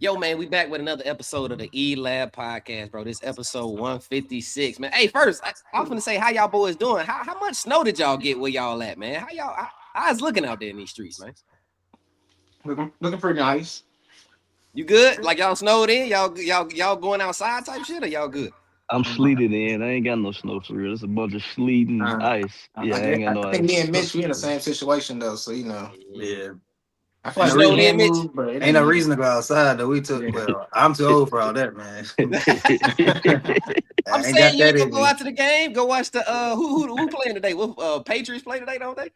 Yo, man, we back with another episode of the E Lab podcast, bro. This episode 156, man. Hey, first, I was gonna say how y'all boys doing. How much snow did y'all get where y'all at, man? How's looking out there in these streets, man? Looking pretty nice. You good? Like y'all snowed in? Y'all going outside type shit, or y'all good? I'm sleeted in. I ain't got no snow for real. It's a bunch of sleet and Uh, ice. Yeah, I ain't got no I think ice. me and Mitch we in the same situation though, so Yeah. I feel You like we snowed in, can Mitch? move, but it Ain't no ain't. reason to go outside though. We took Yeah. well, I'm too old for all that, man. I'm I ain't saying got you that ain't gonna in go me. out to the game. Go watch the who playing today? What Patriots play today, don't they?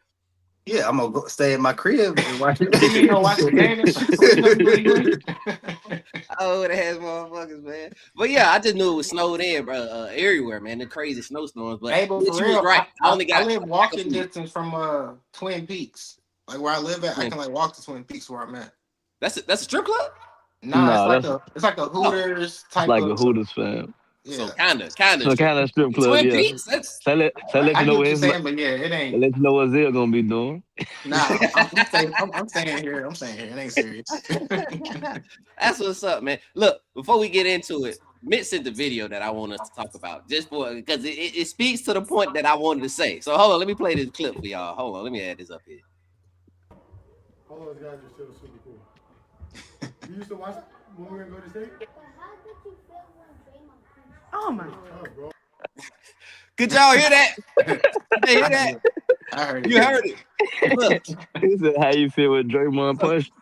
Yeah, I'm gonna go stay in my crib and watch So you ain't gonna watch the game and shit before you go to Cleveland? Oh, it has motherfuckers, man. But yeah, I just knew it was snowed in, bro, everywhere, man. The crazy snowstorms. But Hey, but Mitch, for you was real, right. I only I got live like a walking few. distance from Twin Peaks. Like where I live at, I can like walk to Twin Peaks where I'm at. That's a strip club. Nah, Nah, that's it's like a Oh, Hooters it's type like a of Hooters fan. so yeah. kinda So strip. kind of strip club, Twin yeah. Peaks. That's So let I you get know what what you're his saying, but yeah, it ain't. let you know what Zell gonna be doing. Nah, I'm staying here. I'm staying here. It ain't serious. that's what's up, man. Look, before we get into it, Mitch sent the video that I want us to talk about, just for because it speaks to the point that I wanted to say. So hold on, let me play this clip for y'all. Hold on, let me add this up here. All those guys are still super cool. You used to watch when we were going to go to state? Oh my. Oh, bro. Could y'all hear that? Did they hear that? I heard it. You heard it. Look, He said, "How you feel with Draymond punched?"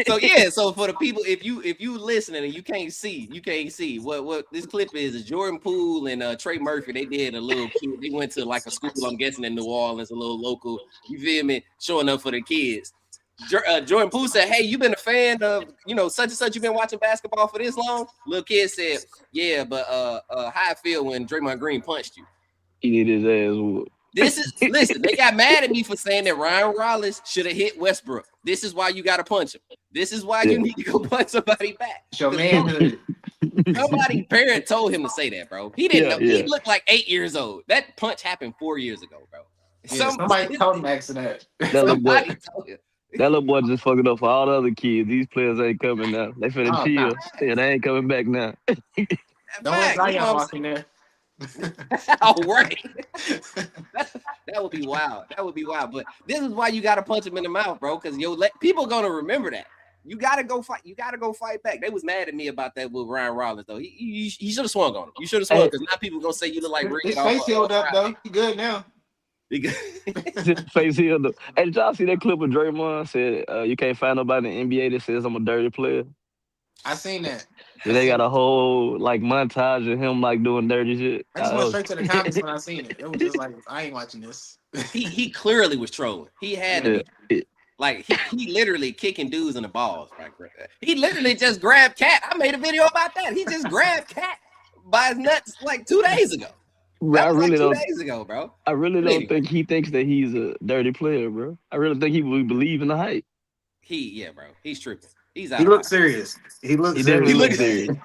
so yeah, so for the people, if you listening and you can't see what this clip is Jordan Poole and Trey Murphy. They did a little kid. They went to like a school, I'm guessing in New Orleans, a little local. You feel me? Showing up for the kids. Jordan Poole said, "Hey, you been a fan of such and such? You been watching basketball for this long?" Little kid said, "Yeah, but how I feel when Draymond Green punched you." He need his ass whooped. Listen, they got mad at me for saying that Ryan Rollins should have hit Westbrook. This is why you got to punch him. This is why you need to go punch somebody back. It's your manhood. Somebody parent told him to say that, bro. He didn't know. Yeah. He looked like 8 years old. That punch happened 4 years ago, bro. Yeah, somebody told Max that. That little boy, Somebody told him. that little boy just fucking up for all the other kids. These players ain't coming now. They finna Oh, chill. nah. Yeah, they ain't coming back now. Don't let Fact, you know Zion what I'm walk in there. Oh, right. That would be wild. That would be wild. But this is why you got to punch him in the mouth, bro. Because people gonna remember that. You gotta go fight. You gotta go fight back. They was mad at me about that with Ryan Rollins, though. He should have swung on him. You should have swung because now people gonna say you look like Red. His face healed up though. He good now. Face healed up. Hey, did y'all see that clip of Draymond said, "You can't find nobody in the NBA that says I'm a dirty player." I seen that. And they got a whole like montage of him like doing dirty shit. I just went straight to the comments when I seen it. It was just like I ain't watching this. he clearly was trolling. He had to be. Like he literally kicking dudes in the balls, right? He literally just grabbed Cat. I made a video about that. He just grabbed Cat by his nuts like 2 days ago. That was like 2 days ago, bro. I really don't think he thinks that he's a dirty player, bro. I really think he would believe in the hype. Bro. He's tripping. He's out. He looks serious. He looks serious. He looks serious.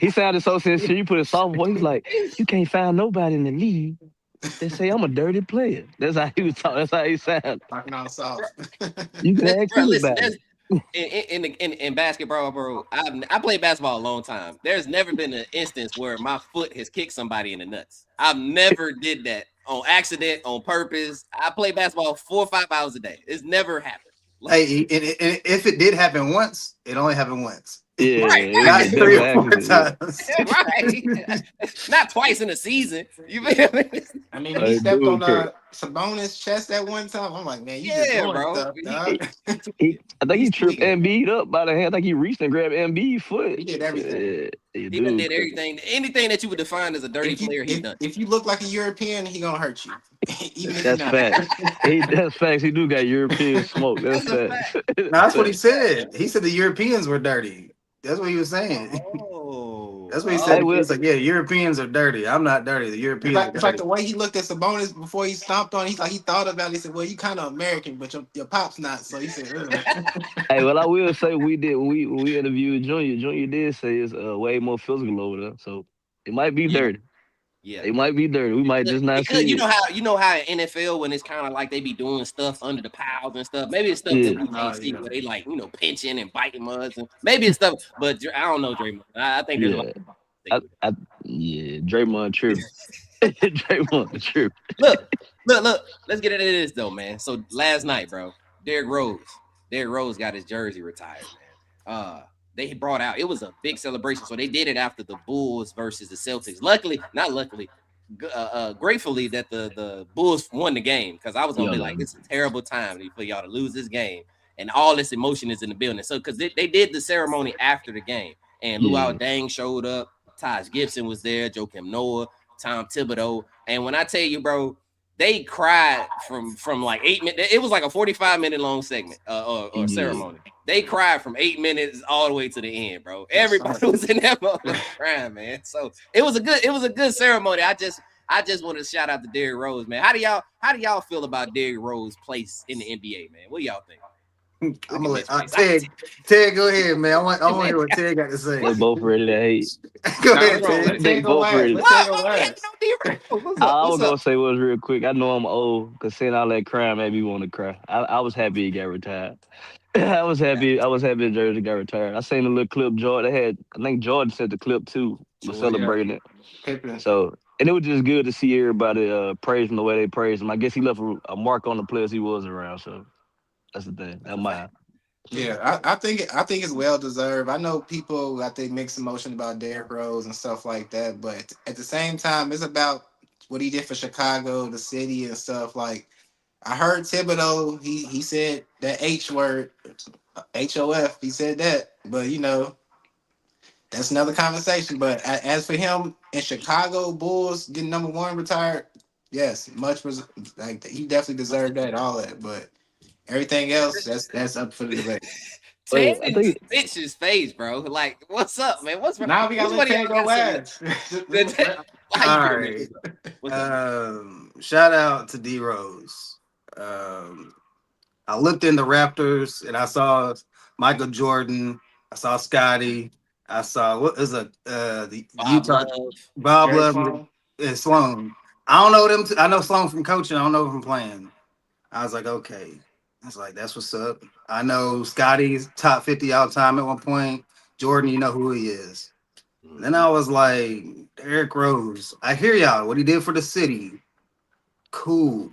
He sounded so sincere. You put a soft voice. He's like, "You can't find nobody in the league that say I'm a dirty player." That's how he was talking. That's how he sounded. Talking all soft. You can ask him about it. In basketball, bro, I played basketball a long time. There's never been an instance where my foot has kicked somebody in the nuts. I've never did that on accident, on purpose. I play basketball 4 or 5 hours a day. It's never happened. Hey, and if it did happen once, it only happened once. Yeah, right. Not 3 or 4 times. Right. Not twice in a season. You feel me? I mean, he stepped on Sabonis' chest at one time. I'm like, man, you just doing stuff, dog. I think he tripped Embiid up by the hand. I think he reached and grabbed Embiid's foot. He did everything. He done did everything. Anything that you would define as a dirty player, he done. If you look like a European, he gonna hurt you. That's facts. That's facts. He do got European smoke. That's facts. That's what he said. He said the Europeans were dirty. That's what he was saying. Oh, that's what he said. He was like, "Yeah, Europeans are dirty. I'm not dirty. The Europeans." It's like the way he looked at Sabonis before he stomped on. He's like he thought about it. He said, "Well, you kind of American, but your pop's not." So he said, "Hey, well, I will say we did when we interviewed Junior. Junior did say it's way more physical over there, so it might be dirty." Yeah. They might be dirty. We might just not see you it. know how in NFL when it's kind of like they be doing stuff under the piles and stuff. Maybe it's stuff Yeah. that we can't see where they like pinching and biting muds and maybe it's stuff. But I don't know, Draymond. I think there's a lot. Yeah. Yeah. Draymond tripping. Draymond tripping. Look. Let's get into this though, man. So last night, bro, Derrick Rose got his jersey retired, man. They brought out, it was a big celebration. So they did it after the Bulls versus the Celtics. Gratefully that the Bulls won the game because I was gonna be like, it's a terrible time for y'all to lose this game, and all this emotion is in the building. So because they did the ceremony after the game, and Luau Dang showed up, Taj Gibson was there, Joakim Noah, Tom Thibodeau, and when I tell you, bro, they cried from like 8 minutes. It was like a 45-minute long segment or ceremony. They cried from 8 minutes all the way to the end, bro. Everybody was in that moment crying, man. So it was a good ceremony. I just want to shout out to Derrick Rose, man. How do y'all feel about Derrick Rose's place in the NBA, man? What do y'all think? I'm gonna let Ted go ahead, man. I want to hear what Ted got to say. They both ready to hate. Go ahead, Ted. They both ready. I was gonna say was real quick. I know I'm old because seeing all that crime made me want to cry. I was happy he got retired. I was happy the jersey got retired. I seen the little clip Jordan had. I think Jordan said the clip too was celebrating it. So and it was just good to see everybody praise him the way they praised him. I guess he left a mark on the players he was around. So. That's the thing. I think it's well deserved. I know people got they mixed emotion about Derrick Rose and stuff like that, but at the same time, it's about what he did for Chicago, the city, and stuff. Like I heard Thibodeau, he said that H word, HOF. He said that, but that's another conversation. But as for him in Chicago Bulls getting #1 retired, yes, much was like he definitely deserved that, all that, but. Everything else, that's up for the debate. Ted didn't bitch his face, bro. Like, what's up, man? What's wrong? Now we gotta let Ted go last. All right. Shout out to D Rose. I looked in the Raptors and I saw Michael Jordan. I saw Scotty. I saw the Utah Bob Love and Sloan. I don't know them. I know Sloan from coaching. I don't know from playing. I was like, okay. I was like, that's what's up. I know Scotty's top 50 all time at one point. Jordan, you know who he is. Then I was like, Derrick Rose. I hear y'all. What he did for the city. Cool.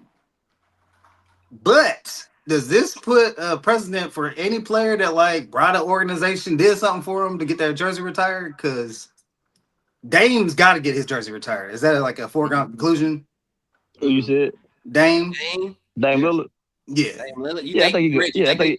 But does this put a precedent for any player that like brought an organization, did something for him to get their jersey retired? Because Dame's got to get his jersey retired. Is that like a foregone conclusion? Who you said? Dame Lillard. Yeah. I think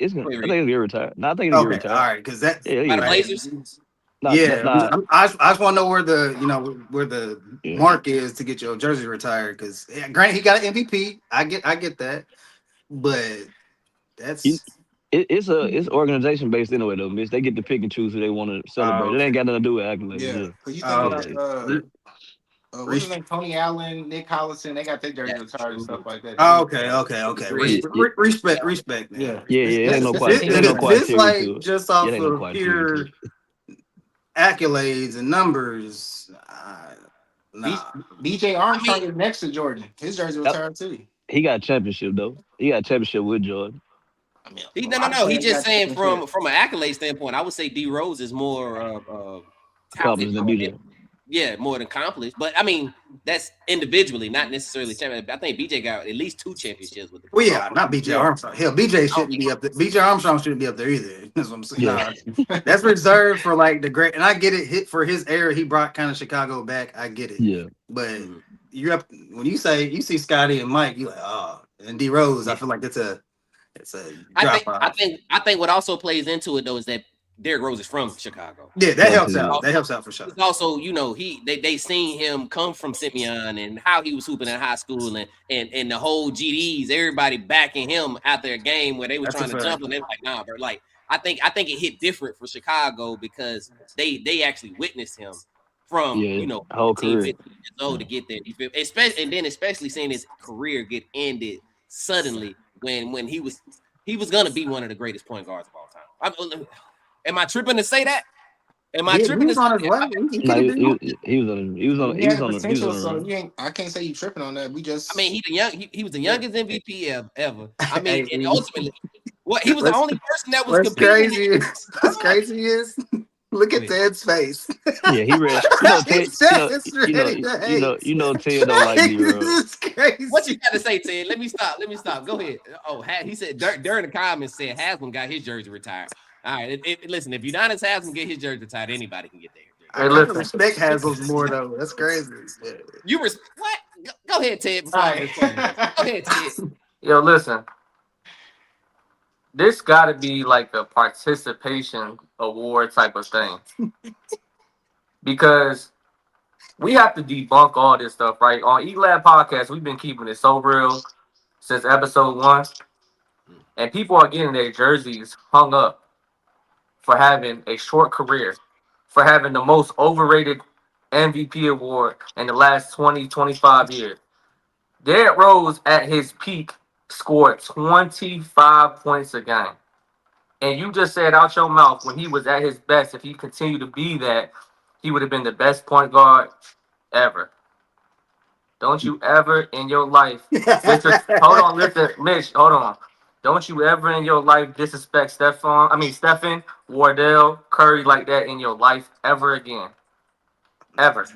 it's gonna get retired. No, I think it'll get retired. All right, because that by the Blazers. I just want to know where the mark is to get your jersey retired. Because granted, he got an MVP. I get that, but that's it's organization based anyway though. Miss, they get to pick and choose who they want to celebrate. It ain't got nothing to do with accolades. Yeah, because you think what's his name? Tony Allen, Nick Collison, they got their jersey retired and stuff like that. Okay. Respect. Yeah. It ain't no this like just off of pure accolades and numbers. BJ Armstrong is next to Jordan. His jersey retired too. He got a championship though. He got a championship with Jordan. No. He just saying from an accolade standpoint, I would say D Rose is more talented than BJ. Yeah, more than accomplished. But I mean, that's individually, not necessarily champion. I think BJ got at least 2 championships with the not BJ Armstrong. Hell, BJ shouldn't be up there. BJ Armstrong shouldn't be up there either. That's what I'm saying. Yeah. That's reserved for like the great, and I get it. Hit for his era, he brought kind of Chicago back. I get it. Yeah. But you're up when you see Scotty and Mike, you like, and D Rose. I feel like it's a drop off. I think what also plays into it though is that Derrick Rose is from Chicago. Yeah, that helps out. That helps out for sure. It's also, they seen him come from Simeon and how he was hooping in high school and the whole GDs, everybody backing him after a game where they were trying to jump and they're like, nah, bro. Like I think it hit different for Chicago because they actually witnessed him from whole 15, career 15 years old to get there. You feel? Especially seeing his career get ended suddenly when he was gonna be one of the greatest point guards of all time. Am I tripping to say that? Am I tripping? was This? on his way. He No, could have been. he was on He had the he was potential, on the so run. you ain't. I can't say you tripping on that. We I mean, just he was the youngest MVP ever. I mean, Hey, and ultimately, he was the what's only person that was what's competing. crazy is what's crazy is look Go at ahead. Ted's face. Yeah, he read. He's just ready to hate. Ted don't like D Rose. This is crazy. What you got to say, Ted? Let me stop. Go ahead. Oh, he said during the comments said Haslam got his jersey retired. All right, listen, if Udonis Haslam get his jersey retired, anybody can get there. Hey, I listen, respect Haslam's more though. That's crazy. You what? Go ahead, Ted. Before All I right. go ahead, Ted. Yo, listen. This got to be like a participation award type of thing because we have to debunk all this stuff, right? On Elab Podcast, we've been keeping it so real since episode 1, and people are getting their jerseys hung up for having a short career, for having the most overrated MVP award in the last 20, 25 years. Derrick Rose at his peak scored 25 points a game. And you just said out your mouth when he was at his best, if he continued to be that, he would have been the best point guard ever. Don't you ever in your life hold on, listen, Mitch, hold on. Don't you ever in your life disrespect Stephen, Wardell, Curry like that in your life ever again. Ever.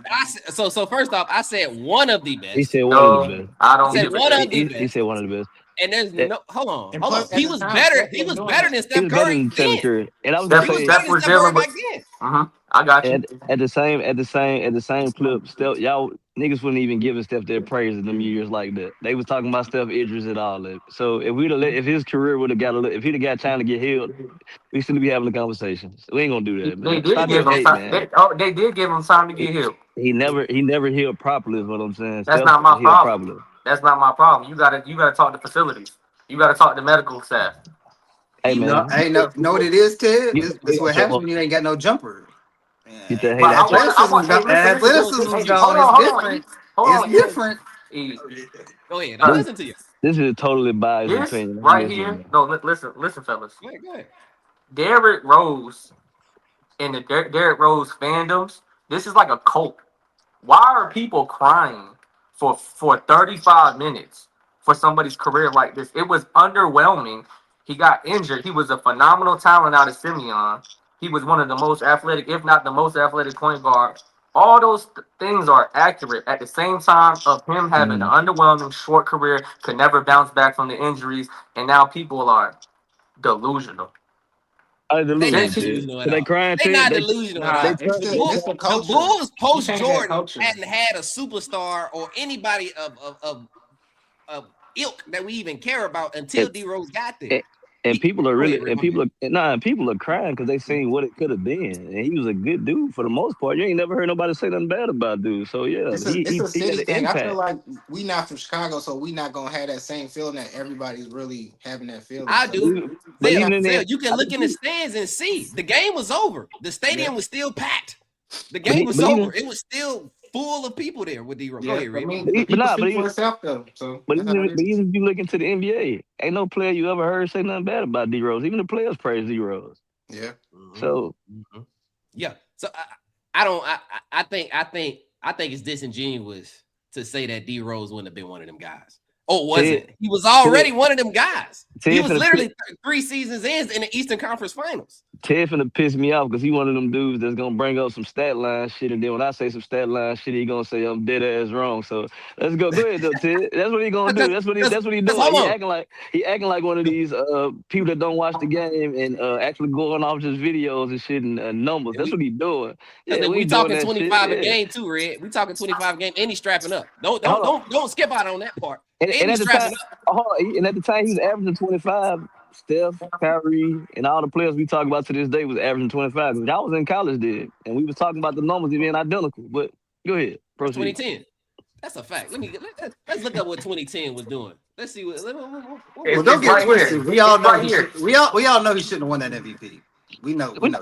So first off, I said one of the best. He said one of the best. I don't He said give a one damn. of the best. He said one of the best. And there's That- no hold And on. plus, He at the was time, better. Steph He was wasn't better doing than He Steph was better Curry than Stephen then. Curry, and I was Steph gonna He was say better than was Steph Curry dealing back with. then. I got you. at the same clip, Steph, y'all niggas wouldn't even give Steph their praise in them years like that. They was talking about Steph injuries and all that. So if his career would have if he'd have got time to get healed, we still be having a conversation. So we ain't gonna do that, They man. did Stop give your him hate, time. man. They did give him time to He, get healed. he never healed properly is what I'm saying. That's Steph not my healed problem. properly. That's not my problem. You gotta talk to facilities. You gotta talk to medical staff. Hey No, man, hey, no, know what it is, Ted? This what get your happens when you ain't got no jumper. get that hate But out your hey, Athleticism's hey, hold gone. It's on, hold on, different. hold It's on. different. Go ahead. I'm Uh, this. listening to you. This is a totally biased this opinion. I'm right listening, here. man. No, listen, fellas. Go ahead. Derrick Rose and the Derrick Rose fandoms. This is like a cult. Why are people crying for 35 minutes for somebody's career like this? It was underwhelming. He got injured. He was a phenomenal talent out of Simeon. He was one of the most athletic, if not the most athletic point guard. All those things are accurate at the same time of him having an Mm. underwhelming short career, could never bounce back from the injuries, and now people are delusional. I They not delusional, Since he, Ted. delusional So at they all. crying, They Ted. not delusional at They Nah, all. it's trying. the The culture. Bulls You post can't have Jordan culture. hadn't had a superstar or anybody of ilk that we even care about until D Rose got there. And, and people are Go ahead, really Rick. My bad. and people are crying because they seen what it could have been, and he was a good dude for the most part. You ain't never heard nobody say nothing bad about dude. So yeah, It's a he had city an thing. I feel impact. like we not from Chicago, so we not gonna have that same feeling that everybody's really having that feeling. I So do. But Zell, even in Zell, that, you can look in the stands and see the game was over. The stadium was still packed. The but, game e- was but over. even It was still full of people there with D Rose. Go yeah, ahead, I Rick. mean the people but speak for even itself though. So that's how it but is. even if you look into the NBA, ain't no player you ever heard say nothing bad about D Rose. Even the players praise D Rose. Yeah. Mhm. So Mhm. Yeah. So I don't. I think it's disingenuous to say that D Rose wouldn't have been one of them guys. Oh, Ted wasn't. He was Ted already one of them guys. He Ted was finna pi- literally 3 seasons in the Eastern Conference Finals. Ted finna piss me off because he one of them dudes that's gonna bring up some stat line shit, and then when I say some stat line shit, he gonna say I'm dead ass wrong. So let's go. Go ahead though, Ted. That's what he gonna do. That's what he doing. Hold on. He acting like one of these people that don't watch the game and actually going off just videos and shit and numbers. That's what he doing. Yeah, Because we we ain't doing talking that shit. 25 a Yeah. game too, Red. We talking 25 a game, and he's strapping up. Don't Hold don't on. don't skip out on that part. And And at he's the time, strapping up. and at the time he was averaging 25. Steph, Kyrie, and all the players we talk about to this day was averaging 25. I was in college then, and we was talking about the numbers being identical. But go ahead, That's proceed. 2010. That's a fact. Let's look up what 2010 was doing. Let's see what Well, was don't it's get right D-Rose. here. twisted. We all It's know right he here. should. We all know he shouldn't have won that MVP. We know. We We- know.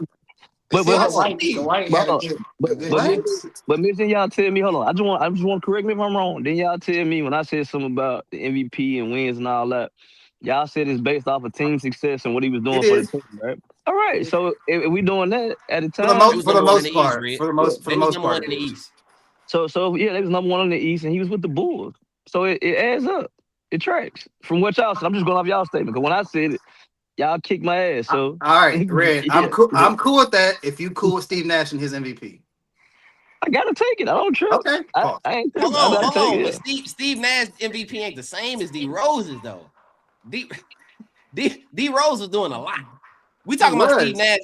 They But said Why hold on, shouldn't The he? White but had hold on. a good But What? chance. then y'all tell me, hold on. I just want to correct me if I'm wrong. Then y'all tell me when I said something about the MVP and wins and all that. Y'all said it's based off of team success and what he was It doing for the is. team, right? All right, so if we doing that at the For the time, They was for the number one in most the East, part, Red. for the They was most number one part, in the it is. East. so yeah, they was number one in the East, and he was with the Bulls. So it adds up. It tracks from what y'all said. I'm just going off y'all statement because when I said it, y'all kicked my ass. So All right, Red. yeah, I'm cool with that. If you cool with Steve Nash and his MVP, I gotta take it. I don't trip. okay. Pause. I ain't tripping. I gotta Hold take on. it. But Yeah. Steve Nash MVP ain't the same as D Rose's though. D Rose was doing a lot. We He talking about Steve was. Nash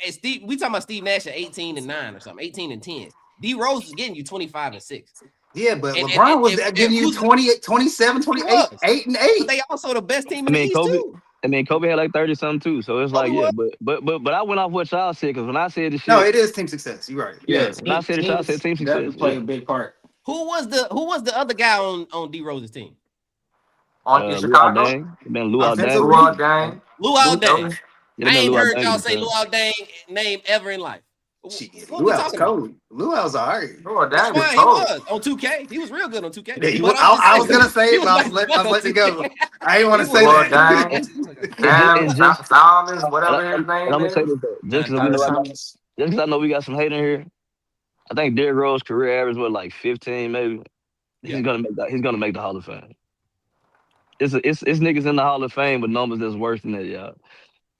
at Steve. We talking about Steve Nash at 18-9 or something, 18-10. D Rose was getting you 25-6. Yeah, but And LeBron was and giving you who's 28, 27, he 28, was? 8 and But 8. they also the best team I in the mean, East Kobe. too. Kobe had like 30 something too. So it's Kobe like, yeah, was. but I went off what y'all said because when I said the No, shit, it is team success. You're right. yeah, Yes, when I said the shit, I said teams team success. definitely play Yeah. a big part. Who was the other guy on D Rose's team? In Luau Chicago, Dang. Man, Luau Dang. Offensively, Luol Deng. Luau Dang. Yep. Yeah, I man, ain't Luau heard Dang y'all at the say time. Luau Dang name ever in life. shit. What we Luau's talking about? cold. Luau's all right. Luol That's Deng was fine. He cold. was on 2K. He was real good on 2K. Yeah, But I'm just I saying, was gonna say he it, was but nice I was on letting it go. 2K. I didn't want He to was say Luol nice. that. Deng, And just Simons, and, whatever his name I'm gonna say is. this though, just because we Nah, know Tyler I got, Thomas. just because I know we got some hate in here. I think Derrick Rose career average was like 15 maybe. yeah. He's gonna make the Hall of Fame. It's niggas in the Hall of Fame with numbers that's worse than that, y'all.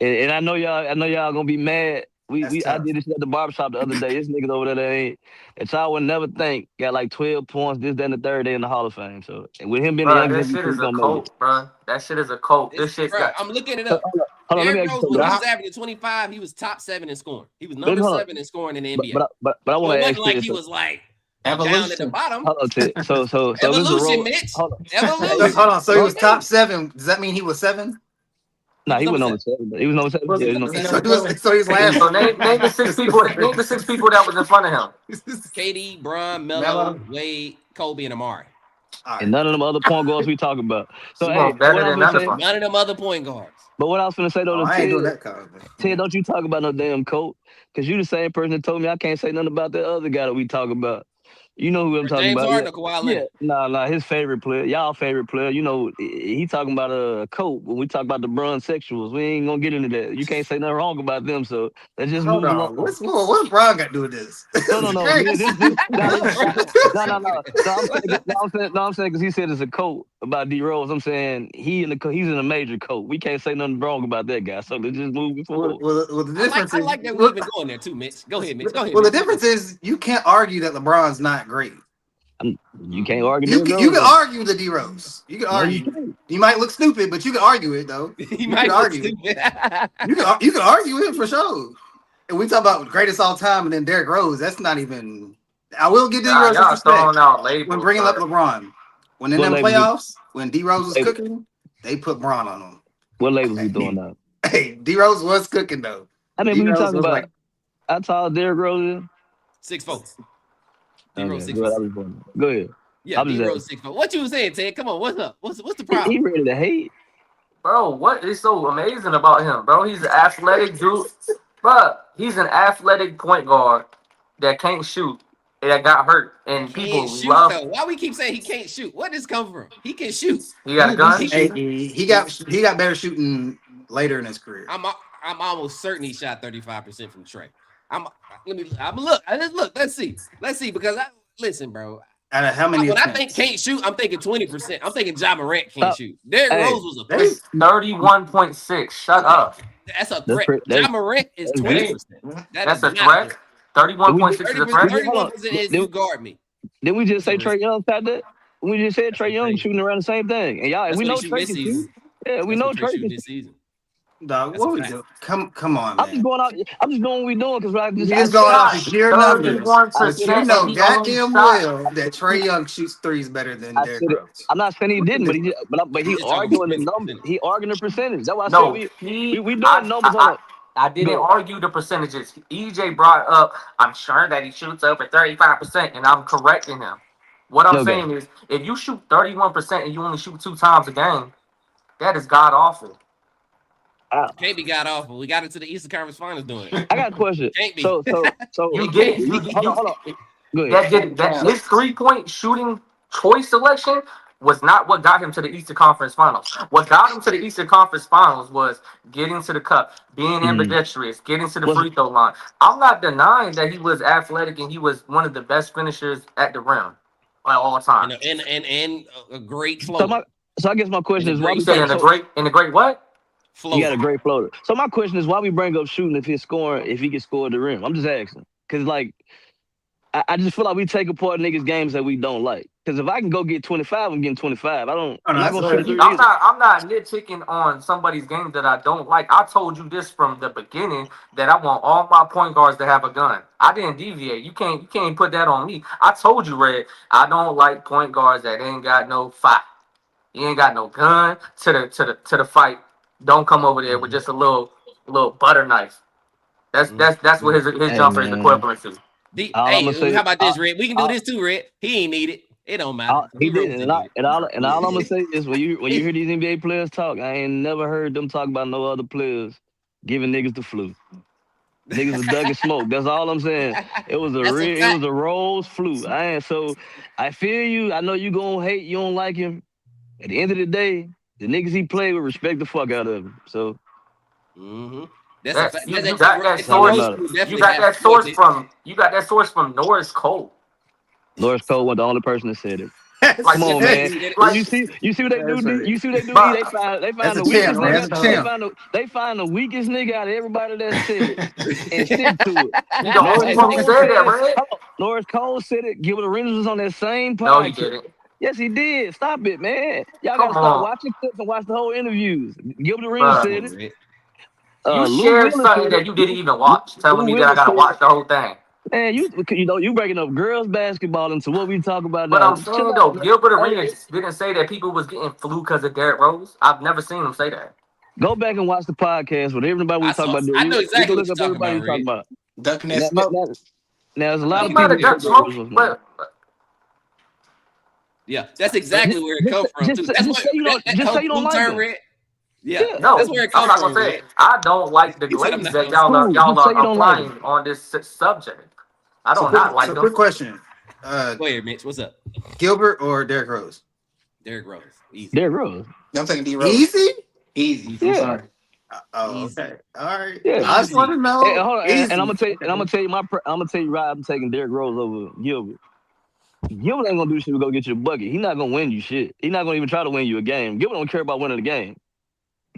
And I know y'all gonna be mad. That's I tough. did this at the barbershop the other day. This niggas over there that y'all would never think got like 12 points, this, that, and the third day in the Hall of Fame. So and with him being the Bro, youngest that shit MVP, is he's a gonna make it. cult, bro. That shit is a cult. This, This shit's bro, got. I'm looking it Hold up. on, let me Derrick ask you Rose, when something. he was averaging 25, he was top 7 in scoring. He was Let number me hold on. 7 in scoring in the But NBA. I So want it to wasn't ask you like this. he was like down at the Evolution. bottom. Hold on, Ted. So Mr. Evolution, Rose, Mitch. hold on. Hey, So, Evolution. hold on. So he no, was top 7. Does that mean he was 7? He nah, was he number went 7. number 7. But he was number 7. Was Yeah, he? he was Number number 7. So he's last. So name the six people. Name the six people that was in front of him. KD, Bron, Melo, Melo. Wade, Kobe, and Amari. All and right. none of them other point guards we talk about. So He hey, won't what better I was than gonna none of say, them. None of them other point guards. but what I was gonna say though Oh, to I ain't doing Ted, that comment. Ted, don't you talk about no damn coach, cause you the same person that told me I can't say nothing about that other guy that we talk about. You know who I'm talking James about? Yeah, Harden or Kawhi yeah. Leonard. Nah. His favorite player, y'all favorite player. You know, he talking about a coach. When we talk about the Bron sexuals, we ain't gonna get into that. You can't say nothing wrong about them. So let's just Hold move on. along. What's Bron got to do with this? No, This no, is no. crazy. I'm saying because he said it's a coat about D Rose. I'm saying he's in a major coat. We can't say nothing wrong about that guy. So let's just move forward. Well, the difference I is like that we even going there too, Mitch. Go ahead, Mitch. Go ahead, well, the Mitch. difference is you can't argue that LeBron's not great. You can't argue You Derrick can Rose. argue the D Rose. You can No, you argue. can't. You might look stupid, but you can argue it though. He You can might look argue it. stupid. You can argue it for sure. And we talk about greatest all time, and then Derrick Rose. That's not even. I will give D Rose his Y'all respect throwing out when labels, bringing up bro. LeBron. When in What them labels? playoffs, when D Rose was Label, cooking, they put Bron on him. what labels we throwing out? Hey, D Rose was cooking though. I mean, D we Rose talking was about like, how tall Derrick Rose is. 6'4". D Rose Okay, 6'4". go ahead. Yeah, I'm D just Rose 6'4". What you was saying, Ted? Come on, what's up? What's the he problem? ready to hate. Bro, what is so amazing about him, bro? He's an athletic dude. Bro, he's an athletic point guard that can't shoot and that got hurt. And Can't people shoot love. though. Why we keep saying he can't shoot? Where this come from? He can shoot. He got a He's a gun. decent hey, shooter. he got better shooting later in his career. I'm almost certain he shot 35% from Trey. Let's look. Let's see because listen, bro. Out of how many When I attempts? think can't shoot, I'm thinking 20%. I'm thinking Ja Morant can't Stop. shoot. Derrick Hey, Rose was a They- threat. 31.6. Shut up. That's a that's threat. pretty. Ja Morant is That's That good. 20%. That That's is a not threat. threat. 31.6 is a threat. 31% is you guard me. Did we just That's a say risk. Trey Young shot that? We just said That's Trey Young crazy. shooting around the same thing. And y'all, and That's we what he know shooting Trey this can shoot. season. Yeah, we That's know what Trey Trey shooting can this shoot. season. Dog, That's a what we fact. do? Come on, I'm just man. going out. I'm just going what we doing because I You just just I going said off Shot of sheer numbers, but 31% you and know he only goddamn shot. well that Trey Young shoots threes better than I Derrick said it. Rose. I'm not saying he What didn't, you but do? but He he just talking arguing the about number. percentage. He arguing the percentage. That's why I said No, we doing numbers on it. I didn't Good. argue the percentages. EJ brought up, I'm sure that he shoots over 35%, and I'm correcting him. What I'm Okay. saying is, if you shoot 31% and you only shoot 2 times a game, that is god awful. Can't be got off, but we got into the Eastern Conference Finals doing it. I got a question. Can't be. So You It did, can't be. hold on. Go ahead. that did that his 3-point shooting choice selection was not what got him to the Eastern Conference Finals. What got him to the Eastern Conference Finals was getting to the cup, being ambidextrous, getting to the Was free throw line. I'm not denying that he was athletic and he was one of the best finishers at the rim at all and times. a great so floater. my so I guess my And question a is why You great we said talk in the finisher. so great what? you got Floater. a great floater. So my question is why we bring up shooting if he's scoring if he can score at the rim. I'm just asking because like I just feel like we take apart niggas games that we don't like. Because if I can go get 25, I'm getting 25. Oh, I'm no, not that's gonna shoot a fair. three either. I'm not nitpicking on somebody's game that I don't like. I told you this from the beginning that I want all my point guards to have a gun. I didn't deviate. You can't put that on me. I told you, Red, I don't like point guards that ain't got no fight. You ain't got no gun to the fight. Don't come over there with just a little butter knife. That's what his Hey jumper is man, equivalent to. all I'm Hey, gonna say, how about this, Red? We can do this too, Red. He ain't need it. It don't matter. he D Rose did, didn't need and all I'm gonna it. say is when you hear these NBA players talk, I ain't never heard them talk about no other players giving niggas the flu. Niggas was ducking smoke. That's all I'm saying. That's a fact. It was a Rose flu. I feel you. I know you gonna hate. You don't like him. At the end of the day, the niggas he played with respect the fuck out of him. So Mm-hmm. That's a That fact. you, you D got that that's all that source. Rose matters. will You definitely got have that some points. source from Norris Cole. Norris Cole was the only person that said it. That's Come Like on, you, He man. crazy. said it. When like you see what they That's do, funny. you see what they do. but They That's find a the champ, weakest man. nigga. That's a champ. They find the weakest nigga out of everybody that said it and stick to it. he the Norris only That's one who Cole said it. said that, it. Red. Hold on. Norris Cole said it. Gilbert Arenas was on that same No, he podcast. didn't. Yes, he did. Stop it, man. Y'all got to Come start on, watching clips and watch the whole interviews. Gilbert Arenas bro. Come said on, it. Red. You Lou shared Willis something said it. that you didn't even watch, telling Lou me that I Willis gotta said it. watch the whole thing. Man, you breaking up girls basketball into what we talk about But now. I'm Just chill saying out, though, man. Gilbert Hey, Arenas didn't say that people was getting flu because of Derrick Rose. I've never seen him say that. go back and watch the podcast with everybody we talk about. I know You can exactly what look you're up talking everybody about, we talk Red. about. Ducking that Now, smoke. there's a I lot know of He what might people you have who mean. say ducked Derrick smoke, Rose was man. but Yeah, that's exactly where it comes from too. That's Just what say you don't that just say whole you don't blue like turn, him. Red. Yeah, Yeah, that's no, where it I'm comes not gonna from, say Red. it. I don't like the He said I'm glaze not that gonna say. cool. Just y'all say are you don't like him. applying on this subject. I So do quick, not like so them. quick question: Go ahead, Mitch. What's up? Gilbert or Derrick Rose? Derrick Rose, easy, Derrick Rose. I'm taking D Rose. Easy. Easy. I'm easy, Yeah, sorry. Oh, easy, okay. All right. yeah. I just want easy. to And, know. hold on, and Easy. I'm Okay. gonna tell you I'm gonna tell you right. I'm taking Derrick Rose over Gilbert. Gilbert ain't gonna do shit to go get you a bucket. He's not gonna win you shit. He's not gonna even try to win you a game. Gilbert don't care about winning the game.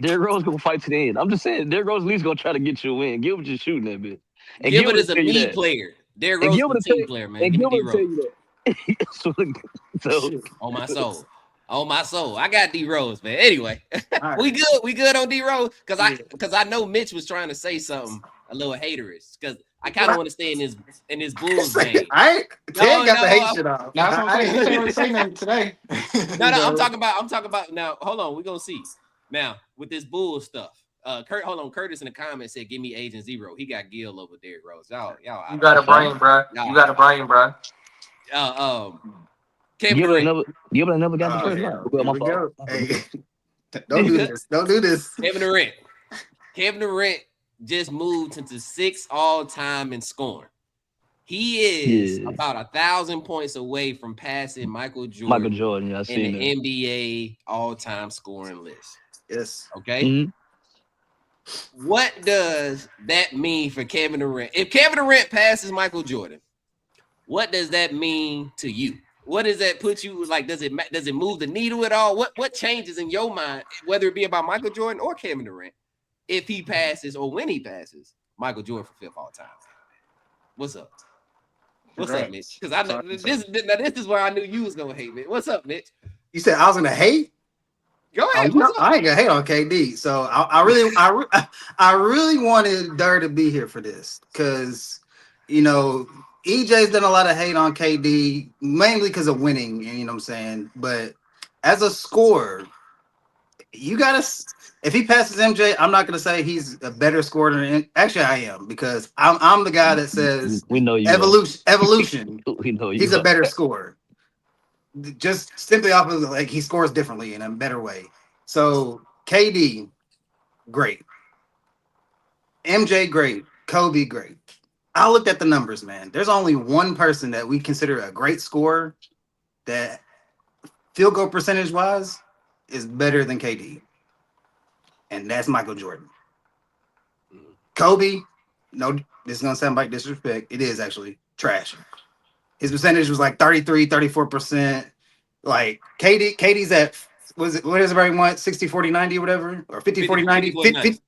Derrick Rose gonna fight to the end. I'm just saying, Derrick Rose at least gonna try to get you a win. Gilbert just shooting that bitch, and Gilbert Gilbert will is a tell you me that. player. Derrick And Rose is Gilbert a will tell team you, player, man. and Give me Gilbert D will tell Rose. you that. so Shit. On my soul. On my soul. I got D Rose, man. Anyway, All right. we good. We good on D Rose. Yeah. Cause I know Mitch was trying to say something a little haterish. Cause I kind of want to stay in this Bulls vein. I ain't. Ted No, got the hate no, shit off. Now that's what I'm saying. He can't really I, say nothing today. no. so, I'm talking about now. Hold on, we're gonna see. Now, with this Bulls stuff. Hold on. Curtis in the comments said, give me Agent Zero. He got Gil over Derrick Rose. Y'all You out of got a line. fine. brain, bro. Y'all You out got a of line. brain, bro. Kevin Gilbert ain't Durant. never Gilbert ain't never got the Go first ahead. line. hell, Well, here my we fault. go. Hey, You don't do good? this. Don't do this. Kevin Durant. Kevin Durant just moved into 6th all-time in scoring. He is Yeah, about 1,000 points away from passing Michael Michael Jordan Jordan. Yeah, I in the seen that. NBA all-time scoring list. Yes. Okay? Mm-hmm. What does that mean for Kevin Durant? If Kevin Durant passes Michael Jordan, what does that mean to you? What does that put you like? Does it move the needle at all? What changes in your mind, whether it be about Michael Jordan or Kevin Durant, if he passes or when he passes Michael Jordan for 5th all time? What's up? What's up, Mitch? Because I know this is where I knew you was gonna hate me. What's up, Mitch? You said I was gonna hate. Go Oh, ahead. you know, What's up? I ain't gonna hate on KD. So I really wanted Dur to be here for this because, EJ's done a lot of hate on KD mainly because of winning, and you know what I'm saying. But as a scorer, you gotta. If he passes MJ, I'm not gonna say he's a better scorer than. Actually, I am because I'm the guy that says We know you are. evolution. We know He's you a are. better scorer. Just simply off of like he scores differently in a better way. So KD, great. MJ, great. Kobe, great. I looked at the numbers, man. There's only one person that we consider a great scorer that field goal percentage wise, is better than KD, and that's Michael Jordan. Kobe, no, this is gonna sound like disrespect. It is actually trash. His percentage was like 33, 34%. Like KD's at what does everybody want? 60, 40, 90 or whatever? Or 50, 40, 90?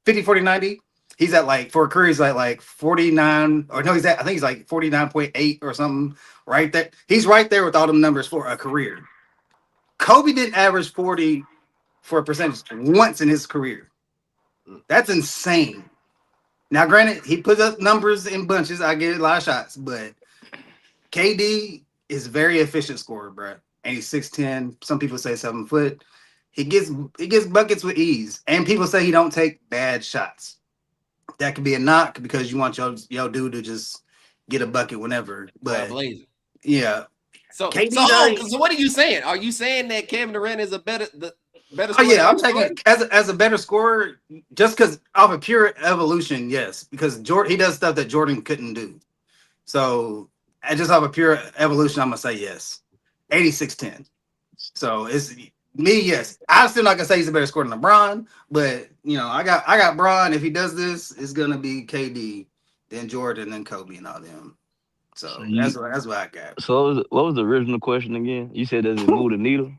50, 40, 90. He's at like for a career, he's at like 49, or no, I think he's like 49.8 or something. Right there. He's right there with all them numbers for a career. Kobe didn't average 40 for a percentage once in his career. That's insane. Now, granted, he put up numbers in bunches. I get a lot of shots, but KD is a very efficient scorer, bro. And he's 6'10". Some people say 7 foot. He gets buckets with ease. And people say he don't take bad shots. That could be a knock because you want your dude to just get a bucket whenever. But yeah. So what are you saying? Are you saying that Kevin Durant is a better scorer? Oh yeah, I'm taking as a better scorer just because of a pure evolution, yes. Because he does stuff that Jordan couldn't do. So I just have a pure evolution. I'm gonna say yes, 86-10. So it's me, yes. I'm still not gonna say he's a better scorer than LeBron, but I got Bron. If he does this, it's gonna be KD, then Jordan, then Kobe, and all them. So that's what I got. So what was the original question again? You said does it move the needle?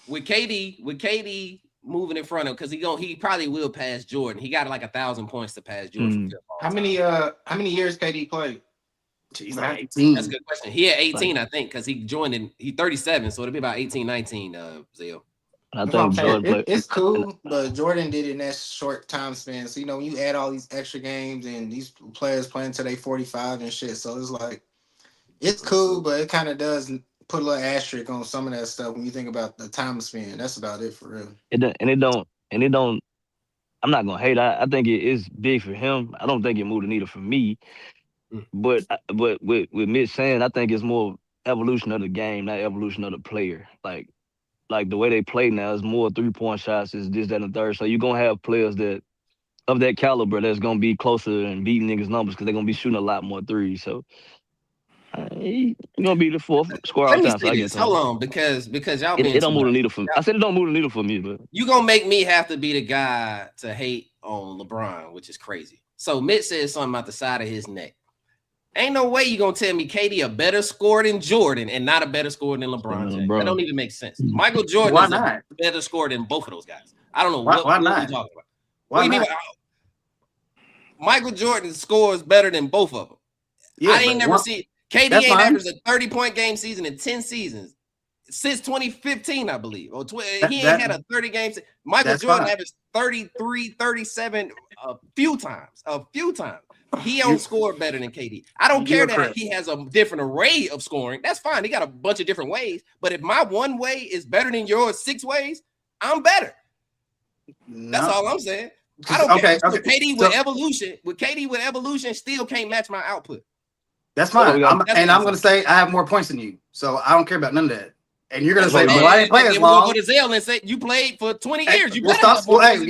With KD moving in front of him, because he probably will pass Jordan. He got like 1,000 points to pass Jordan. How many years KD played? He's like 18. That's a good question. He had 18, I think, because he joined in. He 37, so it'll be about 18, 19. Zell. I think Jordan it's cool, but Jordan did it in that short time span. So when you add all these extra games and these players playing till they 45 and shit, so it's like it's cool, but it kind of does put a little asterisk on some of that stuff when you think about the time span. That's about it for real. It don't. I'm not gonna hate. I think it is big for him. I don't think it moved the needle for me. But with Mitch saying, I think it's more evolution of the game, not evolution of the player. Like the way they play now is more 3-point shots, is this, that, and the third. So you're gonna have players that of that caliber that's gonna be closer and beating niggas' numbers because they're gonna be shooting a lot more threes. So he's gonna be the fourth scorer all the time. So I guess hold on, because y'all it don't move the needle for me. I said it don't move the needle for me, but you gonna make me have to be the guy to hate on LeBron, which is crazy. So Mitch said something about the side of his neck. Ain't no way you gonna tell me KD a better scorer than Jordan and not a better scorer than LeBron James. That don't even make sense. Michael Jordan is a better scorer than both of those guys. I don't know what you're talking about. What do you mean? Michael Jordan scores better than both of them. Yeah, I ain't never seen KD ain't averaged a 30-point game season in 10 seasons since 2015, I believe. Or he ain't had a 30 game. Michael Jordan averaged 33, 37 a few times. He don't score better than KD. I don't care that he has a different array of scoring. That's fine. He got a bunch of different ways. But if my one way is better than yours 6 ways, I'm better. That's all I'm saying. I don't care. With KD with evolution, still can't match my output. That's fine. I'm going to say I have more points than you. So I don't care about none of that. And you're going to say, well, I didn't play as long. We'll go to Zell and say, you played for 20 years. You you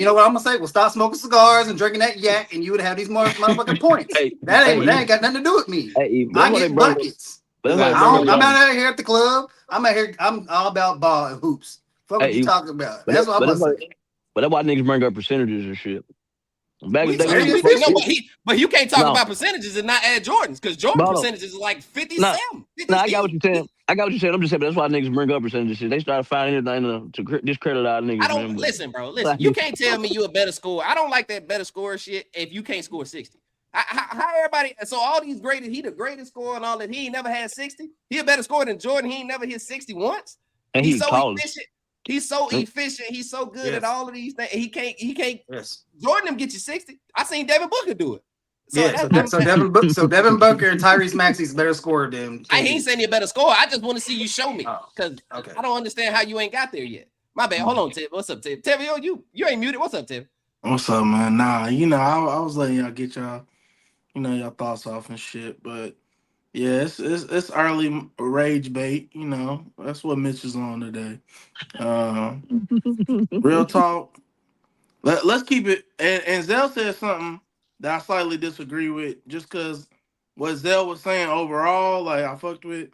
know what I'm going to say? We'll stop smoking cigars and drinking that yak, and you would have these more motherfucking points. That ain't got nothing to do with me. I get buckets. I'm out here at the club. I'm out here. I'm all about ball and hoops. Fuck what you talking about. That's what I'm going to say. But that's why niggas bring up percentages and shit. But you can't talk about percentages and not add Jordans, because Jordan percentages is like 57. I got what you're saying. I'm just saying, but that's why niggas bring up percentages. They start finding anything to discredit our niggas. Listen, bro. Listen, you can't tell me you a better scorer. I don't like that better scorer shit if you can't score 60. How everybody? So all these he the greatest scorer and all that. He ain't never had 60. He a better scorer than Jordan. He ain't never hit 60 once. And he's so efficient. He's so efficient. He's so good at all of these things. He can't. Yes. Jordan them get you 60. I seen Devin Booker do it. So Devin Booker and Tyrese Maxey's better scorer than. I ain't saying you're a better scorer. I just want to see you show me, because I don't understand how you ain't got there yet. My bad. Hold on, Tiff. What's up, Tiff? Tiff, you ain't muted. What's up, Tiff? What's up, man? Nah, I was letting y'all get y'all thoughts off and shit, but yeah, it's early rage bait. That's what Mitch is on today. Real talk. Let's keep it. And Zell said something that I slightly disagree with, just because what Zell was saying overall, like I fucked with,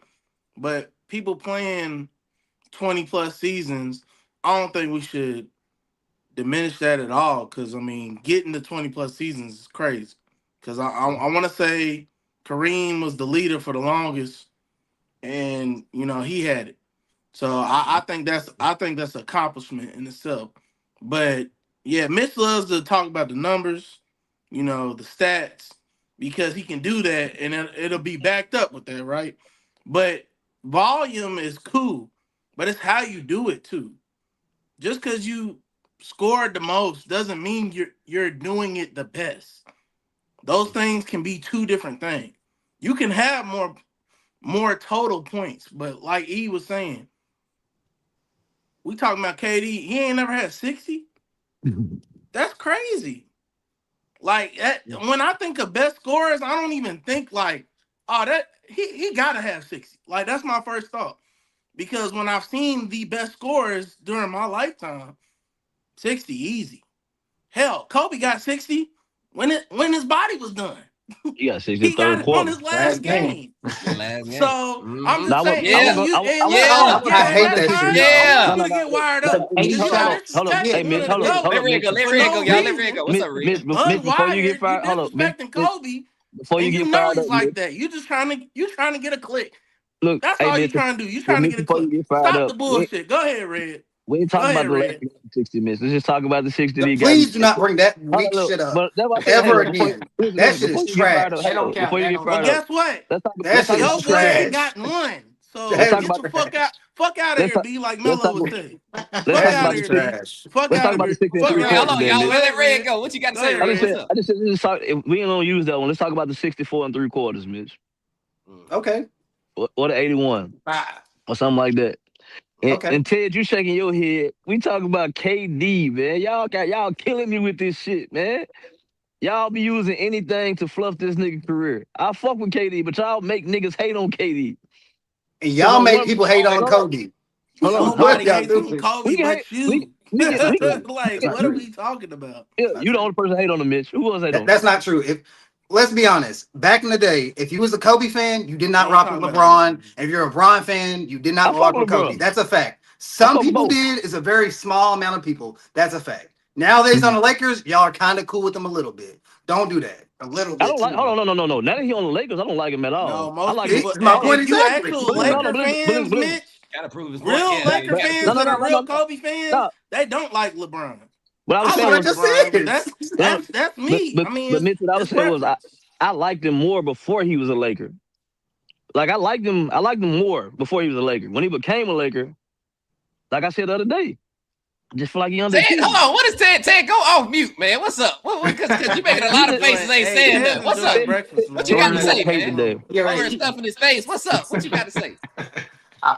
but people playing 20+ seasons, I don't think we should diminish that at all. Because I mean, getting to 20+ seasons is crazy. Because I want to say Kareem was the leader for the longest, and he had it. So I think that's an accomplishment in itself. But yeah, Mitch loves to talk about the numbers, the stats, because he can do that, and it'll be backed up with that, right? But volume is cool, but it's how you do it too. Just because you scored the most doesn't mean you're doing it the best. Those things can be two different things. You can have more total points, but like E was saying, we talking about KD. He ain't never had 60. That's crazy. Like when I think of best scorers, I don't even think like, oh, that he gotta have 60. Like that's my first thought. Because when I've seen the best scorers during my lifetime, 60 easy. Hell, Kobe got 60 when his body was done. He got 60 He got third it on quarter. his last game. The last game. So I'm Mhm. Now just saying, I Yeah. was gonna, Yeah. I and hate that's that shit, fine. though. I Yeah. want you to get wired up. Eight Because shots. hold up. disrespecting Hey, one Mitch, of the hold up, GOATs hold Let up, Red go. Mitch. Let for Red go, no y'all. Let Red reason. go. What's up, Red? Mitch, before you get Unwired. You fired, hold up, disrespecting Kobe, before you and get you fired he's up, Mitch. like that. You trying to get a click. Look, That's hey, all you Mitch, trying to do. You trying to get a before you click. get fired Stop the up, bullshit. Go ahead, Red. we ain't Go talking about ahead, the last Red. 60 minutes. Let's just talk about the 60 that he got. Please do not bring that Hold weak on, look, shit up but that's what I said. Hey, ever look, again. That listen, shit is before you get fired up, That trash. don't count. before you That get don't Well, fired count. up, guess what? That let's talk shit about is Your the 60. boy trash. got one. So Let's That talk is get about the fuck trash. out of let's here, talk B, like let's Melo talk would say. let's Fuck talk That shit out about of is the here, 60. B. trash. Fuck Let's out talk of about the here. 60 and Fuck three Red, out hold of quarters on, here. then, y'all. Go Mitch. Let ahead, Red Red. go. What you got to Go say, ahead, I just Red? What's said, Red. up? let's talk. We ain't gonna use that one. Let's talk about the 64 and three quarters, Mitch, Okay. or the 81 Bye. or something like that. And, Okay. and Ted, you shaking your head. We talking about KD, man. Y'all killing me with this shit, man. Y'all be using anything to fluff this nigga career. I fuck with KD, but y'all make niggas hate on KD. And Cause y'all on make one, people hate on hold on, Kobe. hold What on. Nobody y'all hates on doing? Kobe We can hate, but you. we can. Like, That's not what are true. we talking about? Yeah, That's not you the true. only person hate on him, Mitch. Who else hate on him? That's not true. If let's be honest, back in the day, if you was a Kobe fan, you did We not ain't rock with talking about that. LeBron. If you're a LeBron fan, you did I not fuck rock with with Kobe. LeBron. That's a fact. I Some fuck with people both. did. It's a very small amount of people. That's a fact. Nowadays on the Lakers, y'all are kind of cool with them a little bit. Don't do that. A little I bit don't like. too Hold on, much. no. Now that he on the Lakers, I don't like him at No, all. I most like him. people. It's my point If you exactly. actual But listen, hold on, Laker but fans, listen. Mitch, Gotta prove his point. real Yeah, That, yeah, you Laker that, gotta fans prove no, his that are point. real Kobe fans, no. they don't like LeBron. What I was I That's saying what I like was, just LeBron, but said. no, that's me. I mean, but it's Mitch, what I was it's saying was, preference. I liked him more before he was a Laker. Like I liked him more before he was a Laker. When he became a Laker, like I said the other day, I just feel like he Ted, hold underachieved. on. What is Ted? Ted, go off mute, man. What's up? Cause you making a He lot of just, faces, ain't saying Ted's nothing. What's up? enjoying Ted, breakfast, What you man. got Ted to just say, hate man? today. You're Over and right. stuff in his face. What's up? What you got to say?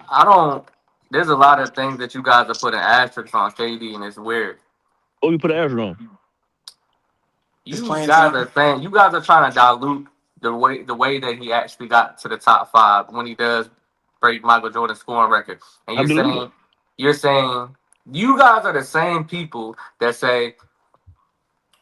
I don't. There's a lot of things that you guys are putting asterisks on KD, and it's weird. Oh, you put an F on. It's You playing guys time. are saying you guys are trying to dilute the way that he actually got to the top five when he does break Michael Jordan's scoring record. And I believe it. you're saying you guys are the same people that say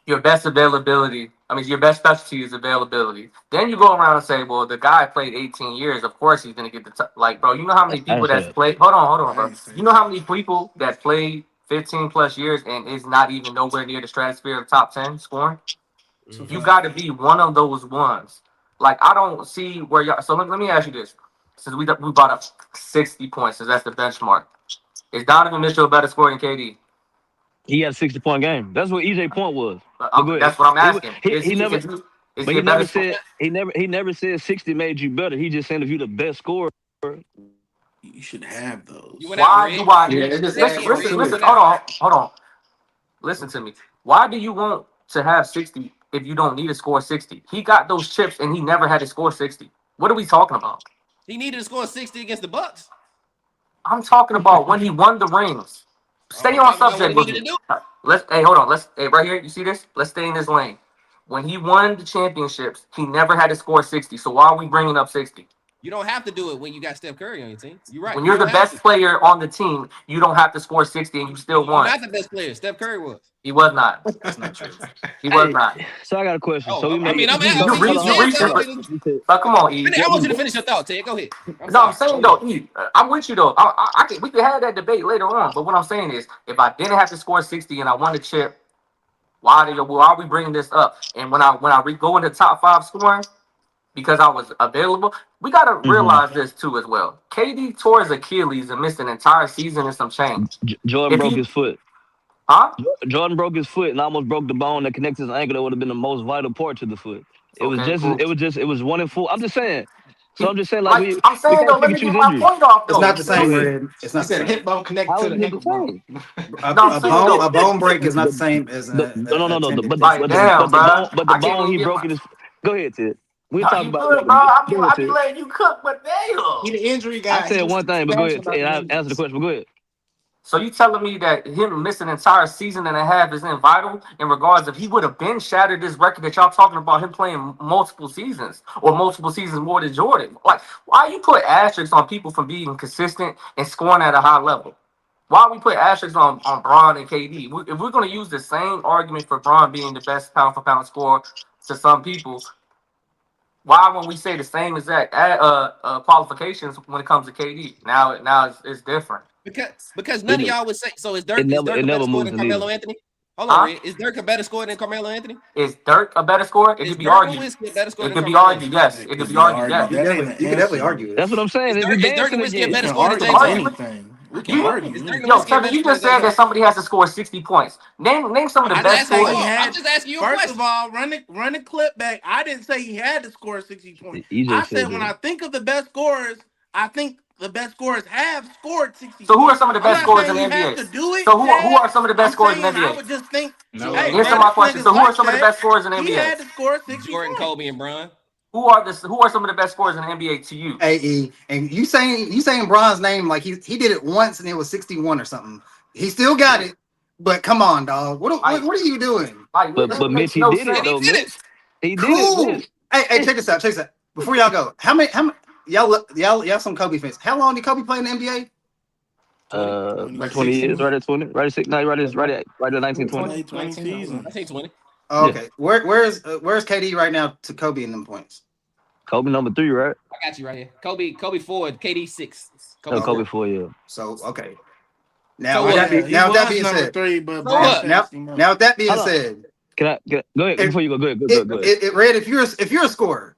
your best availability. I mean, your best specialty is availability. Then you go around and say, well, the guy played 18 years. Of course, he's going to get the top. Like, bro, you know how many I people ain't say that's that. played. Hold on, I bro. ain't say You know that. how many people that played 15 plus years and is not even nowhere near the stratosphere of top 10 scoring? It's a You Mhm. fact. got to be one of those ones. Like, I don't see where y'all. So let me ask you this: since we brought up 60 points, since that's the benchmark, is Donovan Mitchell a better scorer than KD? He had a 60-point game. That's what EJ point was. But go ahead. That's what I'm He, wa- asking. he never, Is but he a better scorer? he never said 60 made you better. He just said if you the best scorer. You should have You those. went out, Why do Red. I Yeah, need? it just Say it that's Listen, again, that's Red. listen, You listen. clear. went out. Hold on. Listen to me. Why do you want to have 60 if you don't need to score 60? He got those chips and he never had to score 60. What are we talking about? He needed to score 60 against the Bucks. I'm talking about when he won the rings. Oh, Stay I'm on talking about what he subject with needed to me. do. Hold on. Right here. You see this? Let's stay in this lane. When he won the championships, he never had to score 60. So why are we bringing up 60? You don't have to do it when you got Steph Curry on your team. You're right. When you're the best player on the team, you don't have to score 60 and you still You're won. not the best player. Steph Curry was. He was not. That's not true. He was not. So I got a question. Oh, So we I make mean, it. I'm You you said reaching, something. but come on, E. I want you to finish your thought, Ted. Go ahead. I'm saying though, E, I'm with you though. We could have that debate later on. But what I'm saying is, if I didn't have to score 60 and I won a chip, why are we bringing this up? And when I go into top 5 scoring, because I was available, we got to realize this too as well. KD tore his Achilles and missed an entire season and some change. Jordan broke his foot. Huh? Jordan broke his foot and almost broke the bone that connects his ankle. That would have been the most vital part to the foot. It was cool. It was 1 in 4. I'm just saying. So I'm just saying, like I'm saying though, let me get my point off. Though. It's not the same, Red. It's not He said a hip bone connected to the ankle bone. A bone break is not the same as no. But the bone he broke in his. Go ahead, Ted. We're talking about. Good, bro. I be letting you cook, but damn. He the injury guy. I said one thing, but go ahead. And I answer the question. But go ahead. So you telling me that him missing an entire season and a half isn't vital in regards if he would have been shattered this record that y'all talking about him playing multiple seasons or multiple seasons more than Jordan? Like, why you put asterisks on people from being consistent and scoring at a high level? Why we put asterisks on Bron and KD? If we're going to use the same argument for Bron being the best pound for pound scorer to some people, why when we say the same exact qualifications when it comes to KD? Now it's different. Because none of y'all would say so. Is Dirk a better scorer than Carmelo Anthony? Hold on, Red. Is Dirk a better scorer than Carmelo Anthony? Is Dirk a better scorer? It could be argued. It could be argued. Yes, it could be argued. Yes, you could definitely argue it. That's what I'm saying. Is Dirk Nowitzki a better scorer than James Harden? We can argue. Yo, Kevin, you just said that somebody has to score 60 points. Name some of the best scorers. I'm just asking you a question. First of all, run the clip back. I didn't say he had to score 60 points. I said when I think of the best scorers, I think the best scorers have scored 60. So who are some of the best scorers in the NBA? So who are some of the best scorers in the NBA? I would just think. Answer my question. So who are some of the best scorers in the NBA? He had to score 60. Jordan, Kobe, and Bron. Who are some of the best scorers in the NBA to you? AE, and you saying Bron's name like he did it once and it was 61 or something. He still got it, but come on, dog. What are you doing? But Mitch, he did it though. He did it. Hey, check this out. Before y'all go, how many y'all some Kobe fans? How long did Kobe play in the NBA? Like 20 years, right at 20, right at 6, no, right at 19, 20. 20 seasons. I think 20. Oh, okay. Yeah. Where's KD right now to Kobe in them points? Kobe number 3, right? I got you right here. Kobe 4, KD 6. Kobe 4, yeah. So okay. Now with that being said, 3, but now with that being said, can I go ahead before you go? Go ahead. Red, if you're a scorer,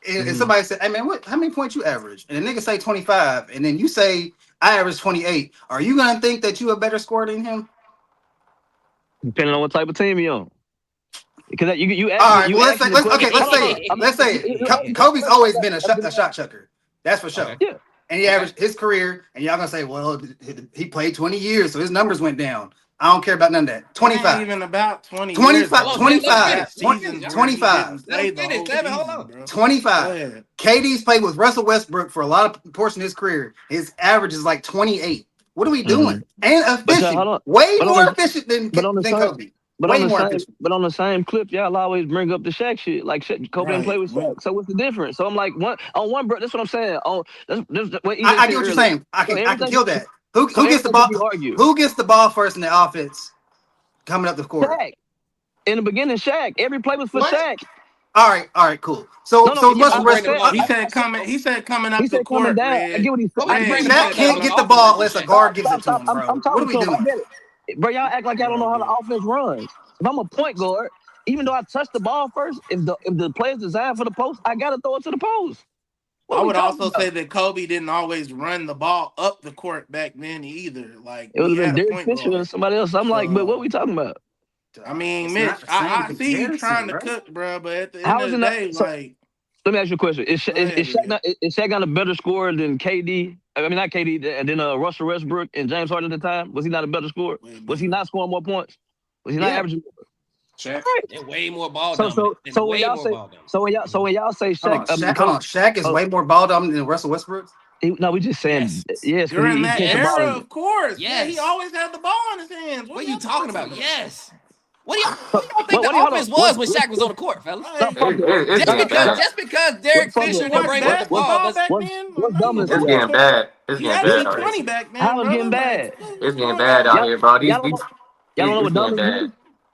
and somebody said, "Hey man, how many points you average?" and a nigga say 25, and then you say I average 28, are you gonna think that you a better scorer than him? Depending on what type of team you're on. Because you ask. All right, let's say Kobe's always been a shot chucker. That's for sure. Okay. Yeah. And he averaged his career, and y'all gonna say, well, he played 20 years, so his numbers went down. I don't care about none of that. 25. Even about 20 25. 25. 25. KD's played with Russell Westbrook for a lot of portion of his career. His average is like 28. What are we doing? And efficient. Way more efficient than Kobe. But on the same clip, y'all always bring up the Shaq shit. Like Kobe didn't play with Shaq. So what's the difference? So I'm like, bro, that's what I'm saying. I get what you're saying. I can kill that. Who gets the ball? Who gets the ball first in the offense coming up the court? Shaq. In the beginning, Shaq. Every play was for Shaq. All right, cool. So what's the rest? He said coming up the court. I get what he's saying. Shaq can't get the ball unless a guard gives it to him, bro. What are we doing? Bro, y'all act like y'all don't know how the offense runs. If I'm a point guard, even though I touch the ball first, if the player's designed for the post, I gotta throw it to the post. I would also say that Kobe didn't always run the ball up the court back then either. Like it was Derrick Fisher or somebody else. I'm like, but what we talking about? I mean, Mitch, I see you trying to cook, bro, but at the end of the day, like. Let me ask you a question. Is Shaq not a better scorer than KD? I mean, not KD, and then Russell Westbrook and James Harden at the time? Was he not a better scorer? Was he not scoring more points? Was he not averaging more? Shaq. Right. Way more ball dominant. So when y'all say Shaq, Shaq is way more ball dominant than Russell Westbrook. No, we just saying yes. During that era, of course. Yes. Yeah, he always had the ball in his hands. What are you talking about? Yes. What do y'all think the offense was when Shaq was on the court, fellas? It's getting bad. Just because Derek Fisher can bring up the ball, back then. what's dominance? It's getting bad. It's You getting averaging bad. 20 back then. How it's brother. getting bad? It's getting bad out here, bro. Y'all don't know what dominance means?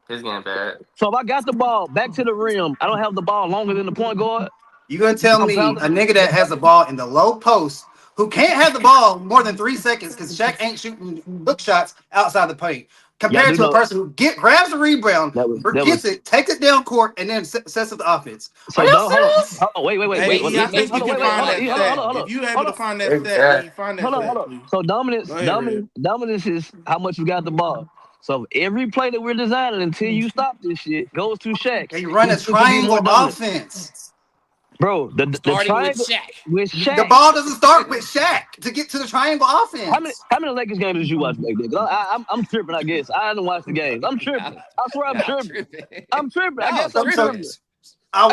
It's getting bad. So if I got the ball back to the rim, I don't have the ball longer than the point guard. You gonna tell me a nigga that has the ball in the low post who can't have the ball more than 3 seconds because Shaq ain't shooting hook shots outside the paint compared to a person who grabs the rebound, gets it, takes it down court, and then sets up the offense. So hold on, wait. I think we can find that stat. If you able to find that stat, you find that stat. Hold on. So dominance is how much you got the ball. So every play that we're designing until you stop this shit goes to Shaq. They run a triangle offense. Bro, the triangle with Shaq. The ball doesn't start with Shaq to get to the triangle offense. How many Lakers games did you watch back then? I'm tripping, I guess. I didn't watch the games. I'm tripping. I swear I'm tripping. I'm tripping. I guess I'm tripping. I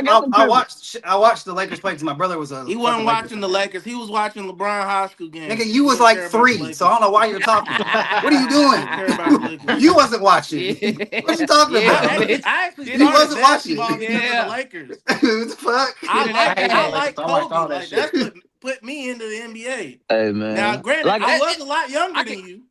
watched the Lakers play because my brother was he wasn't watching the Lakers. He was watching LeBron high school games. Nigga, you was like 3, so I don't know why you're talking. What are you doing? You wasn't watching. What you talking about? I actually you wasn't watching. The Lakers. What the fuck? I like Kobe. Like, that's put me into the NBA. Hey man. Now, granted, I was a lot younger than you.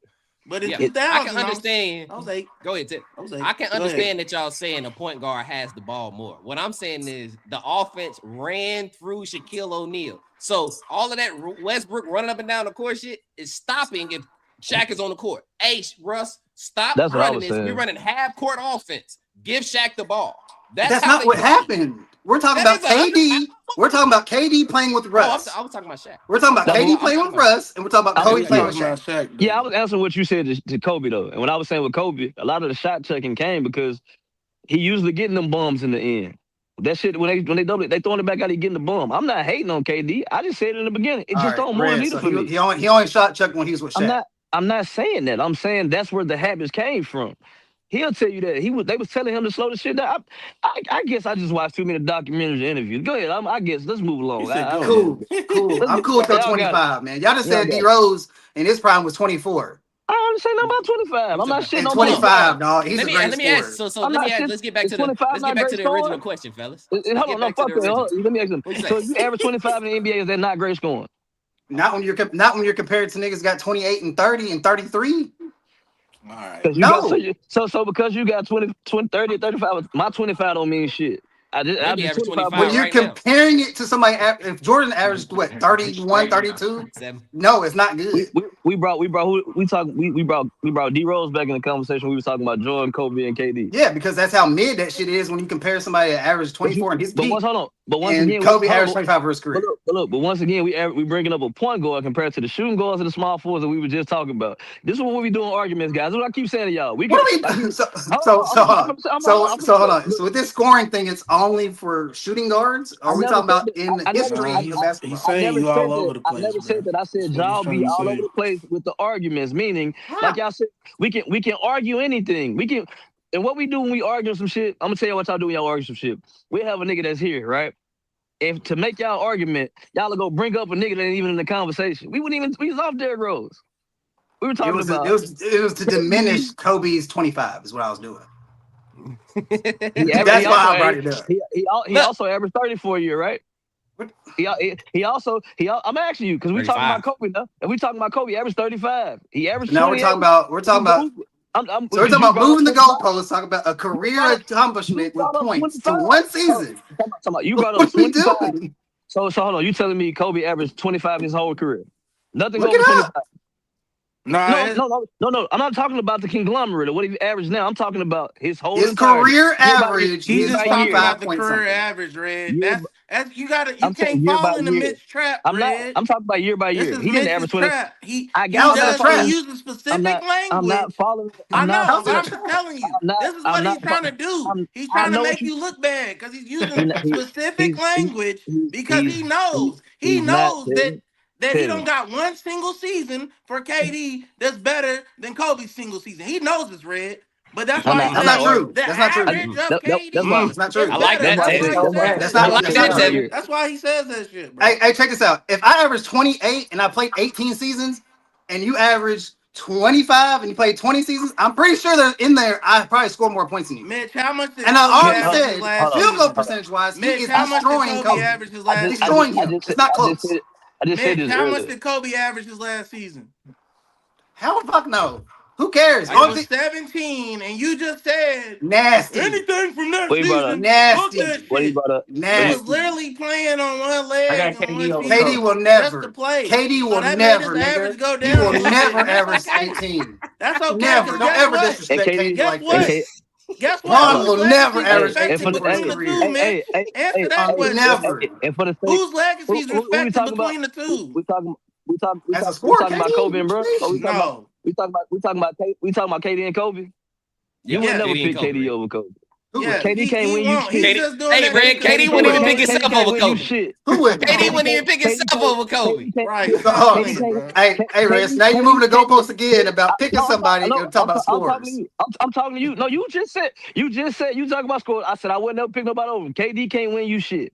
But in 2000, I can understand. I was 8. Go ahead, Tip. I can understand that y'all saying a point guard has the ball more. What I'm saying is the offense ran through Shaquille O'Neal. So all of that Westbrook running up and down the court shit is stopping if Shaq is on the court. Hey, Russ, stop running this. We're running half court offense. Give Shaq the ball. That's not what happened. We're talking about KD. We're talking about KD playing with Russ. I was talking about Shaq. We're talking about KD playing with Russ, and we're talking about Kobe playing with Shaq. Yeah, I was answering what you said to Kobe though, and when I was saying with Kobe, a lot of the shot checking came because he usually getting them bums in the end. That shit when they double it, they throwing it back out, he getting the bum. I'm not hating on KD. I just said it in the beginning. It just don't move neither for me. He only shot checked when he was with Shaq. I'm not saying that. I'm saying that's where the habits came from. He'll tell you that they was telling him to slow the shit down. I guess I just watched too many documentaries and interviews. Go ahead. I guess let's move along. Cool. I'm cool with 25, man. Y'all just said D Rose in his prime was 24. I don't say nothing about 25. I'm not shitting on 25, dog. He's a great let me ask. So let me ask. Let's get back to the original question, fellas. Hold on, no, fuck that. Let me ask them. So if you average 25 in the NBA, is that not great scoring? Not when you're compared to niggas got 28 and 30 and 33. All right. So because you got 20, 30, 35, my 25 don't mean shit. I just 25 when you're comparing it to somebody, if Jordan averaged what 31, 32, no, it's not good. We brought D Rose back in the conversation. We was talking about Jordan, Kobe, and KD. Yeah, because that's how mid that shit is when you compare somebody that averaged 24 in his peak. But once again, Kobe averaged 25 for his career. But once again, we bringing up a point guard compared to the shooting guards and the small forwards that we were just talking about. This is what we be doing arguments, guys. That's what I keep saying to y'all. Hold on. So with this scoring thing, it's only for shooting guards? Are we talking about in the history of basketball? He's saying you all over the place. I never said that. I said y'all be all over the place with the arguments, meaning, like y'all said, we can argue anything. And what we do when we argue some shit, I'm gonna tell you what y'all do when y'all argue some shit. We have a nigga that's here, right? If to make y'all argument, y'all will go bring up a nigga that ain't even in the conversation. We was off Derrick Rose. We were talking about it was to diminish Kobe's 25 is what I was doing. That's why I brought it up. He also averaged 34 a year, right? He also I'm asking you because we talking about Kobe now. And we talking about Kobe, he averaged 35. He averaged. Now we're talking about we're talking about moving the goalposts. Talking about a career accomplishment with points to one season. You brought up 25. So hold on. You telling me Kobe averaged 25 his whole career? Nothing over 25. No. I'm not talking about the conglomerate or what he averaged now. I'm talking about his whole career average. He's just talking about the career average, Red. That's you can't fall in the Mitch trap, Red. I'm talking about year by year. He didn't average 20. He uses specific language. I'm not following. I know. I'm just telling you. This is what he's trying to do. He's trying to make you look bad because he's using specific language because he knows that he don't got one single season for KD that's better than Kobe's single season. He knows this, Red. But that's why that's not true. That's not true. That's not true. I like that. That's why he says that shit, bro. Hey, check this out. If I average 28 and I played 18 seasons and you average 25 and you played 20 seasons, I'm pretty sure they're in there. I probably score more points than you. Mitch, how much did And I Kobe already average his said, last field goal season? percentage wise, he Mitch, is how much did destroying Kobe Kobe. average his last season? Destroying him. It's not close. I just said Mitch, this how earlier. much did Kobe average his last season? How the fuck no? Who cares? It was 17, and you just said Nasty. anything from that What he brought up? season. Nasty. Fuck that What he shit. brought up? He was Nasty. literally playing on one leg I got and KD one over feet. KD will Just never. to play. KD will So that never, made his average nigga. go He down will a little never bit. That's average okay. 18. That's okay. Never. 'cause Don't guess ever what? disrespect And KD Guess like what? that. Guess what? Bron Whose will never legacy is average and 18 respected for his between the career. two, Mitch? Answer that question. Never. And for the sake, Whose legacy is who we respected talking about? between the two? As a We sport, talking about Kobe KD, and Bron? Or No. we talking about KD and Kobe? You Yeah, would never KD and pick Kobe. KD over Kobe. Who Yeah, would? KD can't win you won't. shit. He's KD just doing Hey, that Red, because KD he wouldn't even knows- pick himself can't over win you Kobe. shit. Who would? KD wouldn't even pick himself over Kobe. Right. KD Stop Oh, playing, bro. hey, Rest. Now you're moving the goalposts again about picking somebody and talking about I'm talking to scores. you. I'm talking to you. No, you just said you talking about scores. I said I would never pick nobody over. KD can't win you shit.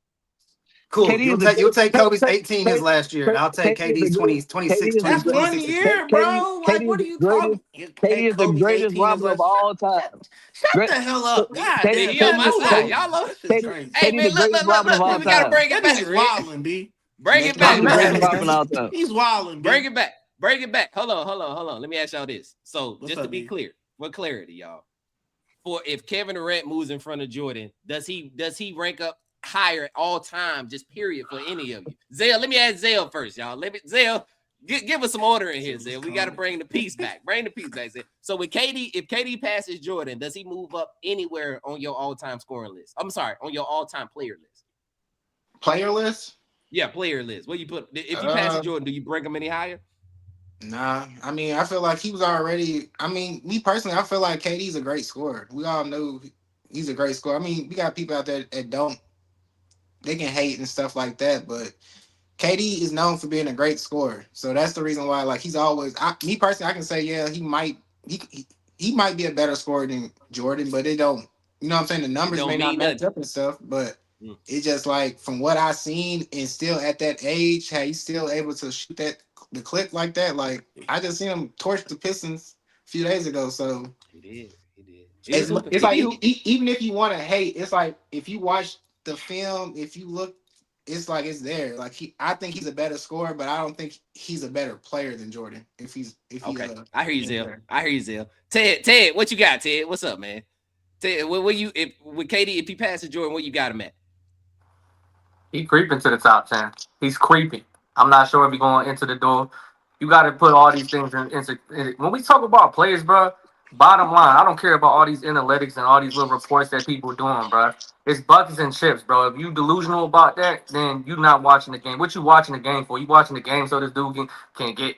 Cool. KD You'll is the take Kobe's K- 18 his last year, and I'll take KD is the KD's 20, 26, KD is 20, That's the 26 1 this year, year. bro. Like, KD what is are you talking? KD is the Kobe's greatest 18 is robber of all time. Shut the hell up. God Hey, damn. he on my Move side. on. Y'all know. This shit's crazy. Hey, KD man, the greatest robber of all We gotta time. bring That it back, nigga's Red. wildin', B. Bring it He's back, the Red. greatest robber of all time. He's wildin', B. Bring it back. Bring it back. Hold on. Let me ask y'all this. So, What's just up, to be B? clear, for clarity, y'all. For if Kevin Durant moves in front of Jordan, does he rank up higher all time, just period, for any of you? Zale, let me ask Zale first, y'all. Zale, give us some order in here, Zale. We got to bring the peace back. Bring the peace back, Zale. So if KD passes Jordan, does he move up anywhere on your all-time scoring list? I'm sorry, on your all-time player list. Player list? Yeah, player list. What you put? If he passes Jordan, do you rank him any higher? Nah. I mean, I feel like he was already. I mean, me personally, I feel like KD's a great scorer. We all know he's a great scorer. I mean, we got people out there that don't. They can hate and stuff like that, but KD is known for being a great scorer. So that's the reason why, like, he's always. Me personally, I can say, yeah, he might be a better scorer than Jordan, but it don't. You know what I'm saying? The numbers may not match up and stuff, but it's just like from what I've seen, and still at that age, how he's still able to shoot the clip like that. Like, I just seen him torch the Pistons a few days ago. So he did. it's like even if you want to hate, it's like if you watch the film, if you look, it's like it's there. Like I think he's a better scorer, but I don't think he's a better player than Jordan. If he I hear you, Zell. Ted, what you got, Ted? What's up, man? Ted, with KD, if he passes Jordan, where you got him at? He creeping to the top 10. He's creeping. I'm not sure if he's going into the door. You got to put all these things in. When we talk about players, bro, bottom line, I don't care about all these analytics and all these little reports that people are doing, bro. It's buckets and chips, bro. If you delusional about that, then you're not watching the game. What you watching the game for? You watching the game so this dude can get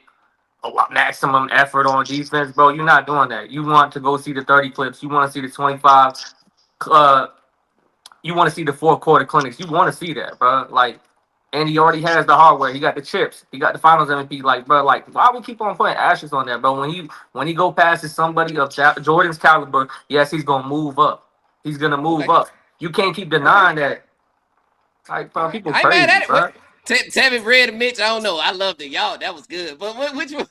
a maximum effort on defense, bro. You're not doing that. You want to go see the 30 clips. You want to see the 25 you want to see the fourth quarter clinics. You want to see that, bro. Like, and he already has the hardware. He got the chips. He got the Finals MVP. Like, bro, like, why we keep on putting ashes on that, bro? When he go past somebody of Jordan's caliber, yes, he's gonna move up. He's gonna move up. You can't keep denying that. Like, bro, people I ain't mad crazy, at it. bro. Tevin, Red, and Mitch. I don't know. I loved it, y'all. That was good. But which one?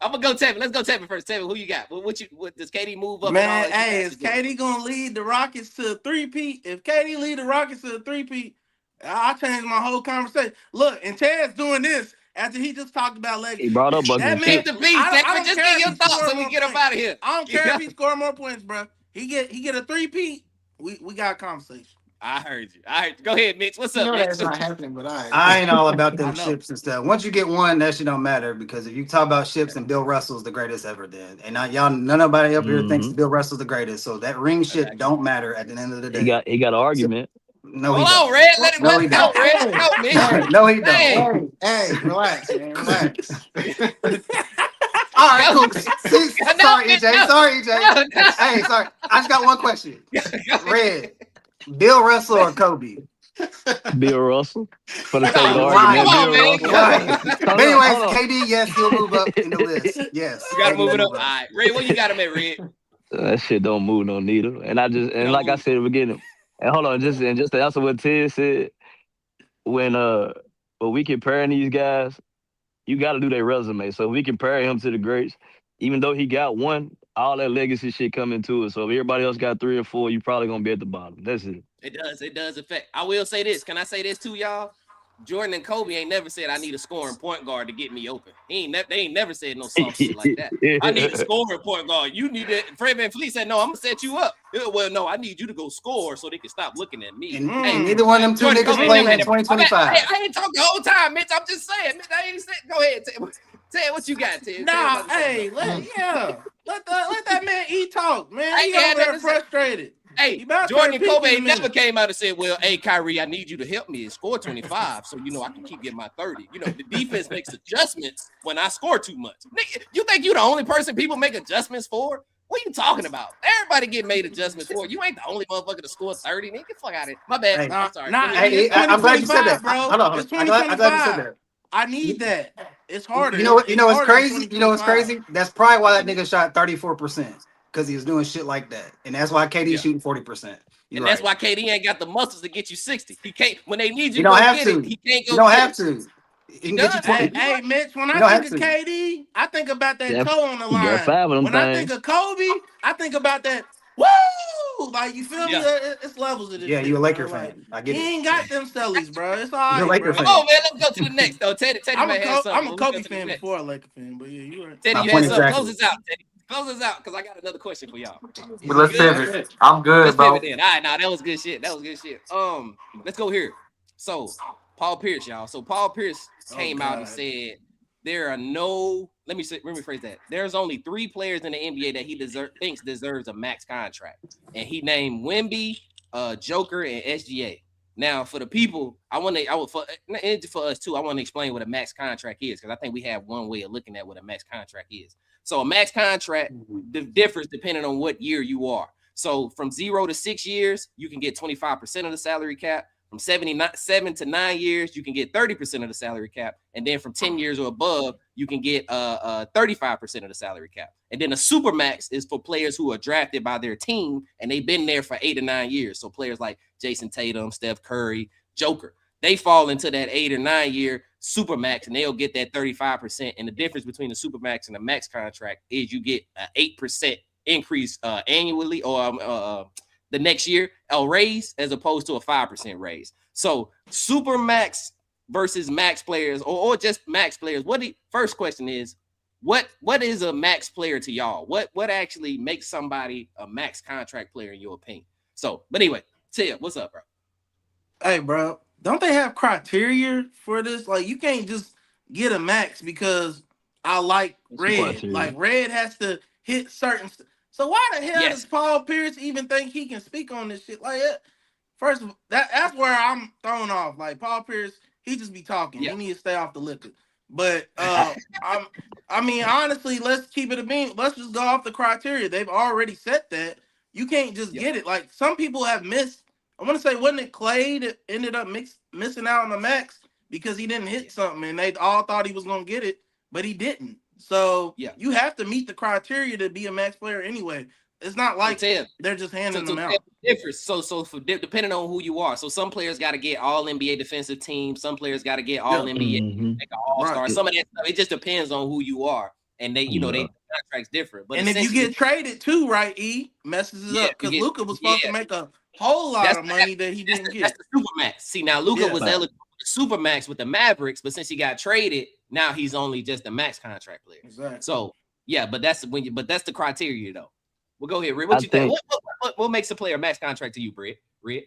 I'm gonna go Tevin. Let's go Tevin first. Tevin, who you got? What does KD move up? Man, hey, is KD gonna lead the Rockets to a three-peat? If KD lead the Rockets to a three-peat, I'll change my whole conversation. Look, and Ted's doing this after he just talked about legacy. He brought up buckets and Keep chips. the peace, Tevin. Just get your thoughts so we get up out of here. I don't care if he score more points, bro. He get a three-peat. We got a conversation. I heard you. Go ahead, Mitch. What's up, Mitch? That's not happening, but I ain't all about them ships and stuff. Once you get one, that shit don't matter because if you talk about ships and Bill Russell's the greatest ever, then and nobody up here thinks Bill Russell's the greatest. So that ring shit don't matter at the end of the day. He got an argument. No, Hold on, Red. Let him go, Red. Hey, Go, Mitch. No, he don't. Hey, relax, man. Relax. All right, cool. Sorry, EJ. Hey, sorry. I just got one question. Red, Bill Russell or Kobe? Bill Russell. For the sake of the Right. argument, Bill Russell. But anyways, KD, yes, he'll move up in the list. Yes. You gotta move it up. All right, Red, where you got him at, Red? That shit don't move no needle. And like I said at the beginning, and hold on, just to answer what Ted said, when we comparing these guys, you got to do their resume. So we compare him to the greats. even though he got one, all that legacy shit come into it. So if everybody else got 3 or 4, you probably gonna be at the bottom. That's it. It does affect. I will say this. Can I say this too, y'all? Jordan and Kobe ain't never said I need a scoring point guard to get me open. They ain't never said no soft shit like that. I need a scoring point guard. You need it. Fred VanVleet said, no, I'm gonna set you up. Well, no, I need you to go score so they can stop looking at me. And neither one of them two Jordan, niggas Kobe, playing in I 2025. I ain't talking the whole time, Mitch. I'm just saying, Mitch. I ain't said. Go ahead, Ted, what you got, Ted? Nah, hey, let that man talk, man. I He ain't over there frustrated. Hey, Jordan and Kobe ain't never came out and said, well, hey, Kyrie, I need you to help me and score 25 so, you know, I can keep getting my 30. You know, the defense makes adjustments when I score too much. Nigga, you think you the only person people make adjustments for? What are you talking about? Everybody get made adjustments for. You ain't the only motherfucker to score 30. Nigga, get the fuck out of here. My bad. Hey, I'm sorry. I'm glad you said that, bro. Hold on. It's I'm glad you said that. I need that. It's harder. You know what's crazy? You know what's crazy? That's probably why that nigga shot 34%. Because he was doing shit like that. And that's why KD's shooting 40%. And that's why KD ain't got the muscles to get you 60. He can't, when they need You you, don't to have get to. it, he can't go You don't get have it. to. He can He get you 20. Hey, Mitch, when I think of KD, I think about that toe on the He got line. 5 of them When I things. think of Kobe, I think about that. Woo! Like, you feel me? It's levels of this shit. You a Laker bro. fan. I get He it. ain't got them stellies, bro. It's all You're a right, Laker bro. fan. Come on, man. Let's go to the next, though. Teddy may have something. I'm a Kobe fan before a Laker fan, but yeah, you right. Teddy, you had something. Close us out, Teddy. Close us out, because I got another question for y'all. But let's pivot. I'm good, Let's bro. pivot then. All right, now that was good shit. Let's go here. So, Paul Pierce, y'all. So, Paul Pierce came out and said there are no. Let me rephrase that. There's only 3 players in the NBA that he thinks deserves a max contract, and he named Wemby, Joker, and SGA. Now, for the people, for us too, I want to explain what a max contract is, because I think we have one way of looking at what a max contract is. So a max contract differs depending on what year you are. So from 0 to 6 years, you can get 25% of the salary cap. From 7 to 9 years, you can get 30% of the salary cap. And then from 10 years or above, you can get 35% of the salary cap. And then a super max is for players who are drafted by their team and they've been there for 8 to 9 years. So players like Jason Tatum, Steph Curry, Joker, they fall into that 8 or 9 year super max and they'll get that 35%. And the difference between the super max and the max contract is you get an 8% increase annually or the next year, a raise, as opposed to a 5% raise. So super max versus max players, or just max players. First question is, what is a max player to y'all? What actually makes somebody a max contract player in your opinion? So, but anyway, Tia, what's up, bro? Hey, bro, don't they have criteria for this? Like, you can't just get a max because I like red. Like, red has to hit certain. So why the hell does Paul Pierce even think he can speak on this shit? Like, first of all, that's where I'm thrown off. Like, Paul Pierce, he just be talking. He need to stay off the liquor. But I mean, honestly, let's keep it a bean. Let's just go off the criteria. They've already set that. You can't just get it. Like, some people have missed. I want to say, wasn't it Clay that ended up missing out on the max because he didn't hit something and they all thought he was gonna get it, but he didn't. So you have to meet the criteria to be a max player anyway. It's not like they're just handing them out. Difference. So for depending on who you are. So some players got to get all NBA defensive team. Some players got to get all NBA, like all star. Some of that stuff. It just depends on who you are, and they, you know, they contracts different. But and if you get traded too, right? Messes it up because Luka was supposed to make a whole lot of money that he didn't get. That's the super max. See, now Luka was eligible for the super max with the Mavericks, but since he got traded, now he's only just a max contract player. Exactly. So but that's the criteria though. Well, go ahead, Red. What you think? What makes a player a max contract to you, Red?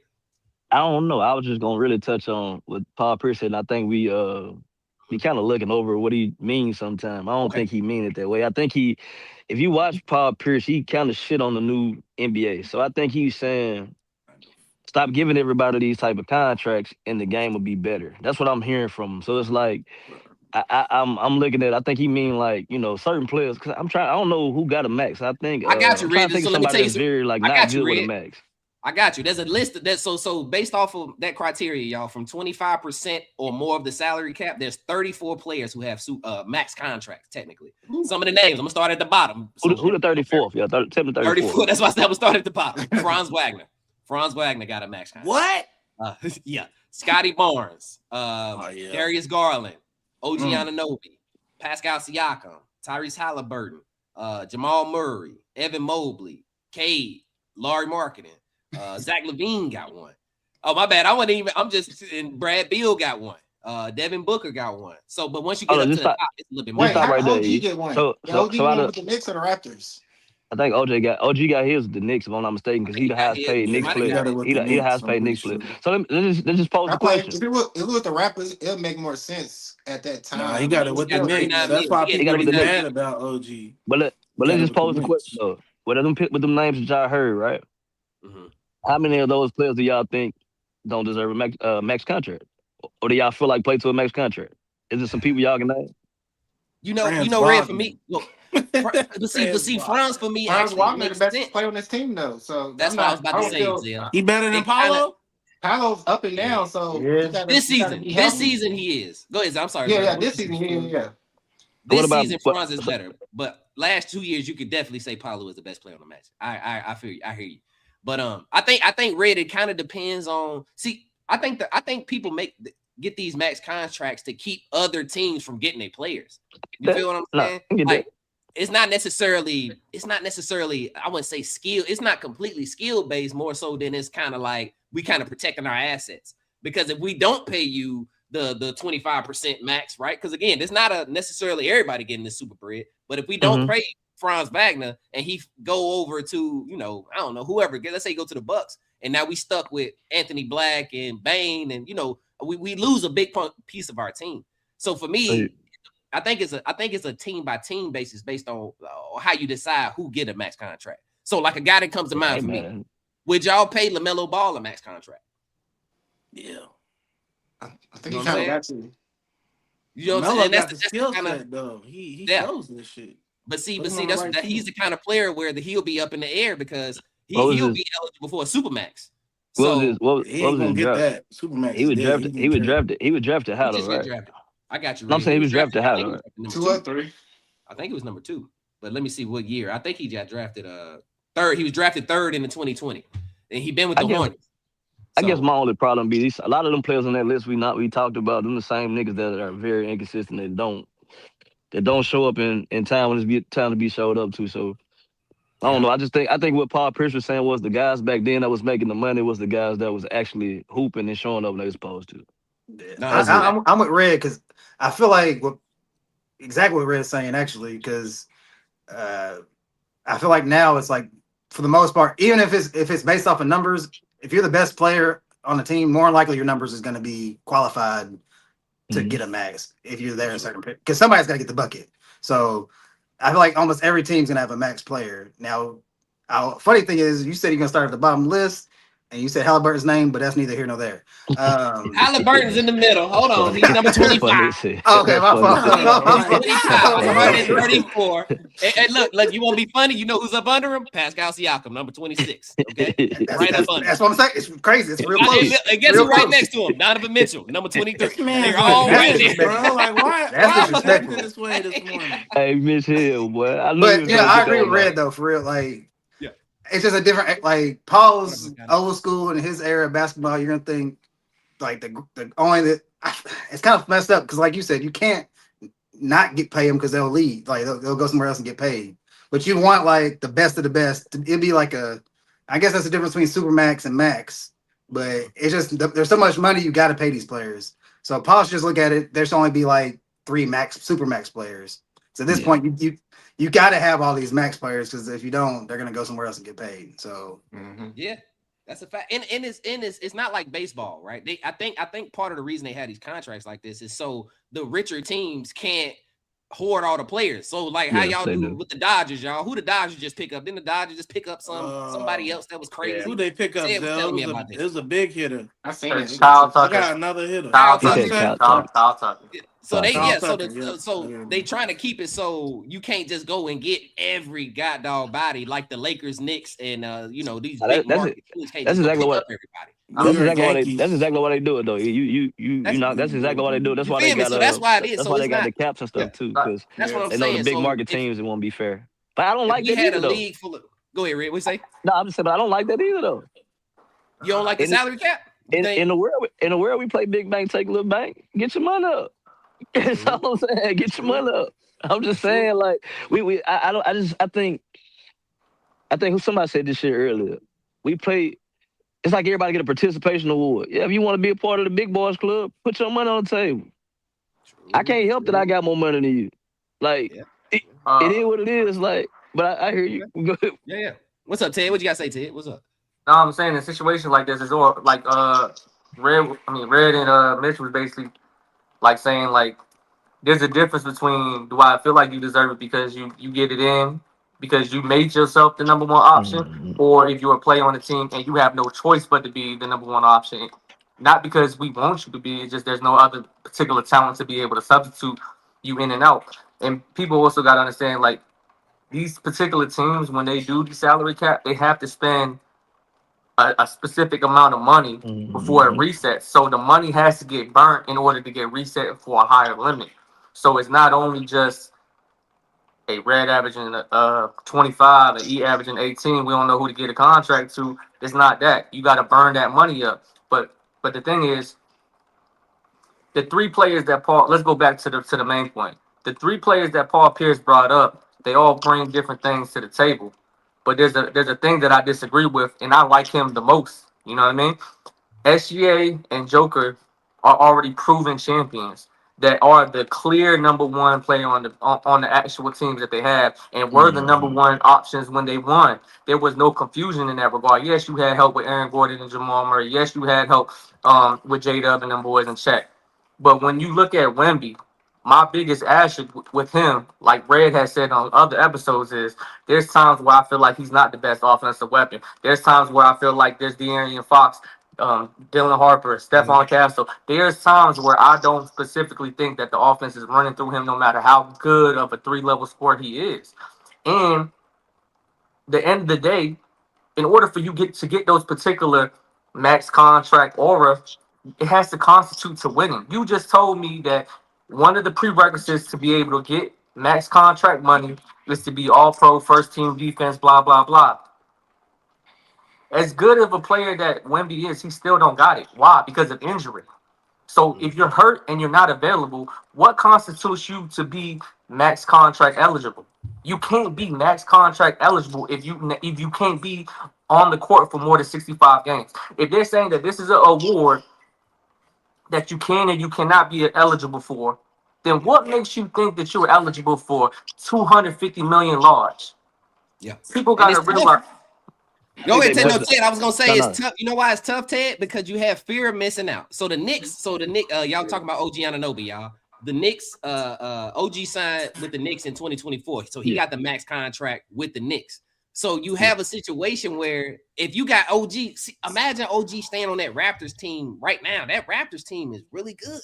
I don't know. I was just gonna really touch on what Paul Pierce said. And I think we kind of looking over what he means sometimes. I don't think he mean it that way. I think if you watch Paul Pierce, he kind of shit on the new NBA. So I think he's saying, stop giving everybody these type of contracts and the game will be better. That's what I'm hearing from him. So it's like, I'm looking at. I think he mean like, you know, certain players. Cause I don't know who got a max. I think I got you, Red. So let me tell you, very like not good with a max. I got you. There's a list of that. So based off of that criteria, y'all, from 25% or more of the salary cap, there's 34 players who have max contracts. Technically, some of the names. I'm gonna start at the bottom. Who the 34th? Yeah, 34. That's why I said we'll start at the bottom. Franz Wagner. Franz Wagner got a max contract. What? Scotty Barnes. Darius Garland. OG Anunoby, Pascal Siakam, Tyrese Halliburton, Jamal Murray, Evan Mobley, Cade, Larry Marketing, Zach LaVine got one. Oh, my bad. I'm just and Brad Beal got one. Devin Booker got one. So, but once you get up to the top, it's a little bit more. Wait, stop how right there, OG E. get one? So OG won out with of the Knicks or the Raptors? I think OG got his with the Knicks, if I'm not mistaken, because he the highest paid Knicks He player. got it with He the the Knicks, highest I'm paid pretty Knicks player. sure. So let's just pose I the play question. if it was the Raptors, it'll make more sense at that time. Nah, he got it with the got Knicks. 39 That's why mil. He people got it be with the mad Knicks. about OG. But He let's got it just with the pose the question Knicks. though. With them names that y'all heard, right? Mhm. How many of those players do y'all think don't deserve a max contract, or do y'all feel like play to a max contract? Is there some people y'all can name? You Franz know, Red for Wagner. me. Well, but see, Franz for me Franz actually Wagner the makes best sense. player on this team though. So That's I'm what I was not. about I to don't say, feel Zell. He better than It kinda, Paolo? Paolo's up and down. So Yeah. you gotta, this you gotta season, be this healthy. season he is. Go ahead. I'm sorry. Yeah, Red. this season, yeah. What This about season, Franz is better. But last 2 years, you could definitely say Paulo is the best player on the match. I feel you. I hear you. But I think Red, it kind of depends on. See, I think people get these max contracts to keep other teams from getting their players. You feel what I'm saying? I get Like that. it's not necessarily. I wouldn't say skill. It's not completely skill based. More so than it's kind of like we kind of protecting our assets. Because if we don't pay you the 25% max, right? Because again, it's not a necessarily everybody getting this super bread. But if we don't pay Franz Wagner and he go over to, I don't know, whoever, let's say he go to the Bucks, and now we stuck with Anthony Black and Bane, and we lose a big piece of our team. So for me, I think it's a team by team basis based on how you decide who get a max contract. So like a guy that comes to mind for me, would y'all pay LaMelo Ball a max contract? Yeah. I think he kind of got to. You know what I'm saying? Melo And got the that's skill kinda, set though. He yeah. shows this shit. But see, Put him on the right he's team. the kind of player where he'll be up in the air because What was he'll his- be eligible for a supermax. What So was what He was ain't gonna his get draft? that. Supermax He is was dead. drafted. He was drafted. He was drafted he high though, just got right? drafted. I got you. No, I'm Red. saying he was I drafted think high he though, was right? number 2 or 3. I think it was number 2. But let me see what year. I think he got drafted third. He was drafted third in the 2020. And he been with the Hornets. I guess So, my only problem be a lot of them players on that list we talked about them the same niggas that are very inconsistent that don't show up in time when it's time to be showed up to. So I don't know. I think what Paul Pierce was saying was the guys back then that was making the money was the guys that was actually hooping and showing up when they was supposed to. no, I'm with Red because I feel like exactly what Red's saying actually because I feel like now it's like for the most part, even if it's based off of numbers, if you're the best player on the team, more likely your numbers is going to be qualified to get a max if you're there a certain period because somebody's got to get the bucket. So I feel like almost every team's gonna have a max player. Now, funny thing is, you said you're gonna start at the bottom list, and you said Halliburton's name, but that's neither here nor there. Halliburton's in the middle. Hold on, he's number 25. Okay, my fault. 25, started 34. And look, you want to be funny? You know who's up under him? Pascal Siakam, number 26. Okay, right up under. That's what I'm saying. It's crazy. It's real close. And guess who right next to him? Donovan Mitchell, number 23. They're all right there. Bro, like why disrespectful. this way this morning? Hey, Mitch Hill, boy. But yeah, I agree with Red though. For real, like, it's just a different. Like Paul's old school in his era of basketball. You're gonna think like the only that it's kind of messed up because, like you said, you can't not pay them because they'll leave. Like they'll go somewhere else and get paid. But you want like the best of the best. It'd be like I guess that's the difference between supermax and max. But it's just there's so much money you got to pay these players. So Paul should just look at it. There should only be like 3 supermax players. So at this point, you got to have all these max players because if you don't, they're gonna go somewhere else and get paid. So yeah, that's a fact. And it's not like baseball, right? I think part of the reason they had these contracts like this is so the richer teams can't hoard all the players. So like how y'all do with the Dodgers, y'all. Who the Dodgers just pick up? Didn't the Dodgers just pick up somebody else that was crazy? Who they pick up? It was a big hitter. I seen it. Kyle They Tucker. got another hitter. Kyle Tucker. So they Kyle Tucker, so they trying to keep it so you can't just go and get every goddamn body like the Lakers, Knicks, and these big market teams can't just exactly pick what up everybody. That's exactly why they do it though. You know that's exactly why they do it. That's why they got so that's why it is. That's so why they got the caps and stuff too, because that's what I'm they saying. know the big market teams it won't be fair. But I don't like that either though. League full of, go ahead, Red. What you say? No, I'm just saying, but I don't like that either though. You don't like the salary cap? In the world we play big bank, take a little bank, get your money up. That's all I'm saying. Get your money up. I'm just saying, like I don't. I think who somebody said this shit earlier. We play. It's like everybody get a participation award. Yeah, if you want to be a part of the big boys club, put your money on the table. I can't help that I got more money than you. Like Yeah. it is what it is. Like, but I hear you. Go ahead. Yeah. What's up, Ted? What you got to say, Ted? What's up? No, I'm saying in situations like this is all like Red and Mitch was basically like saying like there's a difference between do I feel like you deserve it because you get it in because you made yourself the number one option, Mhm. or if you're a player on the team and you have no choice but to be the number one option. Not because we want you to be, it's just there's no other particular talent to be able to substitute you in and out. And people also got to understand like these particular teams when they do the salary cap, they have to spend a specific amount of money before it Mhm. resets. So the money has to get burnt in order to get reset for a higher limit. So it's not only just a Red averaging 25, an E averaging 18. We don't know who to get a contract to. It's not that. You got to burn that money up. But the thing is, the three players that Paul. Let's go back to the main point. The three players that Paul Pierce brought up, they all bring different things to the table. But there's a thing that I disagree with, and I like him the most. You know what I mean? SGA and Joker are already proven champions that are the clear number one player on the actual teams that they have, and were the number Mhm. one options when they won. There was no confusion in that regard. Yes, you had help with Aaron Gordon and Jamal Murray. Yes, you had help with J Dub and them boys in check. But when you look at Wemby, my biggest asterisk with him, like Red has said on other episodes, is there's times where I feel like he's not the best offensive weapon. There's times where I feel like there's De'Aaron Fox, Dylan Harper, Stephon Castle. There's times where I don't specifically think that the offense is running through him, no matter how good of a three-level sport he is. And the end of the day, in order for you get those particular max contract aura, it has to constitute to winning. You just told me that one of the prerequisites to be able to get max contract money is to be all pro, first team defense, blah, blah, blah. As good of a player that Wemby is, he still don't got it. Why? Because of injury. So if you're hurt and you're not available, what constitutes you to be max contract eligible? You can't be max contract eligible if you can't be on the court for more than 65 games. If they're saying that this is an award that you can and you cannot be eligible for, then what makes you think that you're eligible for 250 million large? Yeah. People And got it's to tough. realize. Go ahead, Hey, Ted. No, question. Ted, I was gonna say No, it's no. tough. You know why it's tough, Ted? Because you have fear of missing out. Y'all talking about OG Anunoby, y'all. The Knicks, OG signed with the Knicks in 2024. So he Yeah. got the max contract with the Knicks. So you Yeah. have a situation where if you got OG, imagine OG staying on that Raptors team right now. That Raptors team is really good.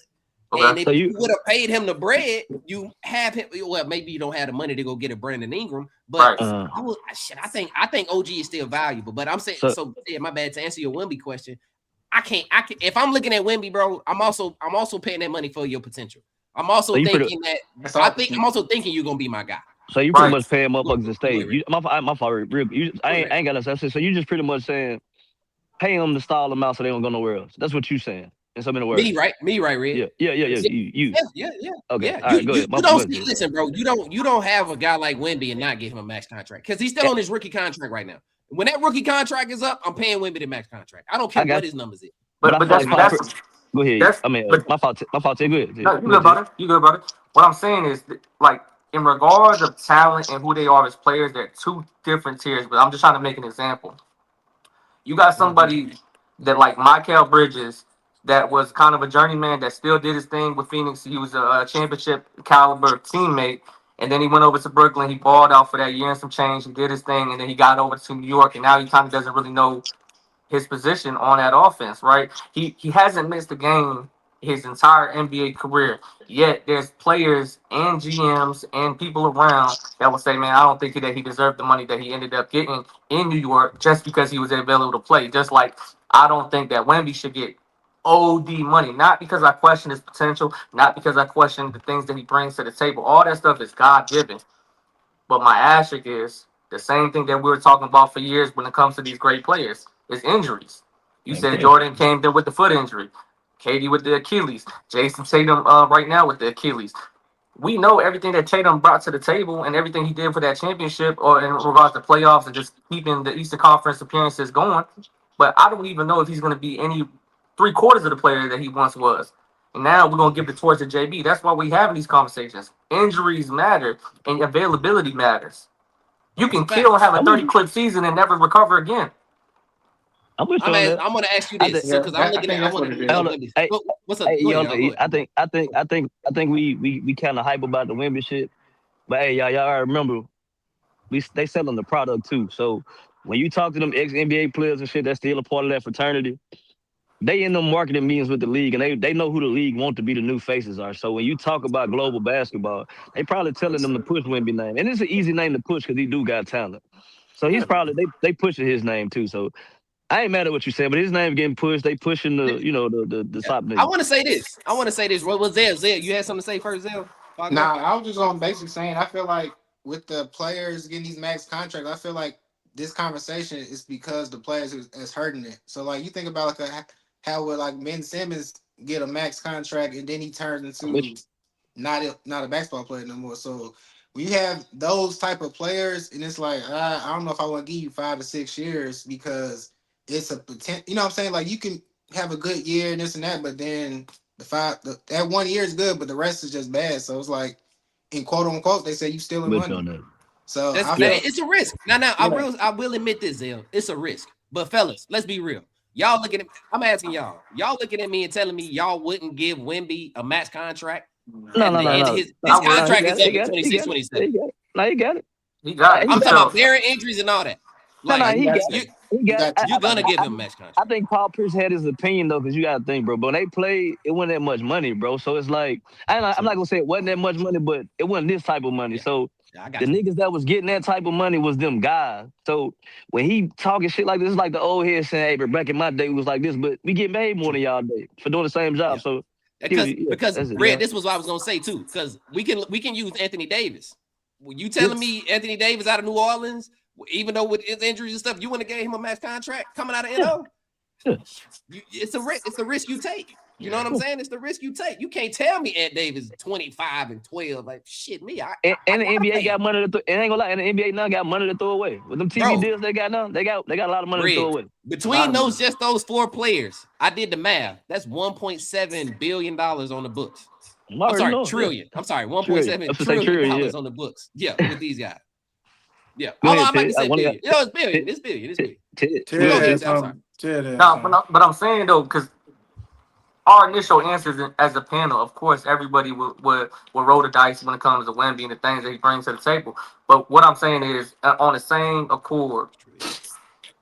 And Okay. if So you you would have paid him the bread, you have him. Well, maybe you don't have the money to go get a Brandon Ingram, but Right. I think OG is still valuable. But I'm saying, so so yeah, my bad. To answer your Wemby question, I can. If I'm looking at Wemby, bro, I'm also paying that money for your potential. I'm so also you pretty thinking that That's all. I'm also thinking you're gonna be my guy. so you pretty Right. much paying Go, motherfuckers to go stay. ahead, Rick. My fault, real. Go ahead, I ain't got nothing to say. So you just pretty much saying pay them to stall them out so they don't go nowhere else. That's what you saying in so many words. Me, right, Red. Yeah. Yeah, You. yeah. Okay. Yeah, All you right. Go you ahead. you Go don't ahead, see. Jay. Listen, bro. You don't have a guy like Wemby and not give him a max contract because he's still Eh, on his rookie contract right now. When that rookie contract is up, I'm paying Wemby the max contract. I don't care I what got his you. numbers is. But But I but feel that's like that's go ahead. that's I mean, but my fault. My fault. Jay. Go ahead. Jay. no, you Go good ahead, Jay. brother. You good brother. What I'm saying is like in regards of talent and who they are as players, they're two different tiers. But I'm just trying to make an example. You got somebody that like Michael Bridges that was kind of a journeyman that still did his thing with Phoenix. He was a championship caliber teammate. And then he went over to Brooklyn. He balled out for that year and some change. He did his thing, and then he got over to New York. And now he kind of doesn't really know his position on that offense, right? He hasn't missed a game his entire NBA career. Yet there's players and GMs and people around that will say, man, I don't think that he deserved the money that he ended up getting in New York just because he was available to play. Just like I don't think that Wemby should get OD money. Not because I question his potential, not because I question the things that he brings to the table. All that stuff is God given. But my asterisk is the same thing that we were talking about for years when it comes to these great players is injuries. You said Okay. Jordan came there with the foot injury. KD with the Achilles, Jason Tatum right now with the Achilles. We know everything that Tatum brought to the table and everything he did for that championship or in regards to playoffs and just keeping the Eastern Conference appearances going. But I don't even know if he's going to be any 3/4 of the player that he once was. And now we're going to give the torch to JB. That's why we having these conversations. Injuries matter and availability matters. You can kill and have a 30-clip season and never recover again. I'm with you on that. I'm going to ask you I this think- because I'm looking at. I want to. Hey, What's up? Hey, Go yo, ahead, y'all. Go ahead. I think we kind of hype about the Wemby shit, but hey, y'all already remember they selling the product too. So when you talk to them ex NBA players and shit, that's still a part of that fraternity. They in them marketing meetings with the league, and they know who the league want to be the new faces are. So when you talk about global basketball, they probably telling them to push Wemby name, and it's an easy name to push because he do got talent. So he's probably they pushing his name too. So I ain't mad at what you said, but his name getting pushed. They pushing the top niggas. I want to say this. What was Zell? You had something to say first, Zell? Nah, I was just on basically saying I feel like with the players getting these max contracts, I feel like this conversation is because the players is hurting it. So like you think about like how would like Ben Simmons get a max contract and then he turns into not a basketball player no more. So when you have those type of players and it's like I don't know if I want to give you 5 to 6 years because it's a potential. You know what I'm saying? Like you can have a good year and this and that, but then that 1 year is good, but the rest is just bad. So it's like in quote unquote they say you stealing money. So it's a risk. Now I will admit this, Zell. It's a risk. But fellas, let's be real. Y'all looking at I'm asking y'all looking at me and telling me y'all wouldn't give Wemby a max contract? No. His contract is up in 26, 27. No, you got it. He got it. I'm talking about Derrick injuries and all that. Like, he got it. You're gonna give him a max contract. I think Paul Pierce had his opinion though, because you gotta think, bro. But when they played, it wasn't that much money, bro. So it's like I'm not gonna say it wasn't that much money, but it wasn't this type of money. Yeah. So the niggas that was getting that type of money was them guys. So when he talking shit like this, it's like the old head saying, "Hey, but back in my day, it was like this, but we get paid more than y'all did for doing the same job." Yeah. So because Red, this was what I was gonna say too. Because we can use Anthony Davis. When you telling me Anthony Davis out of New Orleans, even though with his injuries and stuff, you wouldn't have gave him a max contract coming out of NO? It's a risk. It's the risk you take. You know what I'm saying? It's the risk you take. You can't tell me Ant Davis 25 and 12. Like shit, me. And the NBA got money to and ain't gonna lie, and the NBA now got money to throw away. With them TV deals they got now, they got a lot of money to throw away. Between those 4 players, I did the math. That's $1.7 billion on the books. I'm sorry, trillion. I'm sorry, $1.7 trillion on the books. Yeah, with these guys. Yeah. Hold on, I might be saying billion. It's billion. It's billion. No, but I'm saying though, because our initial answers as a panel, of course, everybody would roll the dice when it comes to Wemby and the things that he brings to the table. But what I'm saying is, on the same accord,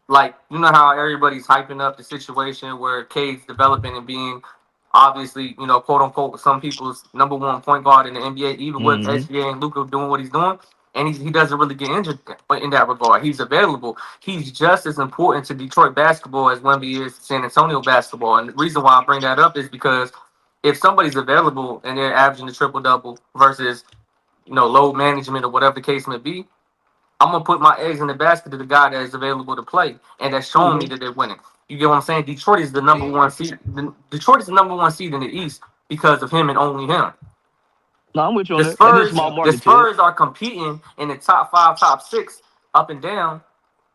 like, you know how everybody's hyping up the situation where Cade's developing and being obviously, quote unquote, some people's number one point guard in the NBA, even with SGA and Luka doing what he's doing. And he doesn't really get injured in that regard. He's available. He's just as important to Detroit basketball as Wemby is to San Antonio basketball. And the reason why I bring that up is because if somebody's available and they're averaging a triple-double versus, load management or whatever the case may be, I'm going to put my eggs in the basket of the guy that is available to play and that's showing me that they're winning. You get what I'm saying? Detroit is the number one seed. Detroit is the number one seed in the East because of him and only him. No, I'm with you on the that. The Spurs are competing in the top 5, top 6, up and down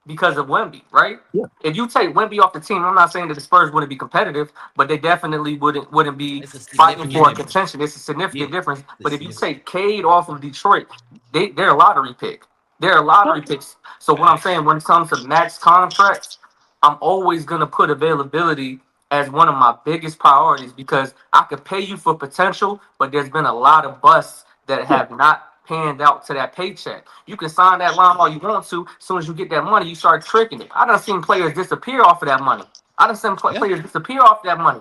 because of Wemby, right? Yeah. If you take Wemby off the team, I'm not saying that the Spurs wouldn't be competitive, but they definitely wouldn't be fighting for a contention. It's a significant difference. But if you take Cade off of Detroit, they're a lottery pick. They're a lottery picks. So what I'm saying, when it comes to max contracts, I'm always gonna put availability as one of my biggest priorities because I could pay you for potential, but there's been a lot of busts that have not panned out to that paycheck. You can sign that line all you want to. As soon as you get that money, you start tricking it. I done seen players disappear off of that money. I done seen players disappear off that money.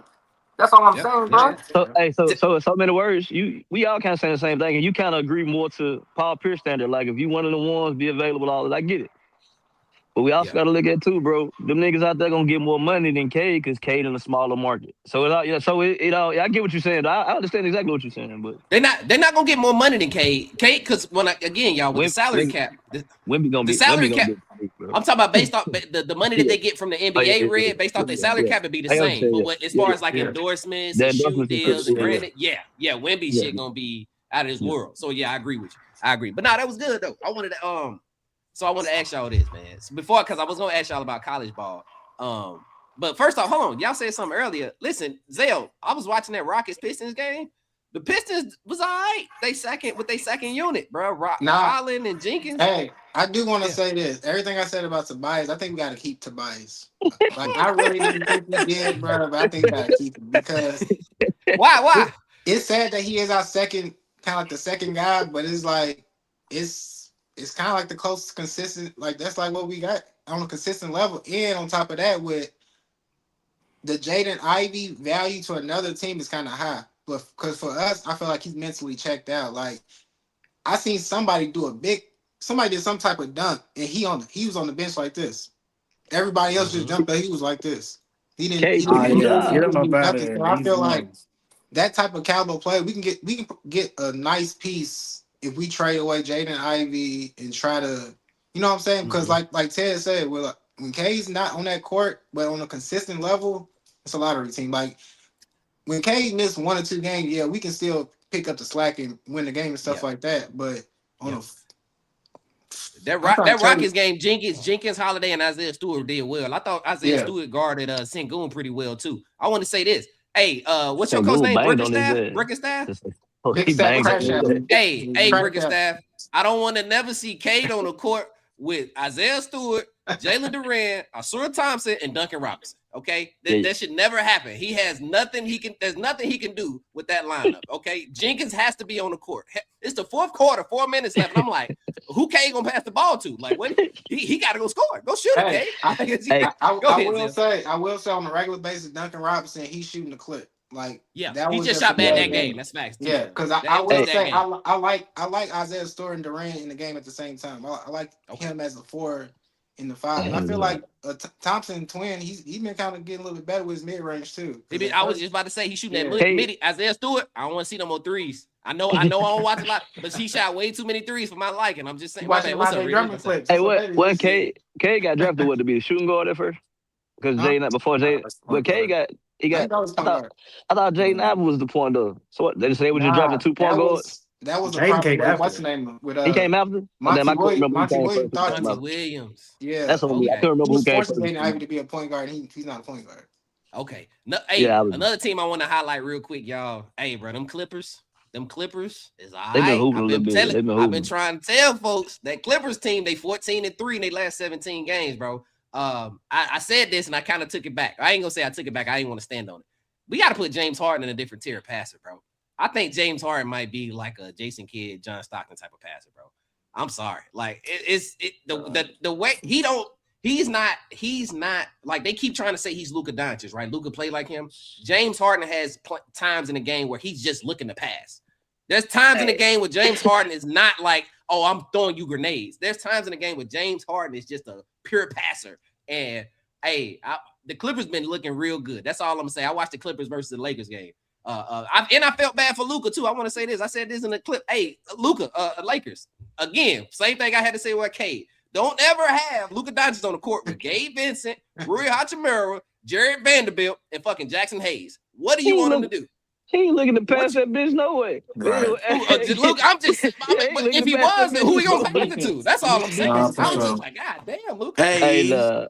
That's all I'm saying, bro. So many words. We all kind of saying the same thing, and you kind of agree more to Paul Pierce standard. Like if you one of the ones be available, all that, I get it. But we also got to look at too, bro. Them niggas out there gonna get more money than Cade because Cade in a smaller market. So I get what you're saying. I understand exactly what you're saying, but they're not gonna get more money than Cade. Cade, because with the salary cap, Wemby gonna be salary cap. I'm talking about based off the money that they get from the NBA, Red, based off their salary cap, it'd be the same. But what, as far as like endorsements and shoe deals and granted, Wemby shit gonna be out of this world. So yeah, I agree with you. I agree. But no, that was good though. I wanted to so I want to ask y'all this, man. So before, because I was gonna ask y'all about college ball. But first off, hold on. Y'all said something earlier. Listen, Zell, I was watching that Rockets Pistons game. The Pistons was all right. They second with their second unit, bro. Holland and Jenkins. Hey, I do want to say this. Everything I said about Tobias, I think we got to keep Tobias. Like, I really didn't think we did, bro, but I think we got to keep him because why? It's sad that he is our second, kind of like the second guy, but it's like it's kind of like the closest consistent. Like that's like what we got on a consistent level. And on top of that, with the Jaden Ivey value to another team is kind of high. But because for us, I feel like he's mentally checked out. Like I seen somebody did some type of dunk, and he was on the bench like this. Everybody else just jumped, but he was like this. He didn't. So I feel like that type of caliber play, we can get a nice piece if we trade away Jaden Ivey and try to, you know what I'm saying? Because like Ted said, when K's not on that court, but on a consistent level, it's a lottery team. Like when K missed 1 or 2 games, yeah, we can still pick up the slack and win the game and stuff like that. But on that Rockets game, Jenkins, Holiday, and Isaiah Stewart did well. I thought Isaiah Stewart guarded Sengun pretty well too. I want to say this. Hey, what's your coach name? Brickenstaff? Hey, Brickenstaff. I don't want to never see Cade on the court with Isaiah Stewart, Jalen Durant, Asura Thompson, and Duncan Robinson. Okay, that should never happen. He has nothing. There's nothing he can do with that lineup. Okay, Jenkins has to be on the court. It's the fourth quarter, 4 minutes left, and I'm like, who K gonna pass the ball to? Like, what? He got to go score. Go shoot it, K. I will say on a regular basis, Duncan Robinson, he's shooting the clip. Like, he just shot bad that game. That's facts. Too. Yeah, because I will say I like Isaiah Stewart and Durant in the game at the same time. I like him as a 4 in the 5. And I feel like Thompson twin, he's been kind of getting a little bit better with his mid range too. I was just about to say he's shooting that mid. Isaiah Stewart, I don't want to see no more threes. I know I don't watch a lot, but he shot way too many threes for my liking. I'm just saying. What's up, hey, what K got drafted to be the shooting guard at first? Because Jay before Jay, but K got. I thought Jay Nabble was the point guard. So what? They just say we just drafting 2 point guards. That was the problem. What's the name? He came after Monty Williams. Yeah, that's what I couldn't remember who came first. Ivy to be a point guard. He's not a point guard. Okay. No, hey, another team I want to highlight real quick, y'all. Hey, bro, them Clippers is all right. I've been trying to tell folks that Clippers team, they 14-3 in their last 17 games, bro. I said this and I kind of took it back. I ain't gonna say I took it back. I ain't want to stand on it. We got to put James Harden in a different tier of passer, bro. I think James Harden might be like a Jason Kidd, John Stockton type of passer, bro. I'm sorry. Like the way he's not like they keep trying to say he's Luka Doncic, right? Luka play like him. James Harden has times in the game where he's just looking to pass. There's times in the game where James Harden is not like, oh, I'm throwing you grenades. There's times in the game where James Harden is just a pure passer. And the Clippers been looking real good. That's all I'm gonna say. I watched the Clippers versus the Lakers game. I felt bad for Luka too. I want to say this. I said this in the clip. Hey, Luka, Lakers. Again, same thing I had to say with Cade. Don't ever have Luka Doncic on the court with Gabe Vincent, Rui Hachimura, Jared Vanderbilt, and fucking Jackson Hayes. What do you want him to do? He ain't looking to pass that bitch no way. Right. Look, if he was, then who he gonna pass it to? That's all I'm saying. I was just like, God damn, Luka.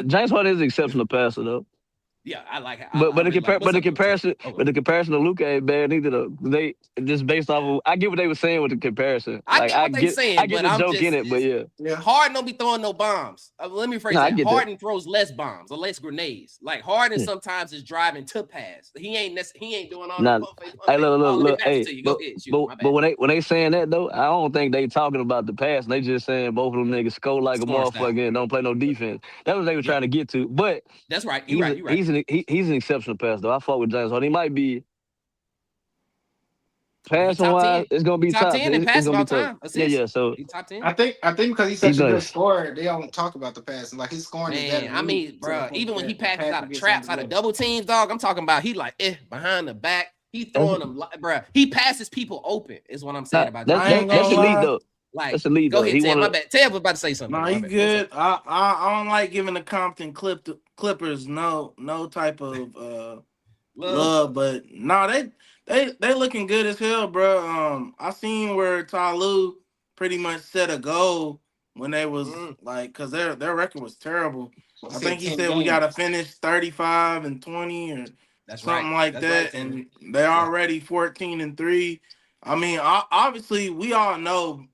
James Harden is an exceptional passer though. Yeah, I like it. But the comparison to Luka ain't bad either though. They just based off of I get what they were saying with the comparison. I get what they saying. I get the joke in it, but yeah. Harden don't be throwing no bombs. Let me phrase that. Harden throws less bombs or less grenades. Like Harden sometimes is driving to pass. He ain't doing all that. Hey, look. Hey, but when they saying that though, I don't think they talking about the pass. They just saying both of them niggas score like a motherfucker and don't play no defense. That's what they were trying to get to. But that's right. You're right. He's an exceptional passer though. I fought with James Harden. He might be passing wise. It's gonna be top 10 in passing all time. Yeah. So he's top 10. I think because he's such a good scorer, they don't talk about the passing. Like his scoring is better. I mean, bro, even when he passes out of traps, out of double teams, dog, I'm talking about he like behind the back. He throwing them, bro. He passes people open. Is what I'm saying about that's elite though. Like, That's elite go though. ahead, He Ted. one My of bad. Ted was about to say something. No, My he bad. What's up? good. I don't like giving the Compton Clippers no type of Love. love, but no, they looking good as hell, bro. I seen where Ty Lue pretty much set a goal when they was like, cause their record was terrible. I think he 10 said we gotta games. finish 35-20 or That's something right. like That's right, that, Ted. and they're already 14-3. I mean, obviously we all know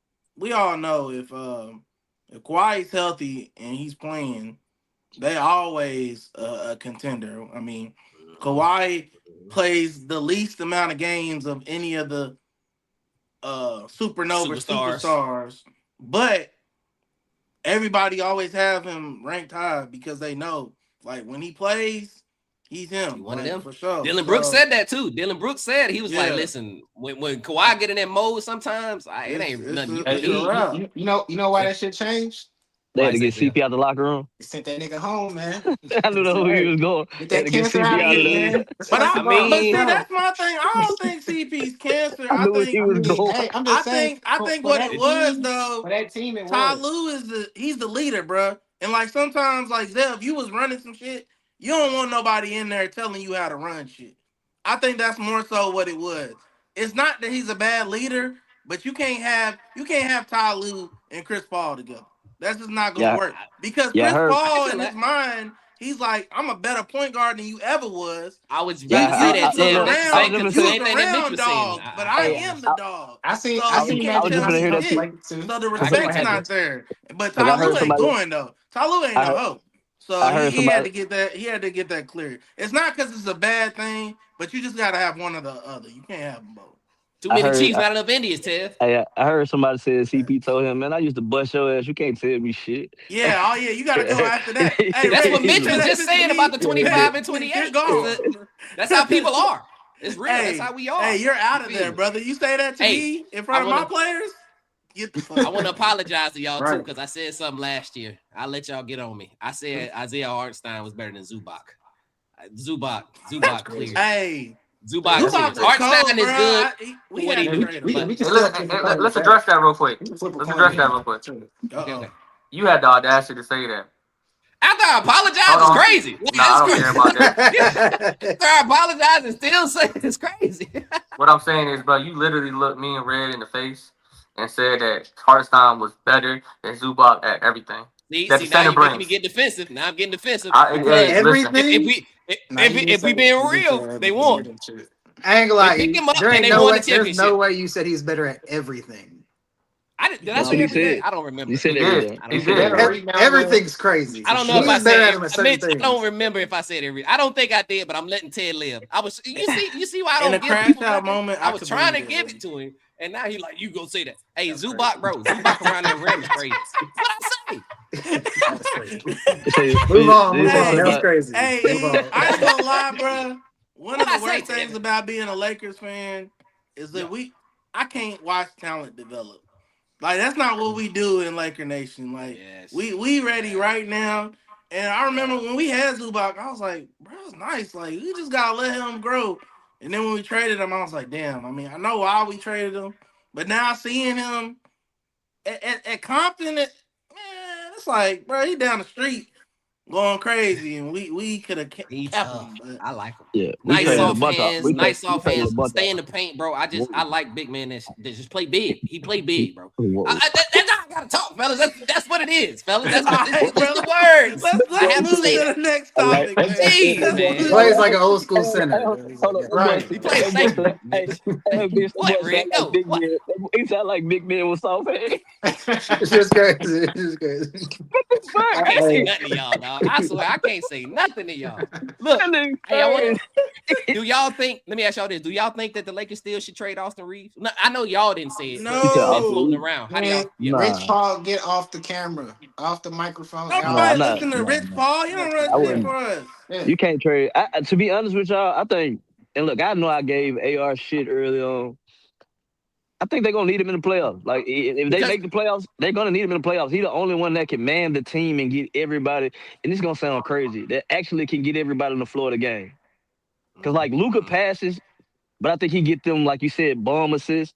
if Kawhi's healthy and he's playing, they always a contender. I mean, Kawhi plays the least amount of games of any of the supernova Superstars. superstars, but everybody always have him ranked high because they know, like, when he plays, he's him. One of like, them. for sure. Dylan So, Brooks said that too. Dylan Brooks said he was like, Yeah. "Listen, when Kawhi get in that mode, sometimes it It's- ain't it's nothing a- you can it's a do." wrap. You know why that shit changed? They had Why to is get that, CP out the locker room. They sent that nigga home, man. I knew that's where he was going. Get They had that to get cancer CP out out of of here, there. man. But I mean, but see, that's my thing. I don't think CP's cancer. I knew where he was going. Hey, I'm just saying. I think for what that it was team, though, for that team, it Ty was. Lue he's the leader, bro. And like sometimes, like Zev, if you was running some shit, you don't want nobody in there telling you how to run shit. I think that's more so what it was. It's not that he's a bad leader, but you can't have Ty Lue and Chris Paul together. That's just not gonna Yeah, work. Because yeah, I Chris heard. I can Paul feel in his that. mind, he's like, I'm a better point guard than you ever was. I was about Yeah, to say that, You was Ted. look, I was around, Because just the you gonna was same thing that Mitch around was saying. dogs, but I say, am the dog. I seen So you him can't I was at just tell gonna me hear that times too. shit. like too. So the I get respect's what not happened. there. But Because Ty I Lue heard ain't somebody. going though. Ty Lue ain't I no heard. hoe. So I heard he had somebody. to get that clear. It's not because it's a bad thing, but you just gotta have one or the other. You can't have them both. Too I many heard. Chiefs, not enough Indians, Ted. I heard somebody say CP told him, "Man, I used to bust your ass. You can't tell me shit." Yeah, oh yeah, you gotta go after that. Hey That's Ray, what did you Mitch say was that just shit to saying about me? the 25 and You're 28. gone. That's how people are. It's real. That's how we are. Hey, you're out of You there, feel me? brother. You say that to Hey, me in I front of my wanna players? Get the I fuck want to out. apologize to y'all too Right. because I said something last year. I'll let y'all get on me. I said Isaiah Hartenstein was better than Zubac. Zubac clears. Hey, Zubac That's clears. Zubac was crazy. Hartenstein cold, is good bro. for We what had he to Man, do, trade him. we but can Hey, still flip a coin let's with address that. that real quick. We can flip a Let's coin address with that real quick. okay, Uh-oh. okay. You had the audacity to say that. After I apologize, Hold it's on. crazy. Like, Nah, I that's don't crazy. care about that. After I apologize and still say it's crazy. What I'm saying is, bro, you literally looked me and Red in the face and said that Hartenstein was better than Zubac at everything. See, That the now center you're making me brings. get defensive. Now I'm getting defensive Hey, because listen. Everything? Nah, he did if we say being he did say real, that. they He said won. that shit. I ain't gonna They lie. picked him up There and ain't they no won way. the There's no championship. way you said he's better at everything. Did I That's say what he everything? said. I don't You remember. said He that. did. Though. I He don't did. remember. Better rebounder. Everything's crazy. I don't know if I He's better at said him at certain Mitch. I things. don't remember if I said every. I don't think I did, but I'm letting Ted live. I was. You see why I In a don't give crash people out nothing. moment, I I was could trying to believe give that. it to him, and now he like, you go say that. Hey, That's Zubac, crazy. bro. Zubac around that rim is crazy. What I say? That's crazy. So, Move on, you move say on. something Hey, That was about crazy. Move hey, on. I ain't gonna lie, bro. One of What the I say, worst things Ted? about being a Lakers fan is Yeah. that I can't watch talent develop. Like that's not what we do in Laker Nation. Like Yes. we ready right now. And I remember when we had Zubac, I was like, bro, it's nice. Like we just gotta let him grow. And then when we traded him, I was like, damn. I mean, I know why we traded him, but now seeing him at Compton, man, it's like, bro, he down the street going crazy, and we could have He kept tough. him, but I like him. yeah, we Nice traded yeah. a soft bunch of hands. Nice we soft traded a hands. bunch Stay in of the paint, bro. whoa, I like big men that just play big. He play big, bro. whoa. That's how I gotta talk, fellas. That's what it is, fellas. All right, It's bro. the words. I Let's have to move say to that. the next All right. topic, man. Jeez, Let's He man. plays move. like an old school Hey, center. hold on, Right. He plays. that boy Thank you, said, hey, Mitch. that boy What, sound Rick? like Go. big What? men. He sound like big men with soft hands. It's just crazy. It's just crazy. What the I fuck? can't say Hey. nothing to y'all, dog. I swear, I can't say nothing to y'all. Look, That nigga hey, I want crazy. to. Do y'all think? Let me ask y'all this: do y'all think that the Lakers still should trade Austin Reeves? No, I know y'all didn't say it, but He said it's been Austin No. floating Reeves. around. How do Man, y'all? Yeah. Rich Nah, Paul, get off the camera, off the microphone. Don't nah, nobody not. listen to Nah, Rich nah. Paul. He don't run I shit wouldn't. for us. Yeah. You can't trade. To be honest with y'all, I think. And look, I know I gave AR shit early on. I think they're gonna need him in the playoffs. Like if they Because make the playoffs, they're gonna need him in the playoffs. He's the only one that can man the team and get everybody. And this is gonna sound crazy. That actually can get everybody on the floor of the game. Cause like Luca passes, but I think he get them like you said bomb assists.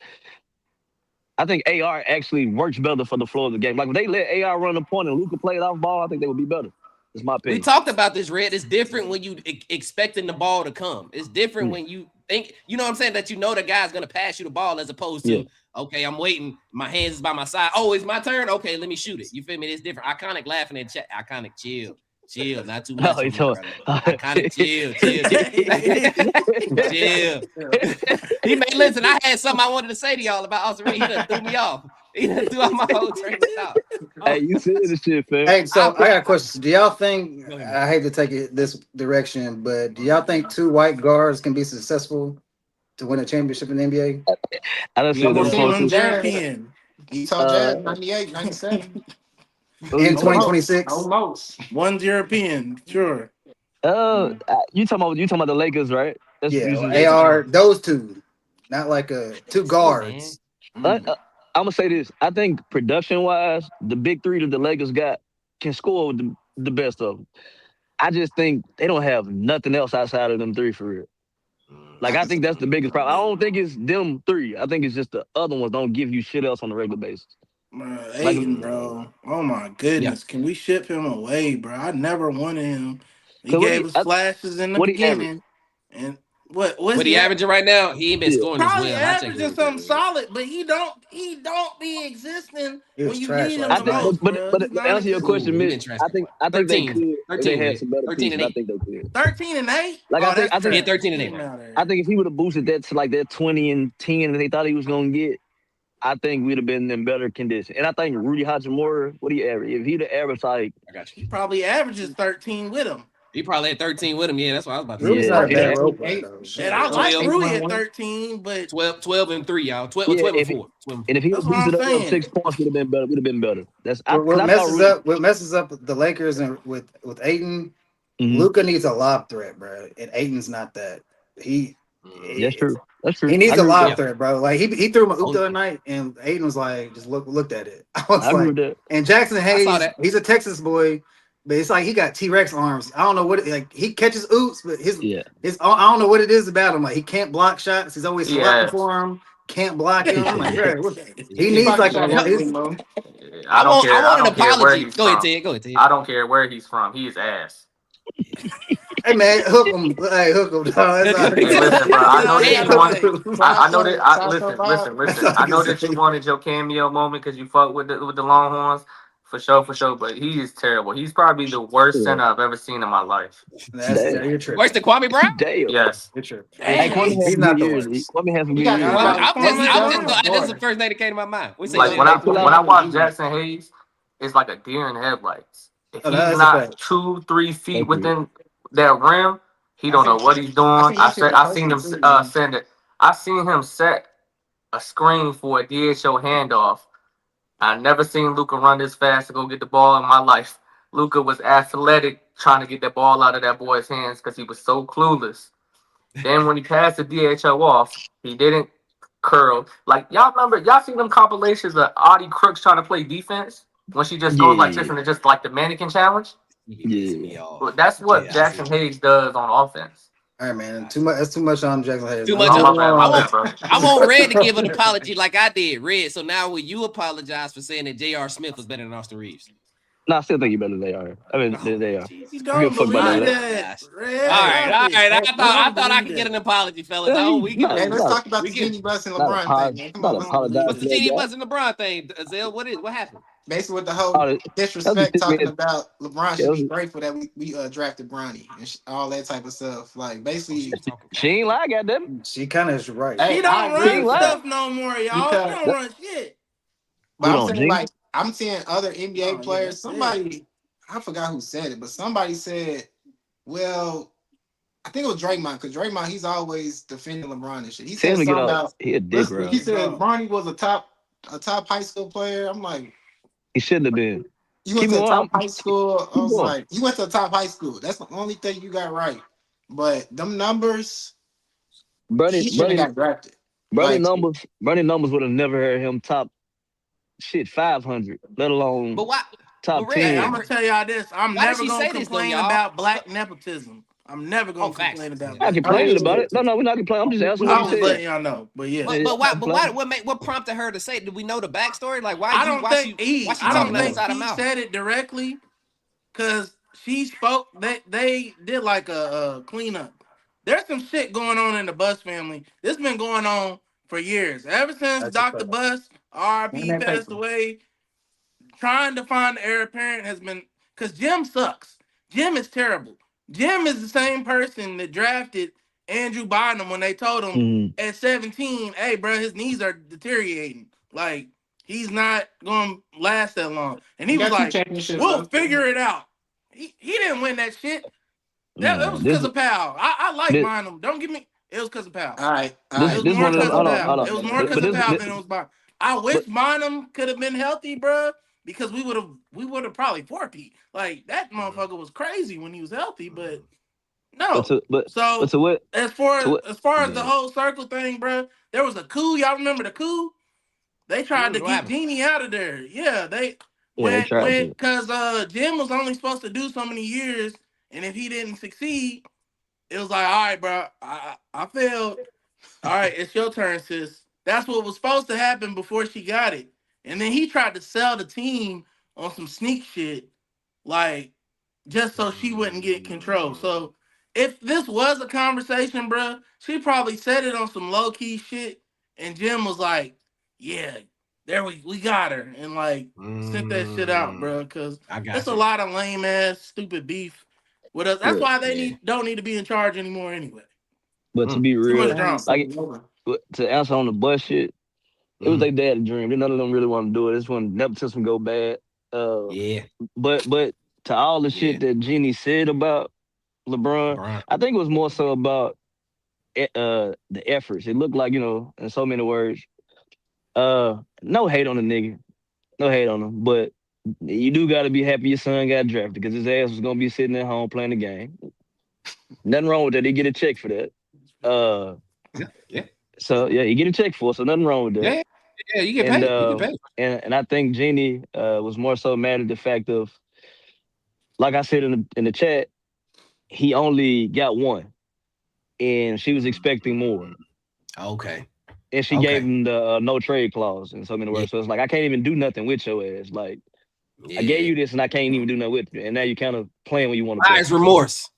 I think AR actually works better for the flow of the game. Like if they let AR run the point and Luka play it off ball, I think they would be better. That's my We opinion. talked about this, Red. It's different when you expecting the ball to come. It's different when you think, you know what I'm saying, that you know the guy's gonna pass you the ball as opposed to, okay, I'm waiting, my hands is by my side. Oh, it's my turn. Okay, let me shoot it. You feel me? It's different. Iconic laughing at chat. Iconic chill, not too much. No, Iconic chill. He may listen. I had something I wanted to say to y'all about Austin Reed. He done threw me off. He done threw out my whole train of thought. Hey, you said this shit, fam. Hey, so I got a question. Do y'all think, I hate to take it this direction, but do y'all think two white guards can be successful to win a championship in the NBA? I don't see almost them seen close. him Jazz. European. You saw Jazz 98, 97. In 2026? Almost. One's European, sure. You talking about the Lakers, right? That's Yeah, they are those two, not like two guards. I'm gonna say this. I think production wise, the big three that the Lakers got can score with the best of them. I just think they don't have nothing else outside of them three for real. Like I think that's the biggest problem. I don't think it's them three. I think it's just the other ones don't give you shit else on a regular basis. Ayton, bro. Oh my goodness. Can we ship him away, bro? I never wanted him. He gave us flashes in the beginning. And what's he averaging right now? He ain't been scoring as probably well. Averaging something solid, but he don't be existing when you need him I the most. think, but to answer your question, Mitch, I think they could. 13, if they had some better 13 pieces, and 8. I think they could. 13 and 8. Like I think 13 and 8. I think if he would have boosted that to like that 20 and 10 that they thought he was gonna get, I think we'd have been in better condition. And I think Rudy Hachimura, what do you average? If he'd have averaged like, I got you. He probably averages 13 with him. He probably had 13 with him. Yeah, that's what I was about to say. Rudy's not a bad role player, though. And I like Rudy at 13, but 12 and 3, y'all. 12 and 4. And if he would have boosted up 6 points, would have been better. Would have been better. That's what messes up the Lakers and with Ayton. Luka needs a lob threat, bro, and Ayton's not that. That's true. That's true. He needs a lob threat, bro. Like he threw him a hoop the other night, and Ayton was like, just looked at it. I was agree like, with that. and Jackson Hayes, he's a Texas boy, but it's like he got T-Rex arms. I don't know what he catches oops, but his I don't know what it is about him. Like he can't block shots. He's always slapping for him. Can't block him. I'm like, bro, he needs like I don't care. I don't care where he's from. Go ahead, Ted. I don't care where he's from. He is ass. Hey man, hook him. Hey, hook him, dog. Hey, listen, bro. I know that you wanted. I know that. Listen. I know that you wanted your cameo moment because you fucked with the Longhorns. For sure. But he is terrible. He's probably the worst center I've ever seen in my life. You're tripping. Worse than Kwame Brown? Damn. Yes. You're tripping. Hey, Kwame not the worst. Kwame has some good years. That's the first thing that came to my mind. Like when I watch Jackson Hayes, it's like a deer in headlights. If he's not 2-3 feet within that rim, he don't know what he's doing. I seen him send it. I seen him set a screen for a DHO handoff. I never seen Luka run this fast to go get the ball in my life. Luka was athletic trying to get that ball out of that boy's hands because he was so clueless. Then when he passed the DHO off, he didn't curl. Like y'all seen them compilations of Audie Crooks trying to play defense when she just goes like this and it's just like the mannequin challenge. But that's what Jackson Hayes does on offense. All right, man. That's too much on Jackson Hayes. Too much. I want Red to give an apology like I did, Red. So now will you apologize for saying that J.R. Smith was better than Austin Reeves? No, I still think you're better than they are. I mean, they are. He's going to believe that. All right. I thought I could get an apology, fellas. Let's talk about the Genie Bus and LeBron thing. What's the Genie Bus and LeBron thing, Azale? What happened? Basically, with the whole disrespect talking about LeBron should be grateful that we drafted Bronny and all that type of stuff. Like basically, she ain't lie, goddamn. She kind of is right. He don't run stuff no more, y'all. He don't run shit. But I'm saying like I'm seeing other NBA players. Somebody, I forgot who said it, but somebody said, "Well, I think it was Draymond because Draymond he's always defending LeBron and shit." He said something about he said Bronny was a top high school player. I'm like. He shouldn't have been. You went to the top high school. I was like, you went to the top high school. That's the only thing you got right. But them numbers, he should have got drafted. Bernie numbers would have never heard him top 500, let alone top 10. I'm gonna tell y'all this. I'm never gonna complain about black nepotism. I'm never gonna facts. complain about Not that. complaining about it. No, we're not complaining. I'm just asking what I he was said. letting y'all know, but yeah. But why? What prompted her to say? Do we know the backstory? Like why? I don't think she I don't talking out think of her he mouth? said it directly because she spoke. They did like a cleanup. There's some shit going on in the Bus family. This been going on for years. Ever since That's a Dr. fact. Bus, And RP, that passed paper. away. Trying to find the heir apparent has been because Jim sucks. Jim is terrible. Jim is the same person that drafted Andrew Bynum when they told him at 17, hey, bro, his knees are deteriorating. Like, he's not going to last that long. And he He was got 2 like, championships we'll though. figure it out. He didn't win that shit. That was This because of Powell. I like this Bynum. Don't get me. It was because of Powell. All right. this It was this more one of them. because of Hold on, hold Powell. on. It was more because But of this, Powell than it was Bynum. I wish but Bynum could have been healthy, bro, because we would have probably forfeit. Like that motherfucker was crazy when he was healthy, but no. but So to what as far to what? as the whole circle thing, bro, there was a coup. Y'all remember the coup? They tried to What get happened? Genie out of there. Yeah, they Yeah, they tried to. because Jim was only supposed to do so many years, and if he didn't succeed, it was like, all right, bro, I failed. All right, it's your turn, sis. That's what was supposed to happen before she got it. And then he tried to sell the team on some sneak shit, like just so she wouldn't get control. So if this was a conversation, bro, she probably said it on some low key shit, and Jim was like, "Yeah, there we got her," and like sent that shit out, bro, because it's a lot of lame ass stupid beef with us. That's why they don't need to be in charge anymore anyway. But to be Too much real, drama. like to answer on the bus shit, it was their dad's dream. None of them really want to do it. This one nepotism go bad. But to all the shit that Jeannie said about LeBron, I think it was more so about the efforts. It looked like, in so many words, no hate on the nigga. No hate on him. But you do got to be happy your son got drafted because his ass was going to be sitting at home playing the game. Nothing wrong with that. He get a check for that. So, yeah, he get a check for it, so nothing wrong with that. Yeah, you get paid. You get paid. And I think Jeannie was more so mad at the fact of, like I said in the chat, he only got one. And she was expecting more. Okay. And she gave him the no trade clause in so many words. So it's like, I can't even do nothing with your ass. Like, I gave you this and I can't even do nothing with you. And now you kind of playing when you want to play. Buyer's remorse.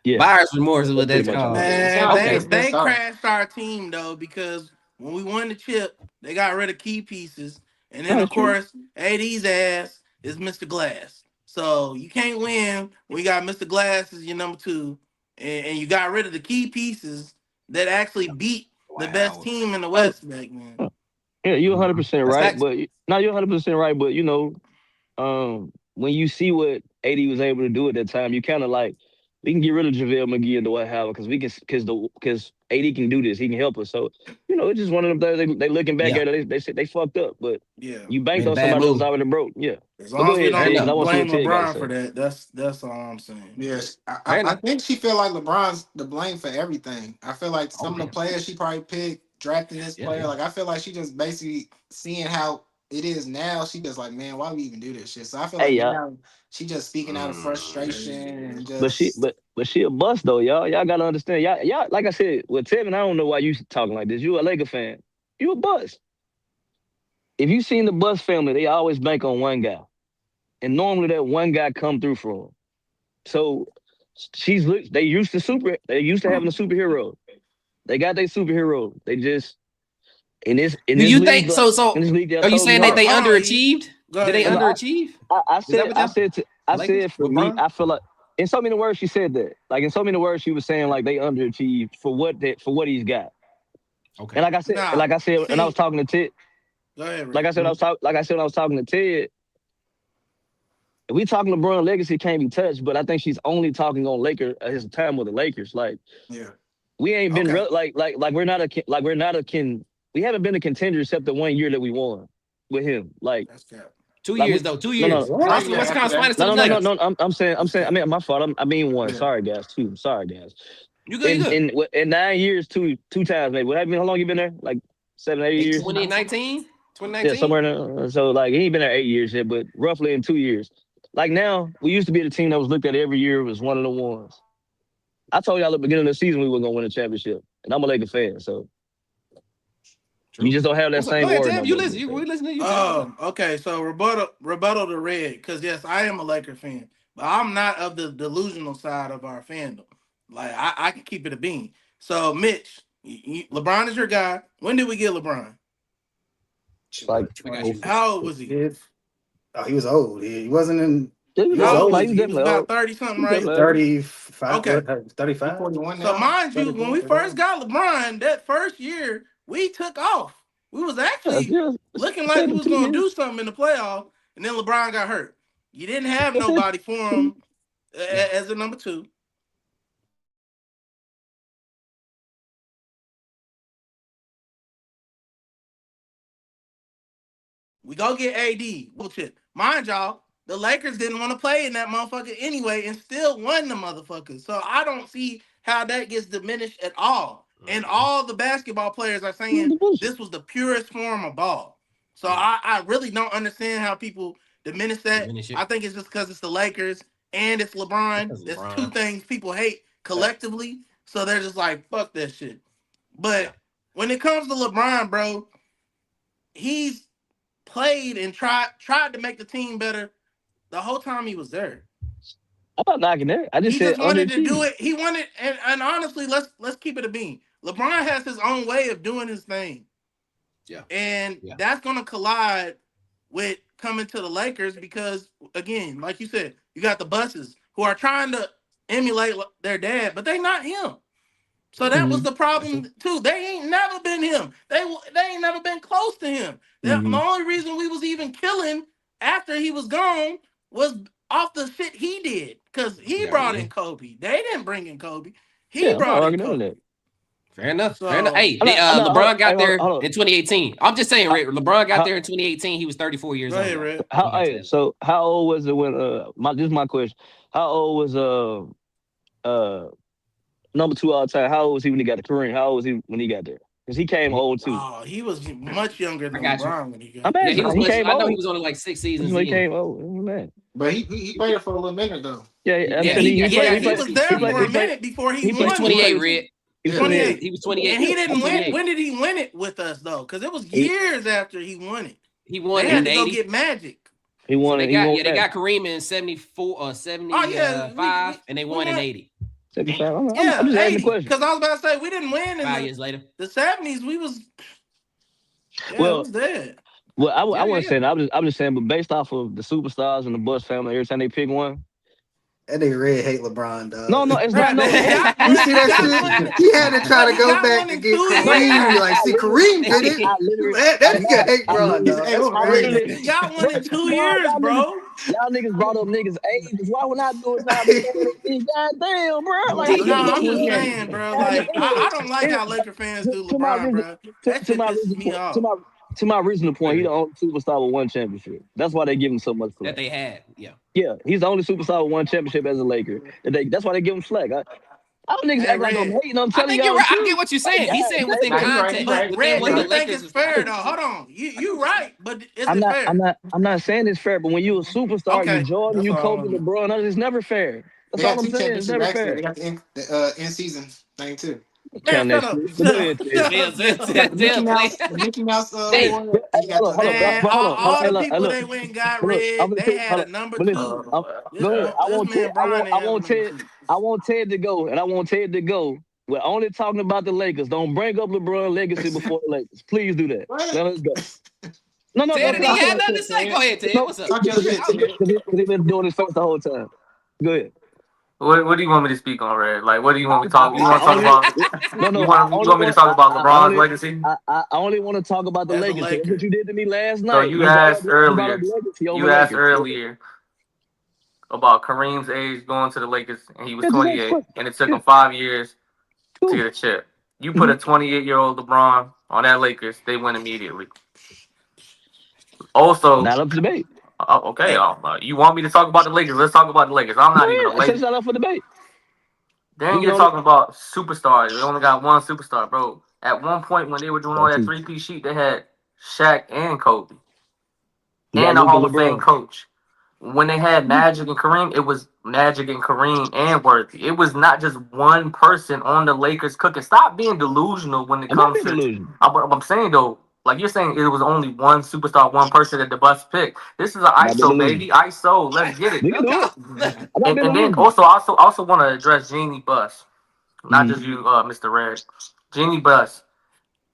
Yeah. Buyer's remorse is what that's called. Man, they crashed our team, though, because when we won the chip, they got rid of key pieces. And then, of course, AD's ass is Mr. Glass. So you can't win when you got Mr. Glass as your number 2. And you got rid of the key pieces that actually beat the best team in the West back then. Yeah, you're 100% right. But you're 100% right. But, when you see what AD was able to do at that time, you kind of like, we can get rid of JaVale McGee and Dwight Howard because AD can do this. He can help us. So, it's just one of them things. They looking back at it, they said they fucked up. But you banked on somebody that was already broke. Yeah. As long as we don't blame LeBron for that, that's all I'm saying. Yes, I think she feel like LeBron's the blame for everything. I feel like some of the players she probably picked, drafting this player, like I feel like she just basically seeing how it is now. She just like, man, why we even do this shit? So I feel like now she just speaking out of frustration and just. But she a bust though, y'all. Y'all gotta understand. Y'all, like I said, with Tevin, I don't know why you talking like this. You a Laker fan. You a bust. If you seen the Bus family, they always bank on one guy. And normally that one guy come through for them. So they used to having a superhero. They got their superhero. They just in this Do you think league, so? in this league, Are you saying that they underachieved? Did they underachieve? I said for me, I feel like in so many words she said that. Like in so many words, she was saying like they underachieved for what he's got. Okay. And like I said, and I was talking to Ted. Go ahead, Rick. Like I said, when I was talking to Ted. If we talking LeBron legacy can't be touched, but I think she's only talking on his time with the Lakers. Like, we ain't been we haven't been a contender except the 1 year that we won with him. Like, that's cap. 2 years though. 2 years. No, I'm saying. I mean, my fault. I mean one. Sorry, guys. Two. Sorry, guys. You good? In 9 years, two times maybe. How long you been there? Like 7, 8 years. 2019. Yeah, somewhere in there. So like he ain't been there 8 years yet, but roughly in 2 years. Like now, we used to be the team that was looked at every year as one of the ones. I told y'all at the beginning of the season we were gonna win a championship, and I'm a Lakers fan, so True. we just don't have that same Go ahead, aura Tab. no You more. listen. We listen to you. Okay. So rebuttal to Red, because yes, I am a Laker fan, but I'm not of the delusional side of our fandom. Like I can keep it a bean. So Mitch, LeBron is your guy. When did we get LeBron? Like, How old was he? Oh, he was old. He wasn't in. he How old was was he? He was about 30 something, right? 35. Okay. 35. 41 So now. mind you, 34, when we 31. first got LeBron, that first year, we took off. We was actually looking like we was gonna do something in the playoff, and then LeBron got hurt. You didn't have nobody for him as a number 2. We go get AD. Bullshit. Mind y'all, the Lakers didn't want to play in that motherfucker anyway and still won the motherfucker. So I don't see how that gets diminished at all. And all the basketball players are saying this was the purest form of ball. So I really don't understand how people diminish that. I think it's just because it's the Lakers and it's LeBron. There's 2 things people hate collectively. So they're just like, fuck that shit. But when it comes to LeBron, bro, he's played and tried to make the team better the whole time he was there. I'm not knocking that. I just he said just wanted to do it. He wanted, and honestly, let's keep it a bean. LeBron has his own way of doing his thing. Yeah. And that's gonna collide with coming to the Lakers because, again, like you said, you got the buses who are trying to emulate their dad, but they not him. So that was the problem too. They ain't never been him. They ain't never been close to him. The only reason we was even killing after he was gone was off the shit he did, because he brought in Kobe. They didn't bring in Kobe. He brought in Kobe. Fair enough. So, Fair enough. Hey, LeBron got there in 2018. I'm just saying, Rick, LeBron got there in 2018. He was 34 years old. Rick. So how old was it when this is my question. How old was number 2 all time? How old was he when he got to Kareem? How old was he when he got there? Because he came old too. Oh, he was much younger than LeBron when he got there. I know he was only like 6 seasons. He came old, man. But he played for a little minute though. He was there for a minute before he won. 28, Red. He was 28. He was 28. And he didn't win. When did he win it with us though? Because it was years after he won it. He won they in had to 80. go get Magic. He won so it. They got Kareem in 74 or 75, and they won in 80. 75. I'm just asking the question. Because I was about to say we didn't win in 5 years later. The 70s. We was it was there. Well, I wasn't saying. I'm just saying, but based off of the superstars and the Bush family, every time they pick one. That nigga Red hate LeBron, dog. No, it's not. No, you see that shit? He had to try to go back and get Kareem. Like, see, Kareem did it. That nigga hate LeBron, dog. Y'all won in 2 years, bro. Y'all niggas brought up niggas' ages. Why would I do it now? Goddamn, bro. Like, no, I'm just saying, bro. Like, I don't like how Laker fans do LeBron, bro. That shit pisses me off. To my original point, he's the only superstar with 1 championship. That's why they give him so much slack. That they had, yeah. He's the only superstar with 1 championship as a Laker. That's why they give him slack. I don't niggas act like I'm hating. I'm telling y'all. I get what you're saying. He's saying within context. Red, you think it's fair though? Hold on, you right, but is it fair? I'm not saying it's fair, but when you a superstar, you Jordan, you Kobe, LeBron, it's never fair. That's all I'm saying. It's never fair. They got the in-season thing too. Man, Mickey Mouse. All the people they went and got Red, they had a number 2. I want Ted to go, and I want Ted to go. We're only talking about the Lakers. Don't bring up LeBron legacy before the Lakers. Please do that. Now let's go. No. Ted, he had nothing to say. Go ahead, Ted. What's up? Because he's been doing this face the whole time. Go ahead. What do you want me to speak on, Red? Like, what do you want me to talk? You want to talk about? No. You want me to talk about LeBron's legacy? I only want to talk about the Lakers. That's what you did to me last night. So you asked earlier about Kareem's age going to the Lakers, and he was 28, and it took him 5 years to get a chip. You put a 28-year-old LeBron on that Lakers, they win immediately. Also, not up for debate. Okay, you want me to talk about the Lakers? Let's talk about the Lakers. I'm not even a Lakers. It's not up for debate. Then you're talking about superstars. They only got 1 superstar, bro. At one point when they were doing all that 3-piece sheet, they had Shaq and Kobe. And the Hall of Fame coach. when they had Magic and Kareem, it was Magic and Kareem and Worthy. It was not just one person on the Lakers cooking. Stop being delusional when it I'm not comes being to. delusional. I'm saying though, like you're saying, it was only one superstar, one person that the bus picked. This is an I'm not being ISO delusional. baby, ISO. Let's get it. We can do it. I'm not being And then delusional. also want to address Jeannie Buss, not Mm-hmm. just you, Mr. Red. Jeannie Buss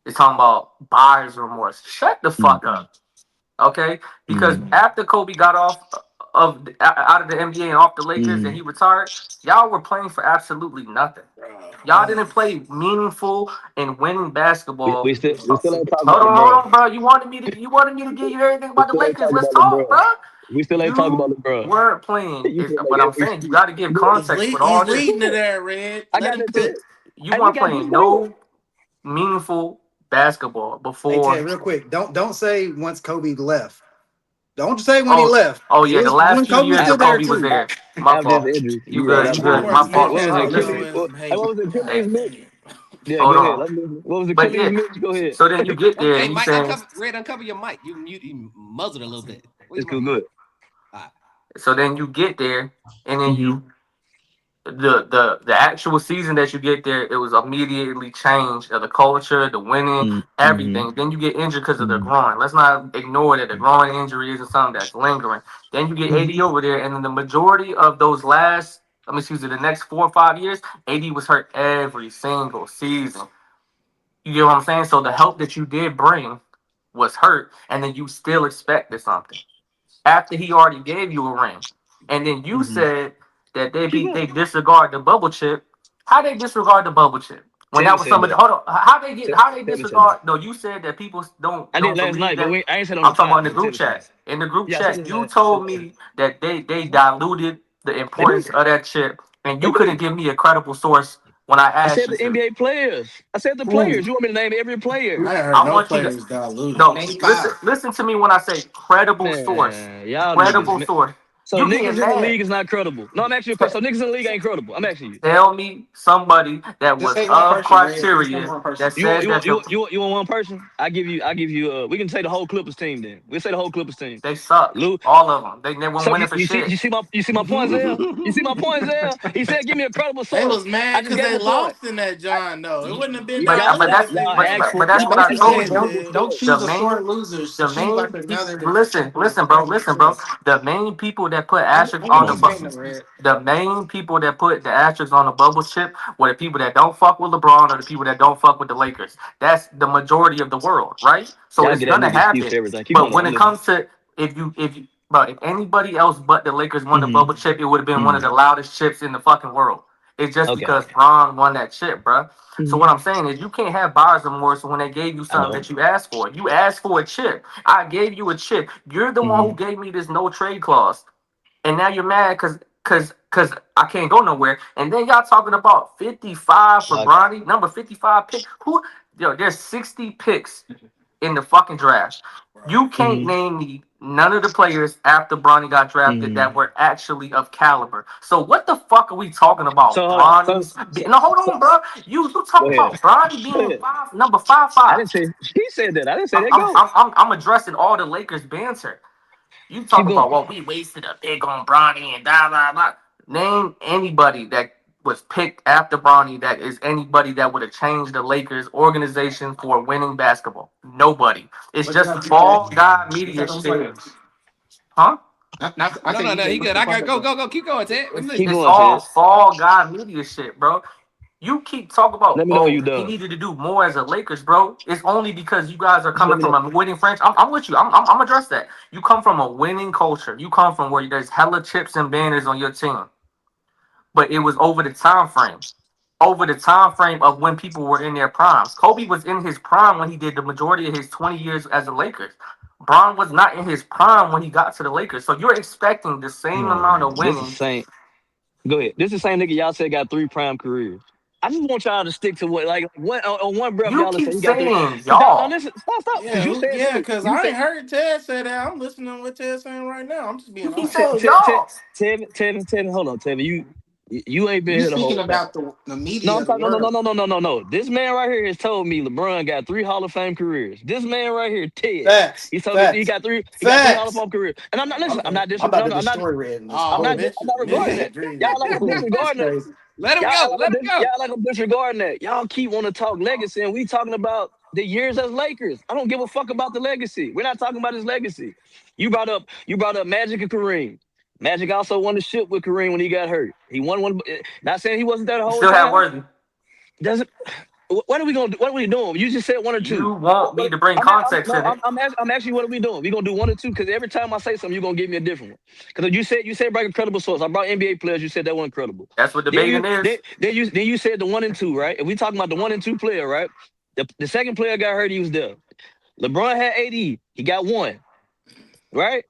is talking about buyer's remorse. Shut the fuck up. Okay, because Mm-hmm. after Kobe got off out of the NBA and off the Lakers and Mm-hmm. he retired, y'all were playing for absolutely nothing. Y'all didn't play meaningful and winning basketball. We still ain't talking Hold about on, LeBron. bro. You wanted me to give you everything We about the still ain't Lakers. talking Let's about talk, LeBron. bro. We still ain't talking about You LeBron. weren't playing. You feel But like I'm every saying you got to give context with all He's this. leading to that, Red. I Let got him that cook. too. You Hey, we weren't got good playing players. no meaningful basketball Hey before. Ted, real quick, don't say once Kobe left. Don't say when he Oh, left. yeah, It the was last when few Kobe was years I, still that there Kobe was too. there. My after this fault. injury, You yeah, good? that You was good? it. Sports My What fault. was Media it? So be listen. Achilles? always some Hey, what hate. was it? Achilles God Mitch? damn. Yeah, Hold go ahead. on. What was But Achilles yeah, Mitch? Go ahead. so then you get there Hey, and you Mike, saying, uncover your mic. You muzzled a little bit. Where It's your cool. mic? Good. All right. so then you get there and then Mm-hmm. the actual season that you get there, it was immediately changed of the culture, the winning, Mm-hmm. everything. Then you get injured because of the Mm-hmm. groin. Let's not ignore that the groin injury isn't something that's lingering. Then you get Mm-hmm. 80 over there, and then the majority of those the next 4 or 5 years, 80 was hurt every single season. You get what I'm saying? So the help that you did bring was hurt, and then you still expected something after he already gave you a ring. And then you Mm-hmm. said that Keep going. they disregard the bubble chip. How they disregard the bubble chip? When that Tevin was said somebody, that. hold on, how they Tevin said that. disregard? No, you said that people I did don't last believe night, but that. I ain't said on the I'm talking about in pod. the But group Tevin said that. chat. In the group Yeah, I said chat, it you last. I said told it last. me that they diluted the They do. importance of that chip, and They you couldn't do. give me a credible source when I I asked said you the to. NBA players. I said the Who? players. You want me to name every player? I ain't heard I no want you to players diluted. no Name listen. 5. Listen to me when I say credible source. Man, y'all niggas. Credible Man. source. So You niggas getting in the mad? league is not credible. No, I'm asking you a question. So niggas in the league ain't credible. I'm asking you. Tell me somebody that Just was say one of person, Red. Just name criteria one that person. You want said you want that you want you want, you want one person? I give you. We can say the whole Clippers team. Then we'll say the whole Clippers team. they suck. Lou. All of them. They weren't So winning for shit. you see my points there. You see my points there. He said, "Give me a credible They source." was I mad just because gave him they a point. lost in that John though. It wouldn't have been But Y'all diluted y'all if they y'all win. asked for that's what I the told Red, credible you. don't source. choose The a main sore loser. the Choose like main another listen, bro, credible listen, bro. source. The main people that put asterisks Ain't on no shame, Red. the main people that put the asterisks on the bubble chip were the people that don't fuck with LeBron or the people that don't fuck with the Lakers. That's the majority of the world, right? So Y'all it's get that gonna nigga excuse happen. for everything. Keep But going though. when I'm it listening. comes to if anybody else but the Lakers won the bubble Mm-hmm. chip, it would have been one of Mm-hmm. the loudest chips in the fucking world. It's just Okay. because Bron won that chip, bro. So Mm-hmm. what I'm saying is you can't have buyer's remorse when they gave you I something know. that you asked for. You asked for a chip. I gave you a chip. You're the one Mm-hmm. who gave me this no trade clause. And now you're mad because I can't go nowhere. And then y'all talking about 55 for Like, Bronny, number 55 pick. There's 60 picks in the fucking draft. You can't mm-hmm. name me none of the players after Bronny got drafted Mm-hmm. that were actually of caliber. So what the fuck are we talking So about? hold on. No, hold on, bro. You Go talking ahead. about Bronny Go being ahead. number five I five. didn't say he said that. I didn't say I'm that. I'm Go. I'm I'm, I'm addressing all the Lakers banter. You Keep talk going. about, well, we wasted a pick on Bronny and blah blah blah. Name anybody that was picked after Bronny that is anybody that would have changed the Lakers organization for winning basketball. Nobody. It's Look it just up. fall guy Look media at them shit. players. Huh? I No, said no, you no. said He look good. the I got players go, up. go, go. Keep going, Ted. We Keep listening. It's going, all Ted. fall guy media shit, bro. You keep talking about, Let me know when oh, you're he done. needed to do more as a Lakers, bro. It's only because you guys are Just let coming me from know. a winning franchise. I'm with you. I'm address that. You come from a winning culture. You come from where there's hella chips and banners on your team. But it was over the time frame of when people were in their primes. Kobe was in his prime when he did the majority of his 20 years as a Lakers. Bron was not in his prime when he got to the Lakers. So you're expecting the same amount Man, of this is winning. same. Go ahead. This is the same nigga y'all said got 3 prime careers. I just want y'all to stick to what on one breath You y'all are keep saying he got 3. saying Cause now y'all. listen, stop. Cause Yeah, you said yeah, that. because You I said ain't heard Ted say that. I'm listening to what Ted's saying right now. I'm just You being keep honest. saying y'all. Tevin, hold on, Tevin. You ain't been You here the whole speaking time. about the No, media I'm of the talking. world. No. This man right here has told me LeBron got 3 Hall of Fame careers. This man right here, Ted, Facts. he told me he Facts. got 3. He got 3 Hall of Facts. Fame careers. And I'm not listen. I'm Okay. not dis. I'm about No, to no. I'm not. destroy Red in this. Oh, I'm Go not. ahead. I'm not Mitch regarding that. agrees Y'all with like I'm that. That's disregarding that. crazy. Let him Y'all go. like Let him go. y'all like I'm disregarding that. Y'all keep wanting to talk legacy, and we talking about the years as Lakers. I don't give a fuck about the legacy. We're not talking about his legacy. You brought up Magic and Kareem. Magic also won the ship with Kareem when he got hurt. He won one. Not saying he wasn't there the You whole still have time. Worthy. Doesn't. What are we gonna do? What are we doing? You just said 1 or 2. You want me to bring I'm, context no, in it. I'm actually. What are we doing? We gonna do 1 or 2? Because every time I say something, you're gonna give me a different one. Because you said bring a credible source. I brought NBA players. You said that wasn't credible. That's what Then debating is. you said the 1 and 2, right? If we talking about the 1 and 2 player, right? The second player got hurt. He was there. LeBron had AD. He got 1, right?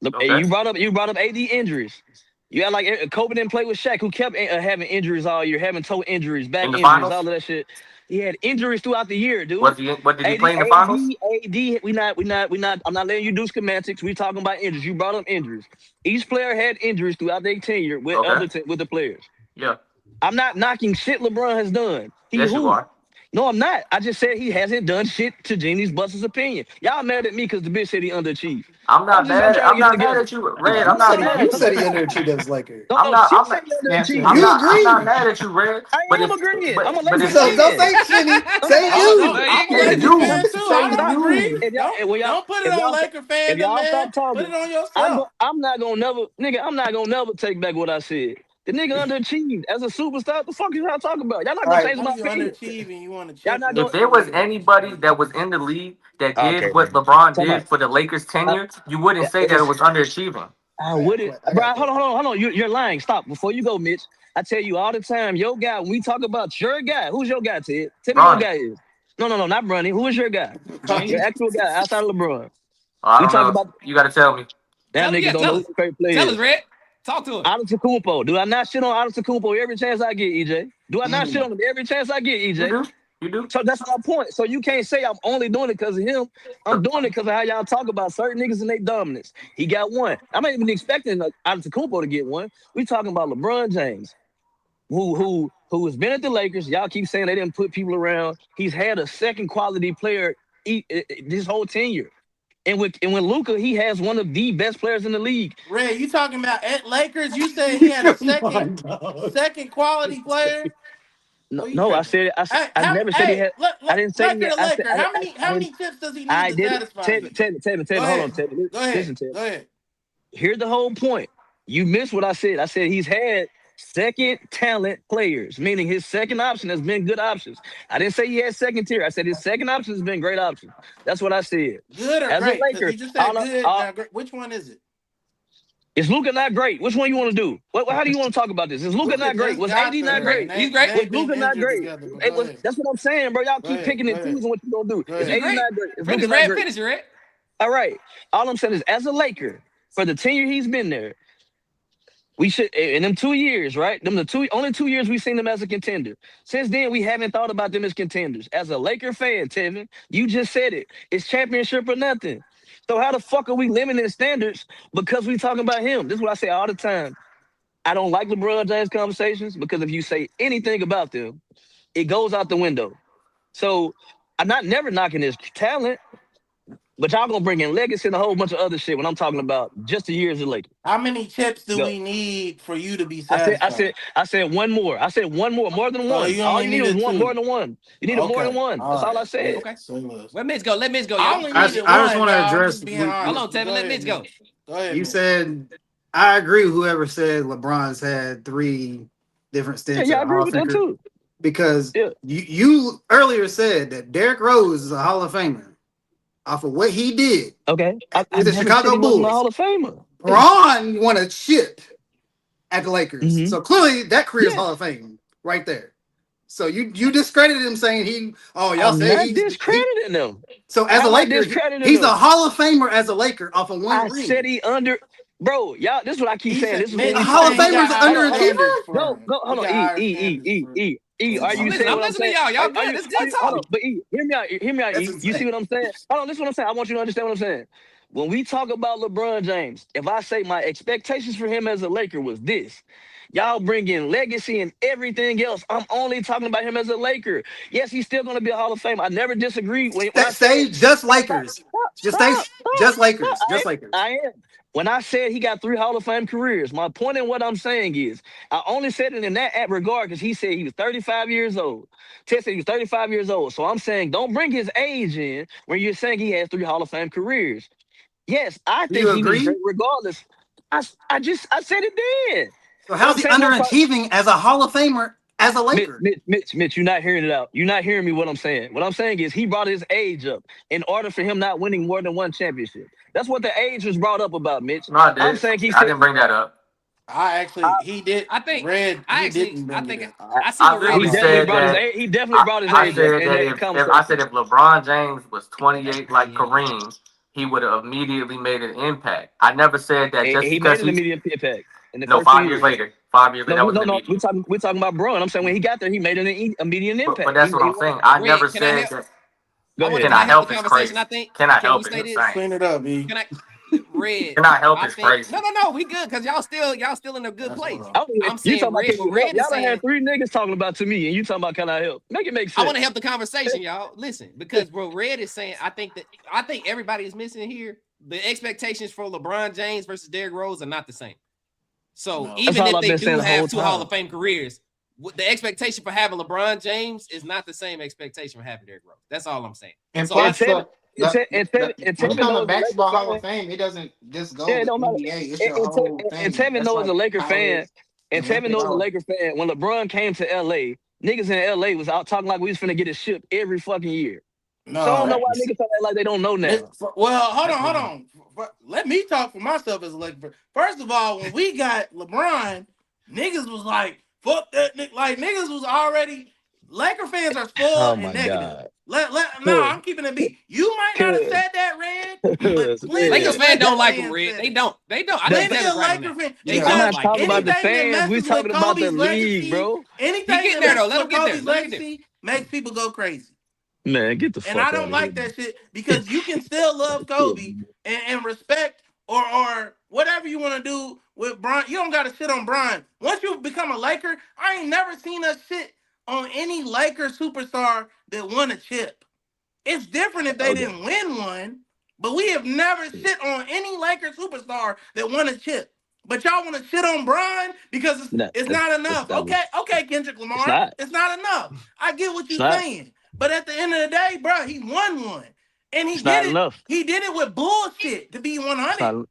Okay. You brought up AD injuries. You had like Kobe didn't play with Shaq, who kept having injuries all year, having toe injuries, back In the injuries, all finals, of that shit. He had injuries throughout the year, dude. what did he AD, play in the finals? AD. We not. I'm not letting you do semantics. We talking about injuries. You brought up injuries. Each player had injuries throughout their tenure with Okay. with the players. Yeah. I'm not knocking shit LeBron has done. He Yes, you who? are. No, I'm not. I just said he hasn't done shit to Jeannie's Buster's opinion. Y'all mad at me because the bitch said he underachieved. I'm not I'm mad. trying to I'm get it not mad together. at you, No, Red. I'm not mad you at said you. he underachieved as Laker. No, I'm no, not. she I'm said not. he Answer underachieved. that. I'm You not. I'm not agree. mad at you, Red. I But am if agreeing. I'm a but Lakers if So don't fan. say Chinny. No, Say hold on. you. There I'm a you if go. Lakers you fan too. I say don't Stop. agree. you If y'all, Don't when y'all, don't put it if on y'all, Laker if fandom, y'all man. stop Put talking, it on yourself. I'm not gonna never, nigga. I'm not gonna never take back what I said. The nigga underachieved as a superstar. What the fuck is y'all talking about? Y'all not All gonna right. change How my you opinion. underachieve and you want to Y'all chip not and gonna. if say there was that? anybody that was in the league that Okay, did what man. LeBron Talking did about. for the Lakers tenure, you wouldn't say that it was underachieving. I I got a wouldn't, question. I got bro. a Hold on, question. hold on. You're lying. Stop before you go, Mitch. I tell you all the time, your guy. When we talk about your guy, who's your guy, Ted? Tell me who your Bronny. guy is. No, not Bronny. Who is your guy? Your James. actual guy outside of LeBron. I We don't talk know. about You got to tell me. damn niggas don't know Tell who us. the favorite player Tell us, is. Red. Talk to us. Antetokounmpo. Do I not shit on Antetokounmpo every chance I get, EJ? Do I not shit on him every chance I get, You EJ? do. You do. So that's my point. So you can't say I'm only doing it because of him. I'm doing it because of how y'all talk about certain niggas and their dominance. He got 1. I'm not even expecting Antetokounmpo to get 1. We talking about LeBron James, who has been at the Lakers. Y'all keep saying they didn't put people around. He's had a second quality player this whole tenure. And with Luka, he has one of the best players in the league. Ray, you talking about at Lakers? You said he had a My second dog. second quality player. No, Well, you no, I tripping? said I never said he had. I didn't say he Laker had. to I said Laker. I How didn't. many chips does he need I to didn't. satisfy you? Go Hold on, ahead. Tevin. Go ahead. Listen, Tevin. Go ahead. Here's the whole point. You missed what I said. I said he's had second talent players, meaning his second option has been good options. I didn't say he had second tier. I said his second option has been great options. That's what I said. Good or As a great? Because Laker, you just said good. Now, which one is it? is Luka not great? Which one you want to do? How do you want to talk about this? Is Luka Luka not great? just Was AD got not there, great? and He's great. Was they've been Luka not injured great? together. But go ahead. That's what I'm saying, bro. Y'all Go keep ahead. picking Go and ahead. choosing what you gonna do. Go Is He's ahead. AD great. not great? Is Finish, Luka not Red. great? Finish, Red. All right. All I'm saying is, as a Laker, for the tenure he's been there, we should in them 2 years, right? Them the only 2 years we've seen them as a contender. Since then, we haven't thought about them as contenders. As a Laker fan, Tevin, you just said it. It's championship or nothing. So how the fuck are we limiting standards because we talking about him? This is what I say all the time. I don't like LeBron James conversations because if you say anything about them, it goes out the window. So I'm not never knocking his talent, but y'all gonna bring in legacy and a whole bunch of other shit when I'm talking about just the years of Lakers. How many chips do Go. we need for you to be I said, I satisfied? said, I said one more. I said one more than So one. you All only you need is needed one more two. than one. You need more than Okay. one. All That's all I right. said. Bet. Okay. So look. Let Mitch go. Let Mitch go, I y'all. only I needed just, I just one, want to y'all. I'm address. just being Hold honest. on, But Tevin. go Let ahead, Mitch go. Mitch. Go ahead, You Mitch. said I agree with whoever said LeBron's had 3 different stints Yeah, at I the agree Hall of with that Fame too. because Yeah. you earlier said that Derrick Rose is a Hall of Famer off of what he did Okay. I with the never said Chicago he wasn't a Bulls. Hall of Famer. Braun won a chip at the Lakers, Mm-hmm. so clearly that career is Yeah. Hall of Fame right there. So you discredited him saying y'all I'm say not he discrediting them. so as How a am I Laker discrediting he's a them? Hall of Famer as a Laker off of one I said ring. he under. Bro, y'all, this is what I keep He saying. said, This is when Mitch, A we you Hall of talking saying he about. got Famer's an Hold on, higher hold on. underachiever. standards for Go, him. go, He hold on. got higher standards for Are I'm you listening. saying I'm what I'm listening to saying? y'all. Y'all good. Are It's you good hold talk. on, but hear me out. Hear me out. That's You see insane. what I'm saying? Hold on, this is what I'm saying. I want you to understand what I'm saying. when we talk about LeBron James, if I say my expectations for him as a Laker was this, y'all bring in legacy and everything else. I'm only talking about him as a Laker. Yes, he's still going to be a Hall of Fame. I never disagree when I Say said just stop, Lakers. Just say just Lakers. stop. Just Lakers. I am. When I said he got 3 Hall of Fame careers, my point in what I'm saying is I only said it in that regard because he said he was 35 years old. Ted said he was 35 years old. So I'm saying don't bring his age in when you're saying he has 3 Hall of Fame careers. Yes, I Do think you he was great agree? regardless. I said it then. So But how's I'm he saying that's why underachieving as a Hall of Famer as a Laker? Mitch, you're not hearing it out. You're not hearing me what I'm saying. What I'm saying is he brought his age up in order for him not winning more than one championship. That's what the age was brought up about, Mitch. No, I I'm did. saying he I said didn't bring that up. He did. I think Red, I he actually didn't I bring it think up. I see I what Red he literally is definitely saying. said brought his that. age. He definitely brought his I age up said in that that if I conversation. said if LeBron James was 28 like Kareem, he would have immediately made an impact. I never said that just He made because an he. immediate impact in the No, first 2 5 years years. later. 5 years later, No, that was an no. immediate. We're talking about Braun. I'm saying when he got there, he made an immediate But impact. that's what He I'm won. saying. I Red, never can I said help? that. Go Can ahead. I Cannot help the help is conversation? crazy. I think. Cannot Can we help is say this? insane. Clean it up, E. Can I? Red. Cannot help I is think. crazy. No. We good because y'all still in a good That's what place. up. I'm You saying talking about Red. can What you help? Red is Y'all done saying. had 3 niggas talking about to me, and you talking about can I help? Make it make I sense. want to help the conversation, y'all. Listen, because bro, Red is saying. I think everybody is missing here. The expectations for LeBron James versus Derrick Rose are not the same. So No. That's even all if I've they been saying do the whole have 2 Hall time. of Fame careers, the expectation for having LeBron James is not the same expectation for having Derrick Rose. That's all I'm saying. And So I And plus, Tevin, and when it Tevin comes to knows the Laker basketball Hall of fan. Fame, it doesn't just Yeah, go it with don't matter. NBA. It's your whole And thing. Tevin That's knows a like Laker fan. college And and Tevin everything knows a else. Laker fan. When LeBron came to LA, niggas in LA was out talking like we was finna get a ship every fucking year. So I don't know No. why niggas talk like they don't know now. Well, hold on. Let me talk for myself as a Laker. First of all, when we got LeBron, niggas was like, fuck that nigga. Like, niggas was already, Laker fans are spoiled Oh and my negative. God. No, I'm keeping it B. You might not have Cuz, said that, Red, but cuz, plenty Lakers of man. fans don't Laker like him, fans Red. said They it. don't. They don't. I think Plenty Devin's of right on Laker that. fans, They I'm don't because not like him. talking about the anything that fans. We messes with talking about the Kobe's league, legacy, bro. He anything getting that there though. messes Let him with get there. Kobe's Let him get there. legacy makes people go crazy. Man, get the And fuck I out don't of here. like that shit because you can still love Kobe Man. and respect or whatever you want to do with Bron. You don't got to shit on Bron. Once you become a Laker, I ain't never seen us shit on any Laker superstar that won a chip. It's different if they Okay. didn't win one, but we have never shit on any Laker superstar that won a chip. But y'all want to shit on Bron because No, it's not it's enough. not. Okay, Kendrick It's Lamar, not. it's not enough. I get what It's you're not. saying. But at the end of the day, bro, he won one. And he It's did not it. enough. He did it with bullshit to be It's 100. not.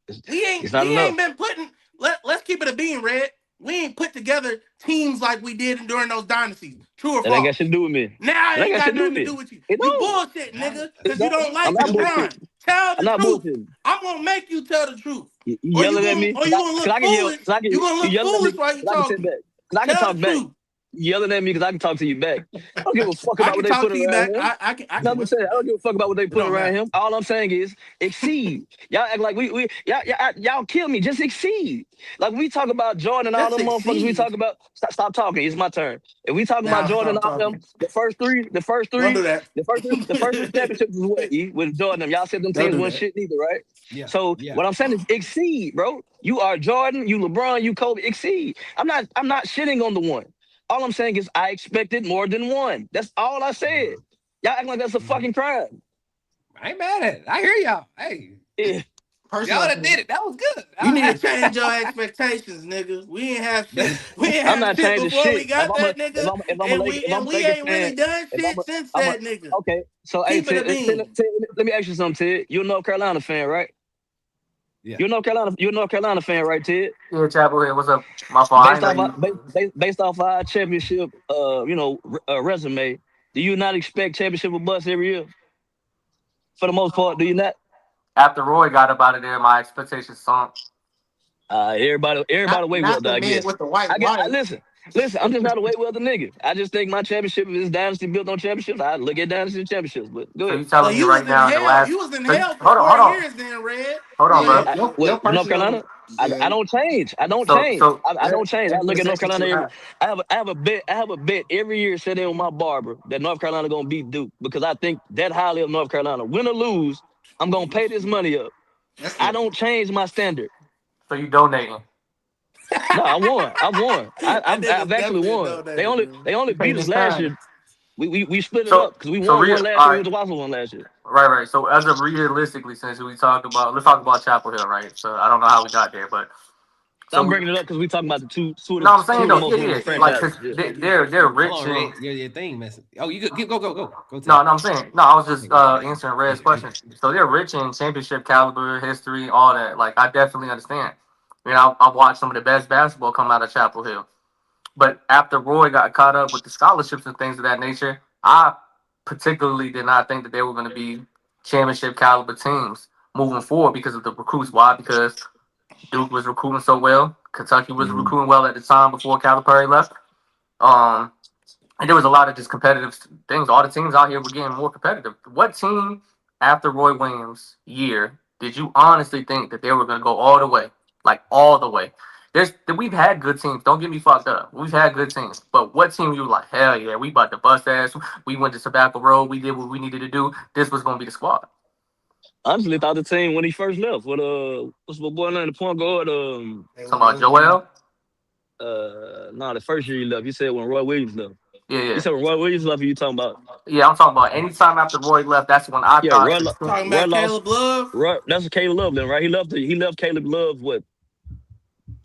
It's not We ain't enough. been putting let's keep it a being, Red. We ain't put together teams like we did during those dynasties. True or That ain't got shit false? to do with me. Now That it ain't ain't got shit got to do nothing with to me. do with you. It You don't. bullshit, nigga, It because you don't. don't I'm like not LeBron. bullshitting. Tell I'm the not truth. bullshitting. I'm gonna make you tell the truth. You yelling at me? Or Cause you gonna look I can yell. foolish. Cause I can. You gonna You look yelling at me? foolish while you Cause I can sit talking. back. Cause I can Tell the talk back. truth. You yelling at me because I can talk to you back. I don't give a fuck I about can what they talk put to you around back. him. I No, can I'm saying I don't give a fuck about what they it put don't around matter. him. All I'm saying is exceed. Y'all act like y'all kill me. Just exceed. Like we talk about Jordan and all Just them motherfuckers. We succeed. talk about stop talking. It's my turn. If we talk about Now Jordan and stop all them, talking. Don't do that. the first three championships was what? E? With Jordan. Them. Y'all said them Don't teams do wasn't that. shit neither, right? Yeah. So Yeah. what I'm saying is exceed, bro. You are Jordan, you LeBron, you Kobe. Exceed. I'm not shitting on the one. All I'm saying is I expected more than one. That's all I said. Y'all act like that's a fucking crime. I ain't mad at it. I hear y'all. Hey, Yeah. y'all Personally, that did it. That was good. You need to change your expectations, nigga. We ain't have shit. We ain't I'm have not shit changing before we shit. got that nigga, If I'm a Laker, if I'm and a we Lakers ain't fan, really done if shit since I'm a that nigga. okay. So hey, Keep it a bean. Let me ask you something, Ted. You're a North Carolina fan, right? Yeah. You're a North Carolina fan, right, Ted? Yeah, Chapel here. What's up? My fault. I ain't know you. Based off our championship, resume. Do you not expect championship with bust every year? For the most part, do you not? After Roy got up out of there, my expectations sunk. Everybody way not welder, the I men guess. with the white I wife. listen. I'm just not a way welder nigga. I just think my championship is dynasty built on championships. I look at dynasty and championships, but go So ahead. you So telling me you was right in now in the hell. last? You was in So you, hell for hold on, hold 4 on, years, then, Red. hold on, Go bro. ahead. Your With North personal, Carolina, I yeah, don't change. I don't So change. so I your don't change. I look at North expectation Carolina too every. high. I have a bet. I have a bet every year sitting with my barber that North Carolina gonna beat Duke because I think that highly of North Carolina. Win or lose, I'm gonna pay this money up. I don't change my standard. So you donating? No, I won. That I've nigga's actually definitely a won. They donator, only bro. they only You beat paying us in last kind. year. We split it So up because we so won real. one last All year. We right. was also one last year. Right. So as of realistically, since we talked about, let's talk about Chapel Hill, right? So I don't know how we got there, but I'm so bringing it up because we talking about the no, I'm two saying of the though, most yeah, winnable like franchises. because Yeah. they're Hold rich on, and Red. Your thing messing. Oh, you go to no, it. no, I'm saying no. I was just answering Red's question. So they're rich in championship caliber, history, all that. Like I definitely understand. I've watched some of the best basketball come out of Chapel Hill. But after Roy got caught up with the scholarships and things of that nature, I particularly did not think that they were going to be championship caliber teams moving forward because of the recruits. Why? Because Duke was recruiting so well. Kentucky was recruiting well at the time before Calipari left. Um, and there was a lot of just competitive things. All the teams out here were getting more competitive. What team after Roy Williams' year did you honestly think that they were going to go all the way, like all the way? We've had good teams. Don't get me fucked up. We've had good teams, but what team you were like, hell yeah, we about to bust ass. We went to Tobacco Road. We did what we needed to do. This was going to be the squad. Honestly, thought the team when he first left. What's my boy name? The point guard. Talking about Joel. No, the first year he left. You said when Roy Williams left. Yeah, You yeah, said when Roy Williams left. You talking about? yeah. I'm talking about any time after Roy left. That's when I Yeah, thought. Talking Roy about lost. Caleb Love. Roy, that's Caleb Love then, right? He left Caleb Love what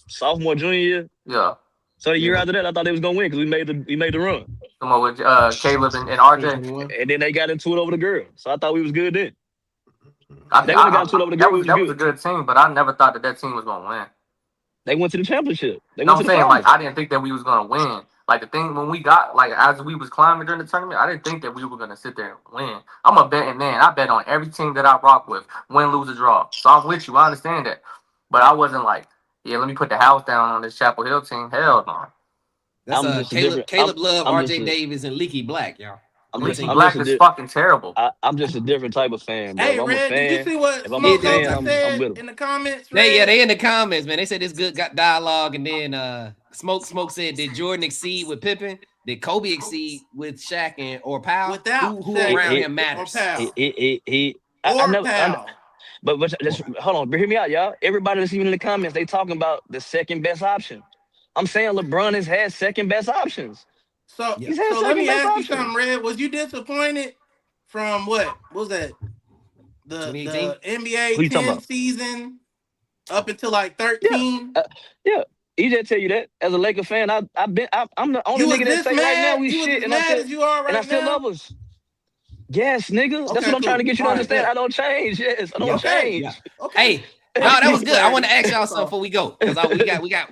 sophomore junior year. Yeah. So the year after that, I thought they was gonna win because we made the run, Come on with Caleb and RJ. 2021. and then they got into it over the girl. So I thought we was good then. I, They I, would have got into it over the girl. We was that was a good. good team, but I never thought that team was gonna win. They went to the championship. They No, went I'm to the saying like finals. I didn't think that we was gonna win. Like the thing when we got like as we was climbing during the tournament, I didn't think that we were gonna sit there and win. I'm a betting man. I bet on every team that I rock with, win, lose, or draw. So I'm with you. I understand that, but I wasn't like, yeah, let me put the house down on this Chapel Hill team. Hell no. That's I'm just a different. Caleb Love, I'm just R.J. a. Davis, and Leaky Black, y'all. Leaky 13 Black games. is fucking terrible. I'm just a different type of fan, bro. Hey, Red, did you see what If I'm a Smoke Yeah, fan, Ultra I'm said with him. in the comments, Red? they in the comments, man. They said this good got dialogue, and then Smoke said, did Jordan exceed with Pippen? Did Kobe exceed with Shaq or Powell? Without Who Shaq around or him matters? Powell. I never. Powell. But just hold on, hear me out, y'all. Everybody that's even in the comments, they talking about the second best option. I'm saying LeBron has had second best options. So, Yeah. so let me ask you something, Red. Was you disappointed from what was that? The 2018? NBA 10 season up until like 13? Yeah. EJ tell you that as a Laker fan, I'm the only You was nigga that this say right now mad? we You was shit, as and I mad still as you are right still now? love us. Yes, nigga. That's Okay, what I'm trying to cool. get you to All right, understand. yeah. I don't change. Yes, I don't Okay. change. Yeah. Okay. Hey, no, that was good. I want to ask y'all something before we go because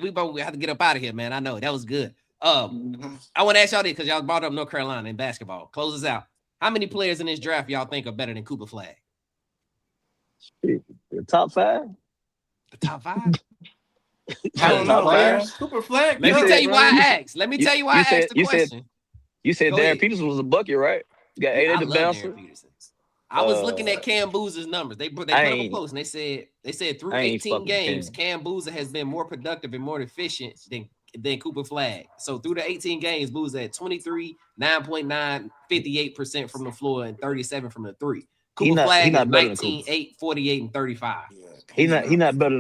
we both have to get up out of here, man. I know that was good. I want to ask y'all this because y'all brought up North Carolina in basketball. Close us out. How many players in this draft y'all think are better than Cooper Flag? The top 5. The top 5? I don't know, man. Cooper Flag. Let me tell you why I asked. Let me tell you why I asked the question. You said Darren Peterson was a bucket, right? You got 8 at the bouncer. I was looking at Cam Boozer's numbers. They put up a post and they said through 18 games, Cam Boozer has been more productive and more efficient than Cooper Flag. So through the 18 games, Boozer had 23, 9.9, 58% from the floor and 37 from the three. Cooper Flag is 19, 8, 48, and 35. He's not better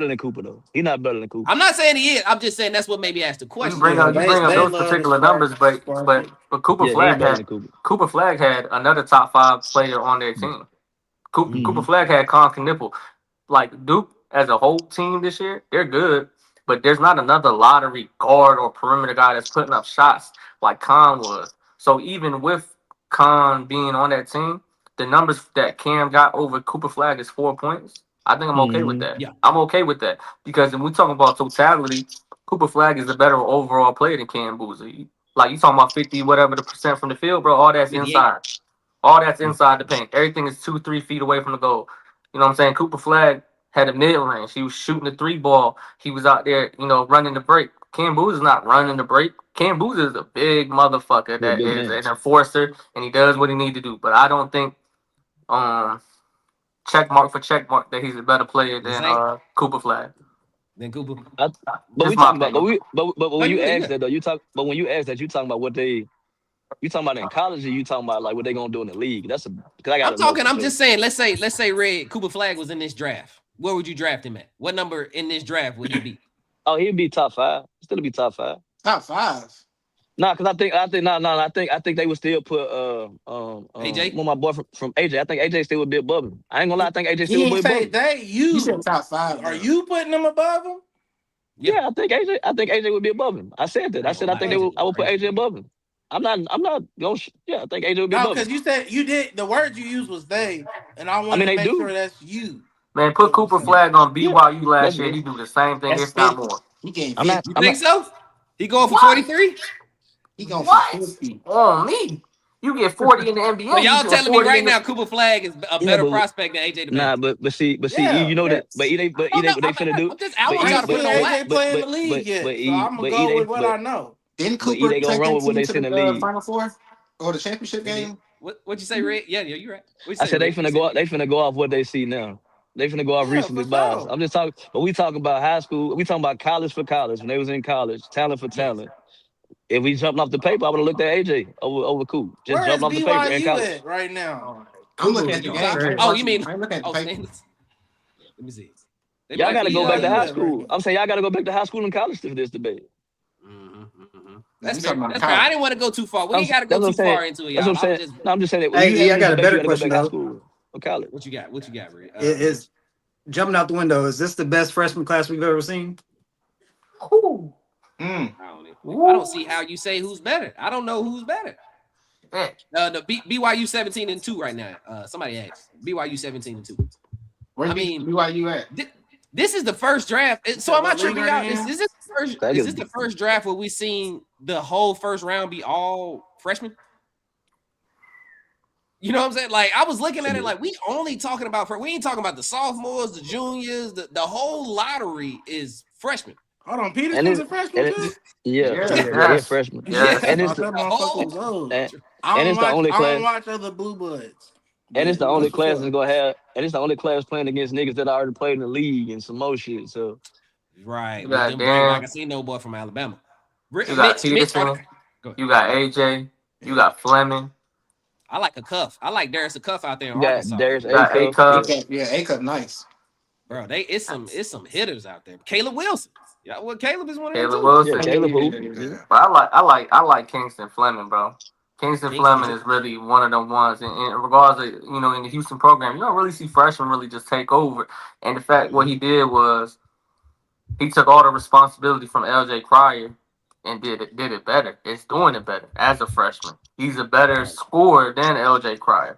than Cooper though. He's not better than Cooper. I'm not saying he is. I'm just saying that's what made me ask the question. You bring up those particular numbers, but Cooper Flag had another top 5 player on their team. Cooper Flag had Con Knipple. Like Duke as a whole team this year, they're good, but there's not another lottery guard or perimeter guy that's putting up shots like Con was. So even with Con being on that team, the numbers that Cam got over Cooper Flag is 4 points. I think I'm okay with that. Yeah. I'm okay with that because when we talk about totality, Cooper Flag is a better overall player than Cam Boozer. Like you talking about 50 whatever the percent from the field, bro. All that's 58. Inside. All that's inside the paint. Everything is 2-3 feet away from the goal. You know what I'm saying? Cooper Flag had a mid range. He was shooting the 3 ball. He was out there, running the break. Cam Boozer is not running the break. Cam Boozer is a big motherfucker that is an enforcer, and he does what he need to do. But I don't think check mark that he's a better player than Cooper Flag. Than Cooper. But we talking about when you ask that though, you talking about what they You talking about in college, or you talking about like what they gonna do in the league? That's because I got. I'm just saying. Let's say Red Cooper Flag was in this draft. Where would you draft him at? What number in this draft would he be? Oh, he'd be top 5. Still be top 5. Top 5. Nah, because I think they would still put AJ. One of my boy from AJ. I think AJ still would be above him. I ain't gonna lie, I think AJ still would be above him. You said top 5. Are you putting him above him? Yeah, I think AJ would be above him. I said that. I said I think I would put AJ above him. I'm not gonna. Yeah, I think AJ would be above him. Because you said you did. The word you used was they, and I want to make sure that's you. Man, put Cooper Flag on BYU last year. He do the same thing, if not more. He gave. You think so? He going for 43? He going for 50. On me. You get 40 in the NBA. Well, y'all telling me right now Cooper Flag is a better prospect than AJ. Nah, but see, you know that. But they finna do. I want y'all to put no AJ play in the league yet. So I'm gonna go with what I know. Didn't Cooper take gonna run with what they send the league Final Four or the championship game? What you say, Red? Yeah, you're right. I said they finna go. They finna go off what they see now. They finna go off recently bias. I'm just talking, but we talking about high school. We talking about college for college when they was in college, talent for talent. If we jumped off the paper, I would have looked at AJ over Coop. Just jumped off the paper in college right now. I'm looking at the game. Oh, you mean? I'm looking at the paper. Let me see. Y'all got to go back to high school. I'm saying y'all got to go back to high school and college for this debate. That's fair. I didn't want to go too far. We ain't got to go too far into it, y'all. I'm just saying that. Hey, I got a better question though. College. What you got, Red? Is jumping out the window. Is this the best freshman class we've ever seen? I don't see how you say who's better. I don't know who's better. The BYU 17-2 right now. Somebody asked BYU 17-2. Where's BYU at? This is the first draft. So am I tricking out? Is this the first draft where we seen the whole first round be all freshmen? You know what I'm saying? Like I was looking at it like we only talking about we ain't talking about the sophomores, the juniors, the whole lottery is freshmen. Hold on, Peterson's a freshman too? Yeah, freshman. Yeah. And it's the only class. I don't watch other blue bloods. And it's the only class that's gonna have, and it's the only class playing against niggas that already played in the league and some more shit. So right, you got like I see no boy from Alabama. You got Peterson. You got AJ. You got Fleming. I like a cuff. I like Darius a cuff out there in Arkansas. A cuff. Yeah, A cuff, nice. Bro, it's some hitters out there. Caleb Wilson. Yeah, well, Caleb is one of them too. Wilson. Yeah, Caleb Wilson. But I like Kingston Fleming, bro. Kingston Fleming is really one of them ones. And regardless of, in the Houston program, you don't really see freshmen really just take over. And the fact what he did was he took all the responsibility from LJ Cryer and did it better. It's doing it better as a freshman. He's a better scorer than LJ Cryer.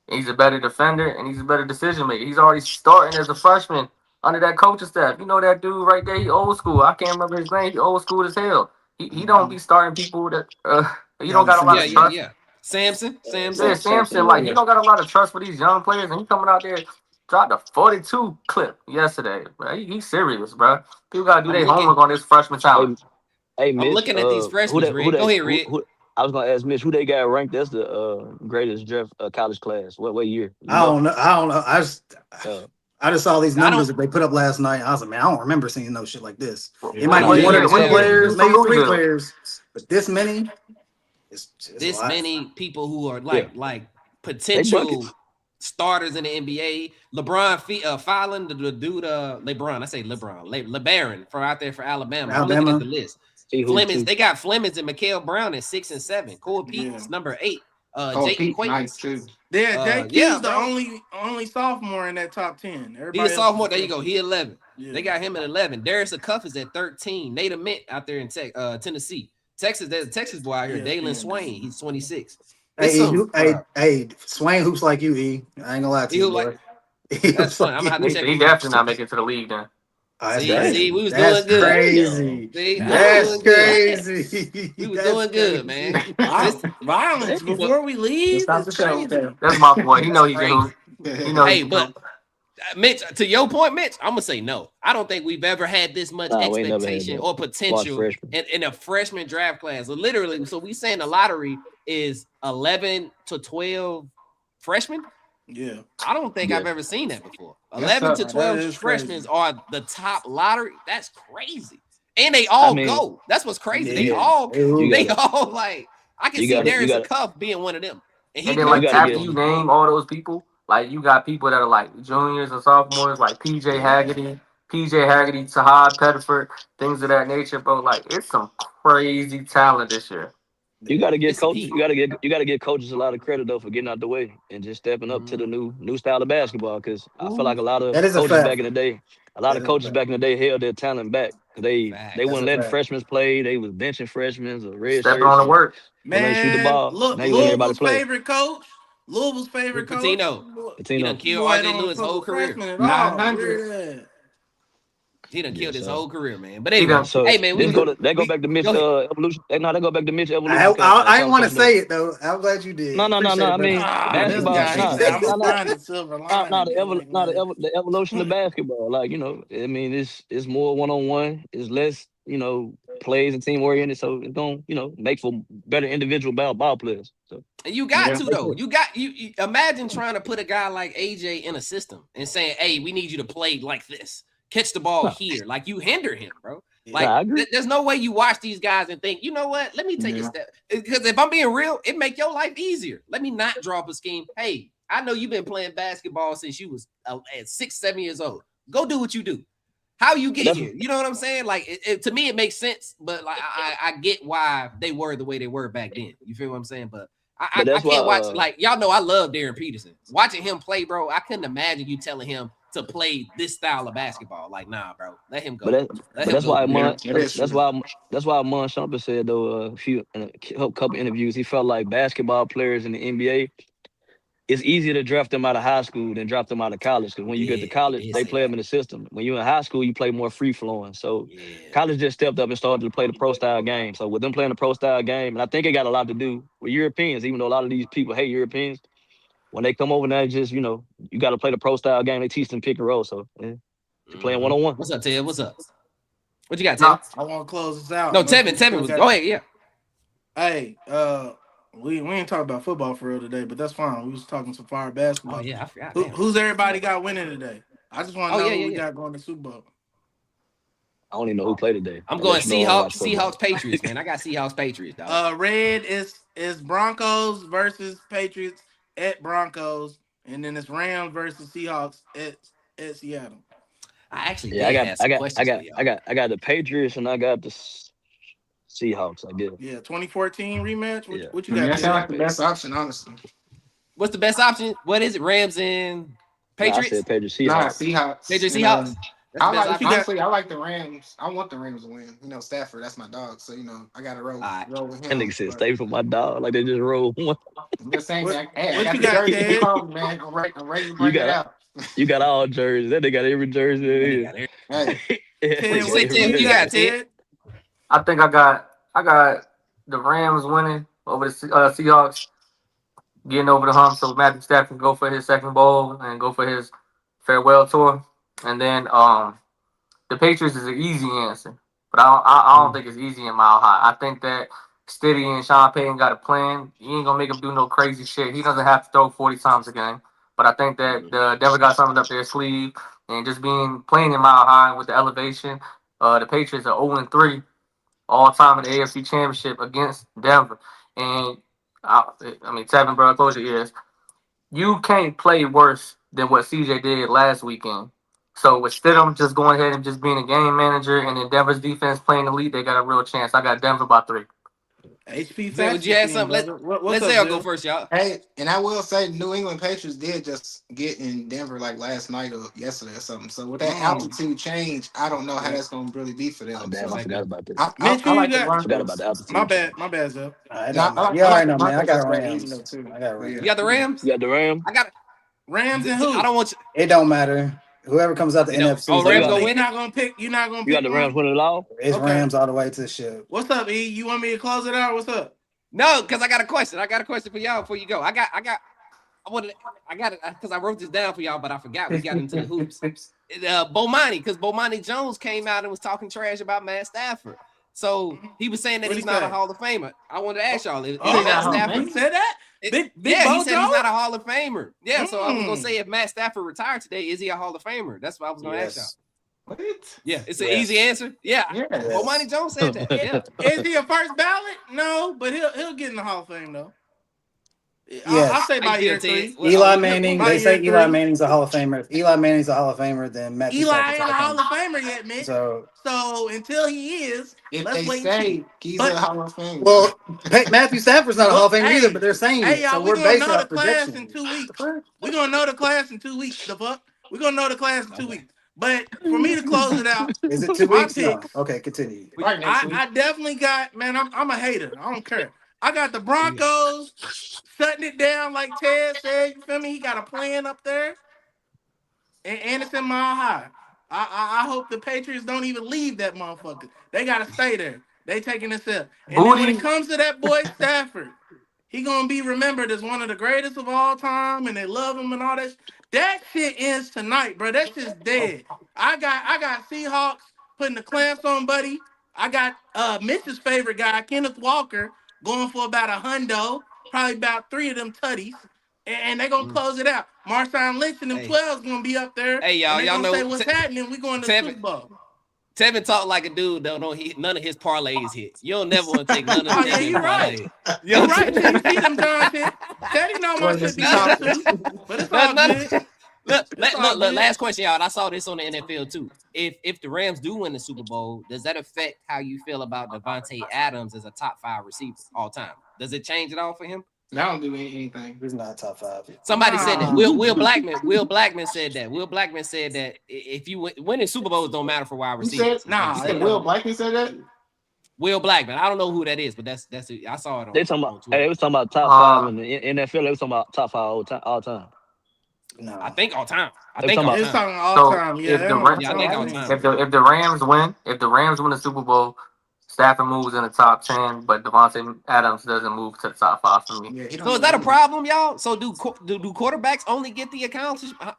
He's a better defender and he's a better decision maker. He's already starting as a freshman under that coaching staff. You know that dude right there, he old school. I can't remember his name. He old school as hell. He don't be starting people that you don't got a lot of trust. Yeah. Samson. Yeah, Samson. Like, you don't got a lot of trust for these young players, and he coming out there, dropped a 42 clip yesterday. Bro. He's serious, bro. People got to do their homework on this freshman talent. Hey, Mitch, I'm looking at these freshmen, Red. Go ahead, Red. I was going to ask Mitch, who they got ranked as the greatest draft college class? What year? I don't know. I just saw these numbers that they put up last night. I was like, man, I don't remember seeing no shit like this. It might be one or two players, maybe three players, but this many. This many people who are like potential starters in the NBA. LeBron Filan, the dude, LeBron. I say LeBron, LeBaron for out there for Alabama. I'm looking at the list. Flemings, they got Flemings and Mikael Brown at 6 and 7. Cole Pete's number 8. Jayden Quaid. Nice too. He's the only sophomore in that top 10. He's a sophomore. There you go. He 11. Yeah. They got him at 11. Darius Cuff is at 13. Nate Mint out there in Tennessee. Texas, there's a Texas boy out here, Dalen Swain. He's 26. Hey, Swain hoops like you, E. I ain't gonna lie to you. Boy. That's fun. I'm gonna have to check. He definitely not making it to the league then. See, we was doing good. Crazy. See, that's crazy. We was doing good, man. Violence before we leave. That's my boy. He know he can. Hey, but Mitch, to your point, Mitch, I'm gonna say no. I don't think we've ever had this much expectation or potential in a freshman draft class. So literally, so we saying the lottery is 11 to 12 freshmen. Yeah, I don't think I've ever seen that before. 11 to 12 freshmen are the top lottery. That's crazy, and they all go. That's what's crazy. They all like. I can see Darius Cuff being one of them. And then, like, after you name all those people, like, you got people that are, like, juniors and sophomores, like PJ Haggerty, Tahad Pettiford, things of that nature, bro. Like, it's some crazy talent this year. You got to get coaches. You got to get coaches a lot of credit though for getting out the way and just stepping up to the new style of basketball. Because I feel like a lot of coaches back in the day, held their talent back. They wouldn't let freshmen play. They was benching freshmen or red stepping shirts. on the work. Man, shoot the ball. Look, Louisville's favorite coach. Patino. He done killed RJ Lewis' whole career. He done killed his whole career, man. But anyway, hey man, they go back to Mitch evolution. They go back to Mitch evolution. I didn't want to say it though. I'm glad you did. No. I mean, basketball. The evolution of basketball. Like, you know, I mean, it's more 1-on-1. It's less, you know, plays and team oriented. So it's gonna, you know, make for better individual ball players. So you got to though. You imagine trying to put a guy like AJ in a system and saying, "Hey, we need you to play like this. Catch the ball here." Like, you hinder him, bro. Like, there's no way you watch these guys and think, you know what? Let me take a step. Because if I'm being real, it make your life easier. Let me not draw up a scheme. Hey, I know you've been playing basketball since you was at 6, 7 years old. Go do what you do. How you get here? You know what I'm saying? Like, to me, it makes sense. But like, I get why they were the way they were back then. You feel what I'm saying? But I can't watch. Like, y'all know I love Darren Peterson. Watching him play, bro, I couldn't imagine you telling him to play this style of basketball. Like, nah, bro, let him go. That's why Amon Shumpert said though in a couple interviews, he felt like basketball players in the NBA, it's easier to draft them out of high school than draft them out of college. Because when you get to college, they play them in the system. When you're in high school, you play more free flowing. So college just stepped up and started to play the pro style game. So with them playing the pro style game, and I think it got a lot to do with Europeans, even though a lot of these people hate Europeans. When they come over now, just, you know, you got to play the pro style game. They teach them pick and roll. So you're playing 1-on-1. What's up, Ted? What's up? What you got, Ted? I want to close this out. No, Tevin was. Go ahead, yeah. Hey, we ain't talking about football for real today, but that's fine. We was talking some fire basketball. Oh yeah, I forgot. Who's everybody got winning today? I just want to know who we got going to Super Bowl. I don't even know who played today. I'm going Seahawks, Patriots, man. I got Seahawks, Patriots, dog. Red is Broncos versus Patriots at Broncos, and then it's Rams versus Seahawks at Seattle. I actually I got the Patriots and I got the Seahawks, I guess. Yeah, 2014 rematch. What you got? That sounds like the best option, honestly. What's the best option? What is it? Rams and Patriots? I said Patriots, Seahawks. Seahawks. Patriots, Seahawks. Honestly, I like the Rams. I want the Rams to win. You know, Stafford, that's my dog. So, you know, I got to roll with him. That nigga said stay for my dog. Like, they just roll one. I'm just saying, what you got, Ted? Man, I'm ready to bring it out. You got all jerseys. That nigga got every jersey. Ted, what you got, Ted? I think I got the Rams winning over the Seahawks, getting over the hump so Matthew Stafford can go for his second bowl and go for his farewell tour. And then the Patriots is an easy answer, but I don't think it's easy in Mile High. I think that Stiddy and Sean Payton got a plan. You ain't gonna make him do no crazy shit. He doesn't have to throw 40 times a game. But I think that the Denver got something up their sleeve, and just playing in Mile High with the elevation. The Patriots are 0-3 all time in the AFC Championship against Denver. And I mean, Tevin, bro, close your ears. You can't play worse than what CJ did last weekend. So with Stidham just going ahead and just being a game manager, and then Denver's defense playing the lead, they got a real chance. I got Denver by 3. HP, would you add something? Let's say I'll go first, y'all. Hey, and I will say, New England Patriots did just get in Denver like last night or yesterday or something. So with that altitude change, I don't know how that's going to really be for them. Oh, damn, I forgot about this. I like the Broncos. Forgot about the altitude. My bad, Zeb. I know, man. I got Rams. You got the Rams? You got the Rams? I got Rams and who? I don't want you. It don't matter. Whoever comes out the NFC. Oh, Rams gonna win. You're not gonna pick. You got the Rams winning it all? It's Rams all the way to the ship. What's up, E? You want me to close it out? What's up? No, because I got a question. I got a question for y'all before you go. I got it because I wrote this down for y'all, but I forgot. We got into the hoops. Bomani, because Bomani Jones came out and was talking trash about Matt Stafford. So he was saying that he's not a Hall of Famer. I wanted to ask y'all, is Matt Stafford? He said that? He said he's not a Hall of Famer. Yeah, so I was gonna say, if Matt Stafford retired today, is he a Hall of Famer? That's what I was gonna ask y'all. What? Yeah, it's an easy answer. Yeah. Yes. Omani Jones said that. Yeah. Is he a first ballot? No, but he'll get in the Hall of Fame though. I'll Yes. say by How you year feel, Ted? 3. Eli What Manning. By They say year Eli 3. Manning's a Hall of Famer. If Eli Manning's a Hall of Famer, then Matthew Eli Staffords ain't a Hall Hall of of Famer. Famer yet, Mitch. So So until he is, If let's they wait and see. say he's But a Hall of Fame, well, Matthew Stafford's not a Hall of Famer either, hey, but they're saying hey, it. So y'all, we we're gonna basing know it the off class in projection. 2 weeks. We're gonna know the class in 2 weeks. The fuck? We're gonna know the class in 2 weeks. But for me to close it out, Is it 2 my weeks? No. picks. Okay, continue. right next week. I definitely got, man. I'm a hater. I don't care. I got the Broncos shutting it down like Ted said. You feel me? He got a plan up there, and it's in Mile High. I hope the Patriots don't even leave that motherfucker. They gotta stay there. They taking this up. And then when it Booty. comes to that boy Stafford, he gonna be remembered as one of the greatest of all time, and they love him and all that. That shit ends tonight, bro. That shit's dead. I got Seahawks putting the clamps on, buddy. I got Mitch's favorite guy, Kenneth Walker, going for about $100, probably about 3 of them tutties. And they're gonna close it out. Marshawn Lynch and them 12's gonna be up there. Hey, And they're y'all gonna know say what's happening. We going to the Super Bowl. Tevin talk like a dude don't know none of his parlays hit. You don't never want to take none of Oh yeah, Tevin you right. parlays. You right till you see them John shit. Teddy know my shit be hit too. But it's all good. Look, It's all look, good. last question, y'all. I saw this on the NFL too. If the Rams do win the Super Bowl, does that affect how you feel about Devontae Adams as a top 5 receiver all time? Does it change at all for him? I don't do anything. He's not top 5. Somebody said that. Nah. Will Blackman said that. Will Blackman said that if you winning Super Bowls don't matter for wide You receivers. said, Nah, you said it Will don't. Blackman said that? Will Blackman. I don't know who that is, but that's it. I saw it on. They talking on about. Twitter. Hey, they was talking about top 5 in the NFL. They was talking about top 5 all time. No. I think all time. I They think talking all about- It's time. talking all So time. Yeah, if they the don't- Ra- Yeah, I think all time. if the Rams win the Super Bowl, Stafford moves in the top 10, but Devontae Adams doesn't move to the top 5 for me. Yeah, he don't So is do that a anything. problem, y'all? So do quarterbacks only get the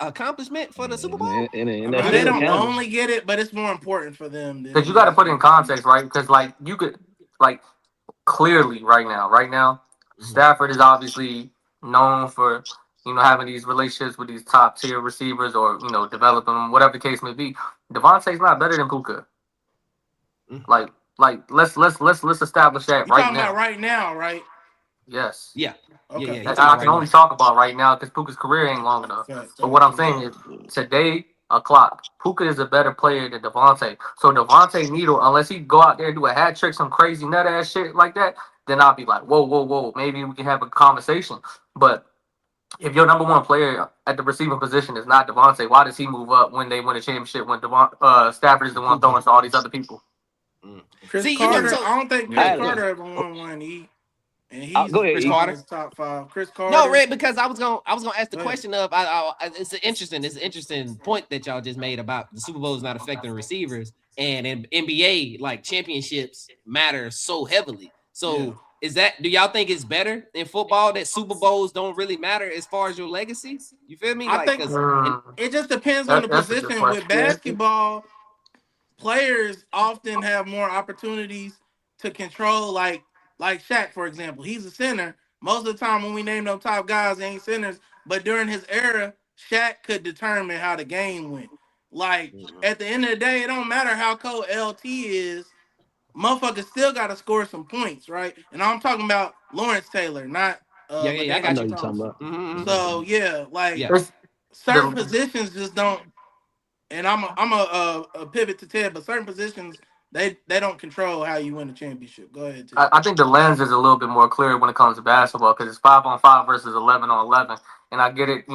accomplishment for the Super Bowl? In the They NFL, don't counts. only get it, but it's more important for them. Because you got to put it in context, right? Because like you could like clearly right now, Stafford is obviously known for having these relationships with these top tier receivers or developing them, whatever the case may be. Devontae's not better than Puka. Like let's establish that You right talking now. about right now, right? Yes. Yeah. Okay. Yeah. I can only talk about right now because Puka's career ain't long enough. Right. So what I'm saying is today, o'clock, Puka is a better player than Devontae. So Devontae Needle, unless he go out there and do a hat trick, some crazy nut ass shit like that, then I'll be like, whoa, maybe we can have a conversation. But if your number one player at the receiving position is not Devontae, why does he move up when they win a championship when Stafford is the one throwing to all these other people? Chris See, Carter. so- I don't think Chris Yeah. Carter ever won one. And he's Go ahead, Chris E. Carter. his top 5. Chris Carter. No, Red, because I was gonna ask the Go ahead. question of it's an interesting point that y'all just made about the Super Bowl is not affecting receivers, and in NBA like championships matter so heavily. So do y'all think it's better in football that Super Bowls don't really matter as far as your legacy? You feel me? I think 'cause it just depends on the That's a good position. question. With basketball, players often have more opportunities to control, like Shaq, for example. He's a center. Most of the time when we name them top guys, they ain't centers. But during his era, Shaq could determine how the game went. Like, at the end of the day, it don't matter how cold LT is. Motherfuckers still got to score some points, right? And I'm talking about Lawrence Taylor, not I LaDainian got I know you. you're talking Thompson. about. So, yeah, like, Yeah. certain positions just don't. And I'm a pivot to Ted, but certain positions they don't control how you win a championship. Go ahead, Ted. I think the lens is a little bit more clear when it comes to basketball because it's 5-on-5 versus 11-on-11, and I get it.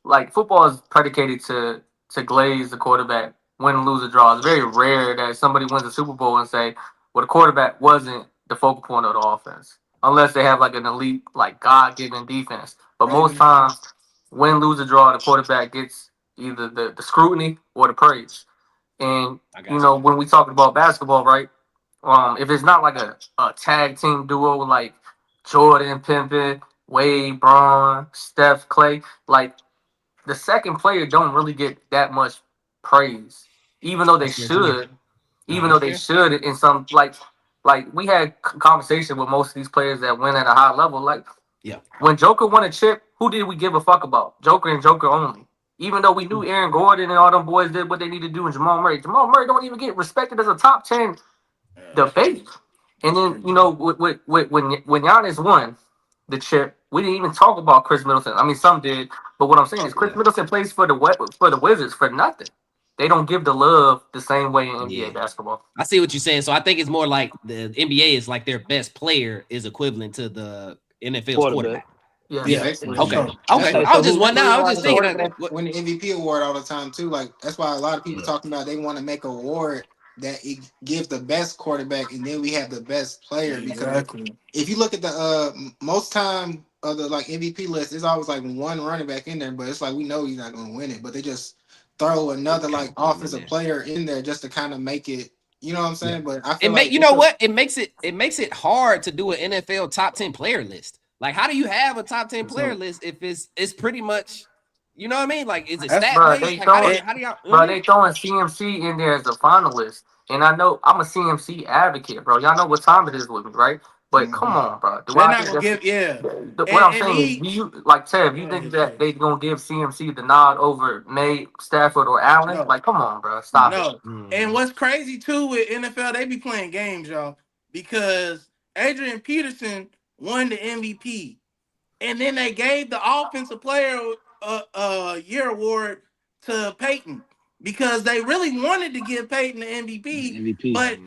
Like football is predicated to glaze the quarterback, win, lose, or draw. It's very rare that somebody wins a Super Bowl and say, "Well, the quarterback wasn't the focal point of the offense," unless they have like an elite, like God-given defense. But most times, win, lose, or draw, the quarterback gets either the scrutiny or the praise. And when we talk about basketball, right? If it's not like a tag team duo like Jordan, Pimpin, Wade, Braun, Steph, Clay, like the second player don't really get that much praise, even though they should. Even though they should in some like we had conversation with most of these players that win at a high level. Like when Joker won a chip, who did we give a fuck about? Joker and Joker only. Even though we knew Aaron Gordon and all them boys did what they need to do, and Jamal Murray don't even get respected as a top 10 debate. And then when Giannis won the chip, we didn't even talk about Chris Middleton. I mean, some did, but what I'm saying is Chris Middleton plays for the Wizards for nothing. They don't give the love the same way in NBA basketball. I see what you're saying. So I think it's more like the NBA is like their best player is equivalent to the NFL's quarterback. Yeah. Okay. I was just wondering. I was just thinking win the MVP award all the time too. Like that's why a lot of people talking about they want to make an award that it gives the best quarterback, and then we have the best player. Because if you look at the most time of the like MVP list, it's always like one running back in there, but it's like we know he's not going to win it, but they just throw another like offensive player in there just to kind of make it. You know what I'm saying? But I feel like you know what? It makes it hard to do an NFL top 10 player list. Like, how do you have a top 10 player list if it's pretty much, you know what I mean? Like, is it stat based? Like, they throwing CMC in there as a finalist, and I know I'm a CMC advocate, bro. Y'all know what time it is with me, right? But come on, bro. They're not gonna give what I'm saying is, you like Tev? You think that they gonna give CMC the nod over May, Stafford, or Allen? No. Like, come on, bro. Stop it. And what's crazy too with NFL, they be playing games, y'all, because Adrian Peterson won the MVP, and then they gave the Offensive Player Year award to Peyton because they really wanted to give Peyton the MVP. But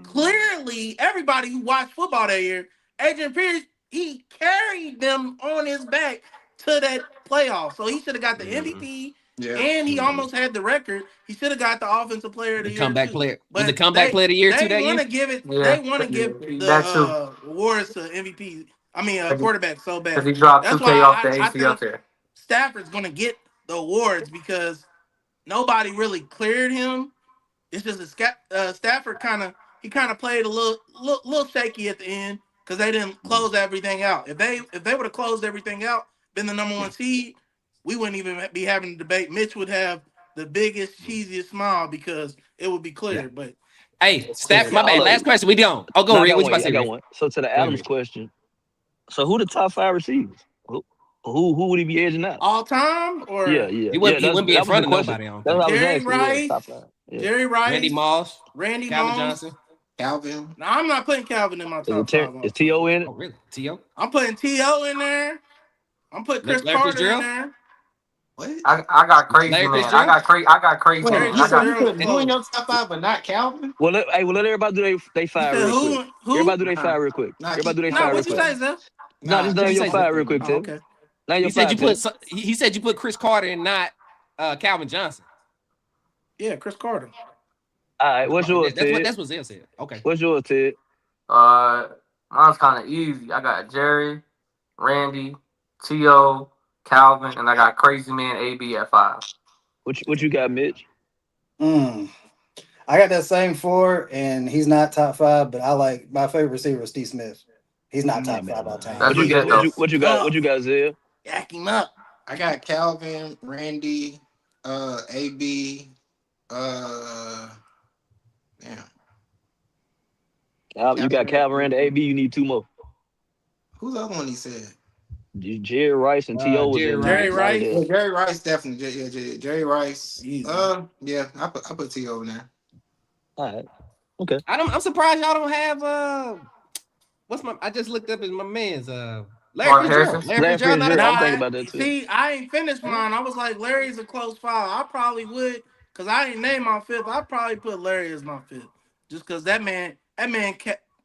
clearly, everybody who watched football that year, Adrian Peterson, he carried them on his back to that playoff, so he should have got the MVP. Yeah. And he almost had the record. He should have got the Offensive Player of the Year. Comeback too. player. But the comeback player of the year too. They want to give it. They want to give the awards to MVP. I mean, quarterback so bad. Because he dropped 2K off the ACL there. Stafford's going to get the awards because nobody really cleared him. It's just Stafford kind of played a little shaky at the end because they didn't close everything out. If they would have closed everything out, been the number one seed, we wouldn't even be having a debate. Mitch would have the biggest, cheesiest smile because it would be clear. But hey, Stafford, my bad. Last question. We don't. Oh, go Rick. What you about to say? I got one. So to the Adams question. So who the top 5 receivers? Who would he be edging out? All time or He wouldn't be in front of nobody. Jerry Rice, Jerry Rice, Randy Moss, Calvin Johnson. Calvin. No, I'm not putting Calvin in my top 5. Is T.O. in it? Oh, really? T.O.? I'm putting T.O. in there. I'm putting Chris Carter in there. What? I got crazy, man. I got crazy. Who in your top 5, but not Calvin? Well, let everybody do they 5 real quick. Everybody do they 5 real quick. Everybody do they 5 real quick. What you say, Zeph? No, just name your 5 real quick, Tim. Okay. He said you put Chris Carter and not Calvin Johnson. Yeah, Chris Carter. All right, what's yours, Ted? That's what Zell said. Okay. What's yours, Ted? Mine's kind of easy. I got Jerry, Randy, T.O., Calvin, and I got Crazy Man AB at 5. What you got, Mitch? I got that same 4, and he's not top 5, but I like my favorite receiver is Steve Smith. He's not top 5 all time. What you got, Zell? Yak him up. I got Calvin, Randy, AB, You got Calvin, Randy, AB. You need 2 more. Who's the other one he said? Jerry Rice and T.O. was in Jerry Rice. Yeah, Jerry Rice definitely. Jerry Rice. I put T.O. in there. All right. Okay. I'm surprised y'all don't have I just looked up as my man's Larry Fitzgerald. Larry Fitzgerald. I'm thinking about that too. See, I ain't finished mine. I was like, Larry's a close file. I probably would, because I ain't named my 5th. I'd probably put Larry as my 5th. Just because that man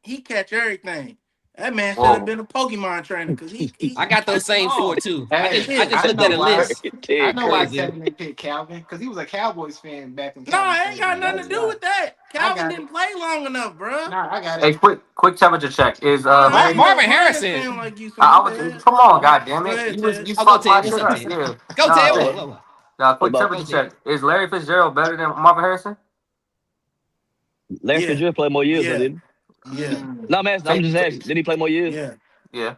he catch everything. That man should have been a Pokemon trainer because he I got those same 4 too. I just looked at a list. I know why Kevin didn't pick Calvin because he was a Cowboys fan back in. No, it ain't got nothing to do with that. Calvin didn't play long enough, bro. Nah, I got it. Hey, quick temperature check. Is Marvin Harrison? Come on, goddammit. You fucked my shit up. Yeah. Go Ted. Now, quick temperature check. Is Larry Fitzgerald better than Marvin Harrison? Larry Fitzgerald played more years, didn't he? Yeah. No, man, I'm just asking. Did he play more years? Yeah.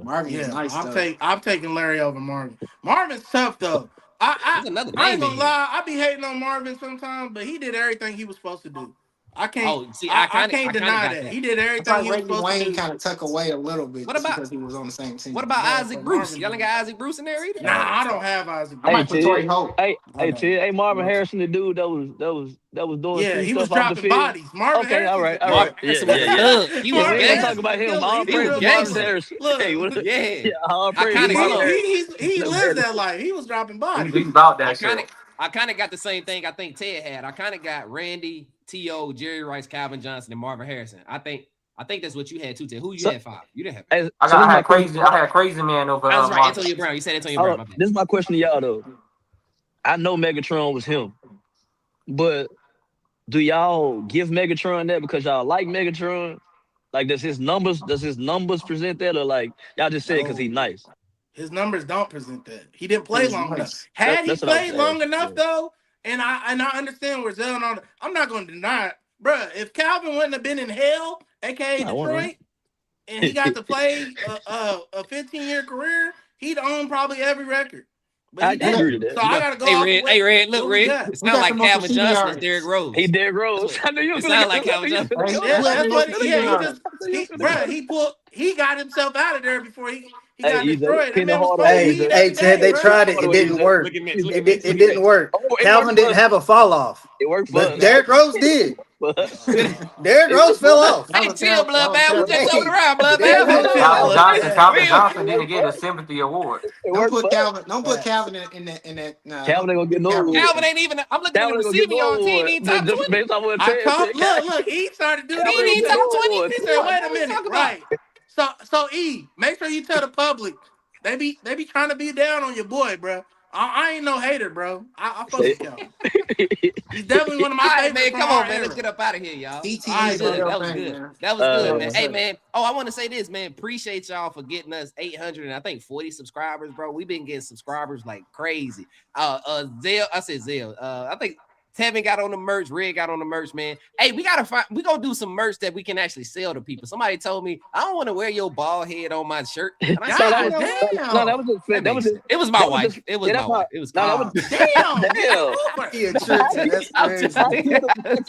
Marvin is nice. I'm taking Larry over Marvin. Marvin's tough though. I ain't gonna lie. I be hating on Marvin sometimes, but he did everything he was supposed to do. I can't. Oh, see, I kinda can't deny that. He did I everything thought he was Reggie supposed to Wayne do. kind of tuck away a little bit What about- because he was on the same team. What about Yeah, Isaac but Bruce? Marvin- Y'all ain't got Isaac Bruce in there either? Nah, I don't have Isaac. I might put Torrey Holt. Hey, I know. Ted, hey, Marvin Harrison, the dude that was doing Yeah, free he was stuff off the dropping field. bodies. Marvin Okay, all Harrison's right, a all right. killer. Harrison was a thug. He was Marvin we ain't gangster. talking about him. Harrison's a All killer. praise was to Marvin gangster. Harrison. Look, Hey, what? Yeah. Yeah, all I praise. kinda- to hold Marvin on. Harrison. he lives that life. He was dropping bodies. He's about I that kind of shit. got the same thing I think Ted had. I kind of got Randy, T.O., Jerry Rice, Calvin Johnson, and Marvin Harrison. I think that's what you had too, Ted. Who you had 5? You didn't have 5. Hey, I so this had my crazy. I had crazy man over. That's right, Marvin. Antonio Brown. You said Antonio Brown. My bad. This is my question to y'all though. I know Megatron was him, but do y'all give Megatron that because y'all like Megatron? Like, does his numbers present that, or like y'all just say it because he's nice? His numbers don't present that. He didn't play long enough. That's Had he what I was played long asking, enough yeah. though, and I understand where Zell and all that, I'm not going to deny it, bruh. If Calvin wouldn't have been in hell, aka I wonder. Detroit, and he got to play a 15-year career, he'd own probably every record. But I he didn't. agree to that. So I gotta go. Hey, off Red. what- Hey, Red. Look, what we Red. got. It sounds got like the most Calvin receiving Johnson is yards? Derrick Rose. He Derrick Rose. That's what- I knew you it was sound gonna like get Calvin Johnson. Hey, Yeah, who has the that's most what. receiving Yeah, yards? he got himself out of there before he Hey, got EJ, destroyed. That pin the man was heart on supposed to Hey, eat EJ. hey, every Ted, day, they bro. tried it. Hold It on, didn't EJ. work. Look at Mitch. Look It, at Mitch. it didn't work. Oh, it Calvin worked didn't for have a fall off, it worked for but us. Derrick Rose did. Derrick Rose fell off. Hey, chill, blood bag. We just Hey, joking around, blood Derrick bag. Rose fell Calvin off. Johnson. Calvin Real. Johnson didn't get a sympathy award. It Don't worked put for us. Calvin. Don't put Calvin in that. Nah, Calvin ain't gonna get no award. Calvin ain't even. I'm looking at the Calvin ain't gonna get receiving no yards. He ain't award. even top Just 20. based on what I Ted told said. look, E started doing He Calvin ain't ain't even gonna top get no 20. award. He Come said, on, "Wait what a are we minute, talking about? right?" So E, make sure you tell the public. They be trying to be down on your boy, bro. I ain't no hater, bro. I fuck with Calvin. He's definitely one of my All right, favorites man. from Come our on, man. era. Let's get up out of here, y'all. CTE All right, is a look, real that was thing, good. man. That was good, man. Yes, Hey, sir. man. Oh, I want to say this, man. Appreciate y'all for getting us 800 and I think 40 subscribers, bro. We've been getting subscribers like crazy. Zell, I said Zell. I think Tevin got on the merch. Red got on the merch, man. Hey, we gonna do some merch that we can actually sell to people. Somebody told me I don't want to wear your bald head on my shirt. And I said, God you know what? damn. No, that was just That that was makes just sense. It was my that was wife. just- It was yeah, my that's wife. my- It was no, that calm. was Damn. damn. Cooper. He a tripping. That's I'm crazy.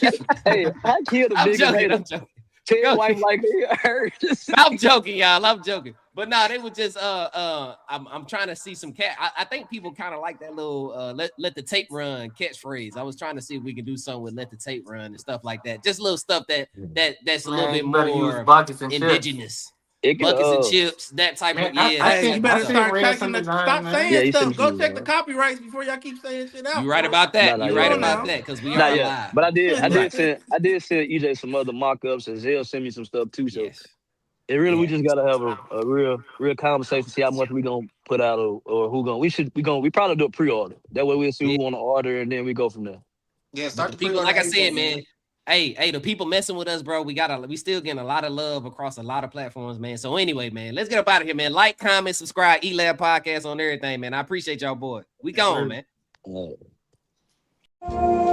just- Hey, I killed a I'm big joking. hater. I'm joking. Ted wife like me. I heard. I'm joking, y'all. I'm joking. But no, they were just I'm trying to see some cat. I think people kind of like that little let the tape run catchphrase. I was trying to see if we can do something with let the tape run and stuff like that. Just little stuff that's a little Man, bit you better use more buckets and chips. indigenous. It can, Buckets and chips, that type Man, of yeah. I Hey, think- you better I think start Red checking some the design, stop man. saying Yeah, he stuff. sent Go some check the design. copyrights before y'all keep saying shit out. You right bro. about that. No, You yeah, right yeah, about yeah. that because we Not are yet, live. but I did Right. send EJ some other mock-ups, and Zell sent me some stuff too. So Yes. it really, we Yeah. just gotta have a real conversation, see how much we gonna put out or who gonna. We probably do a pre-order. That way we'll see who want to order, and then we go from there. Yeah, But start the the people, pre-order like I said, ASAP, man. Hey, the people messing with us, bro. We still getting a lot of love across a lot of platforms, man. So anyway, man, let's get up out of here, man. Like, comment, subscribe, E-Lab Podcast on everything, man. I appreciate y'all, boy. We gone, man. All right.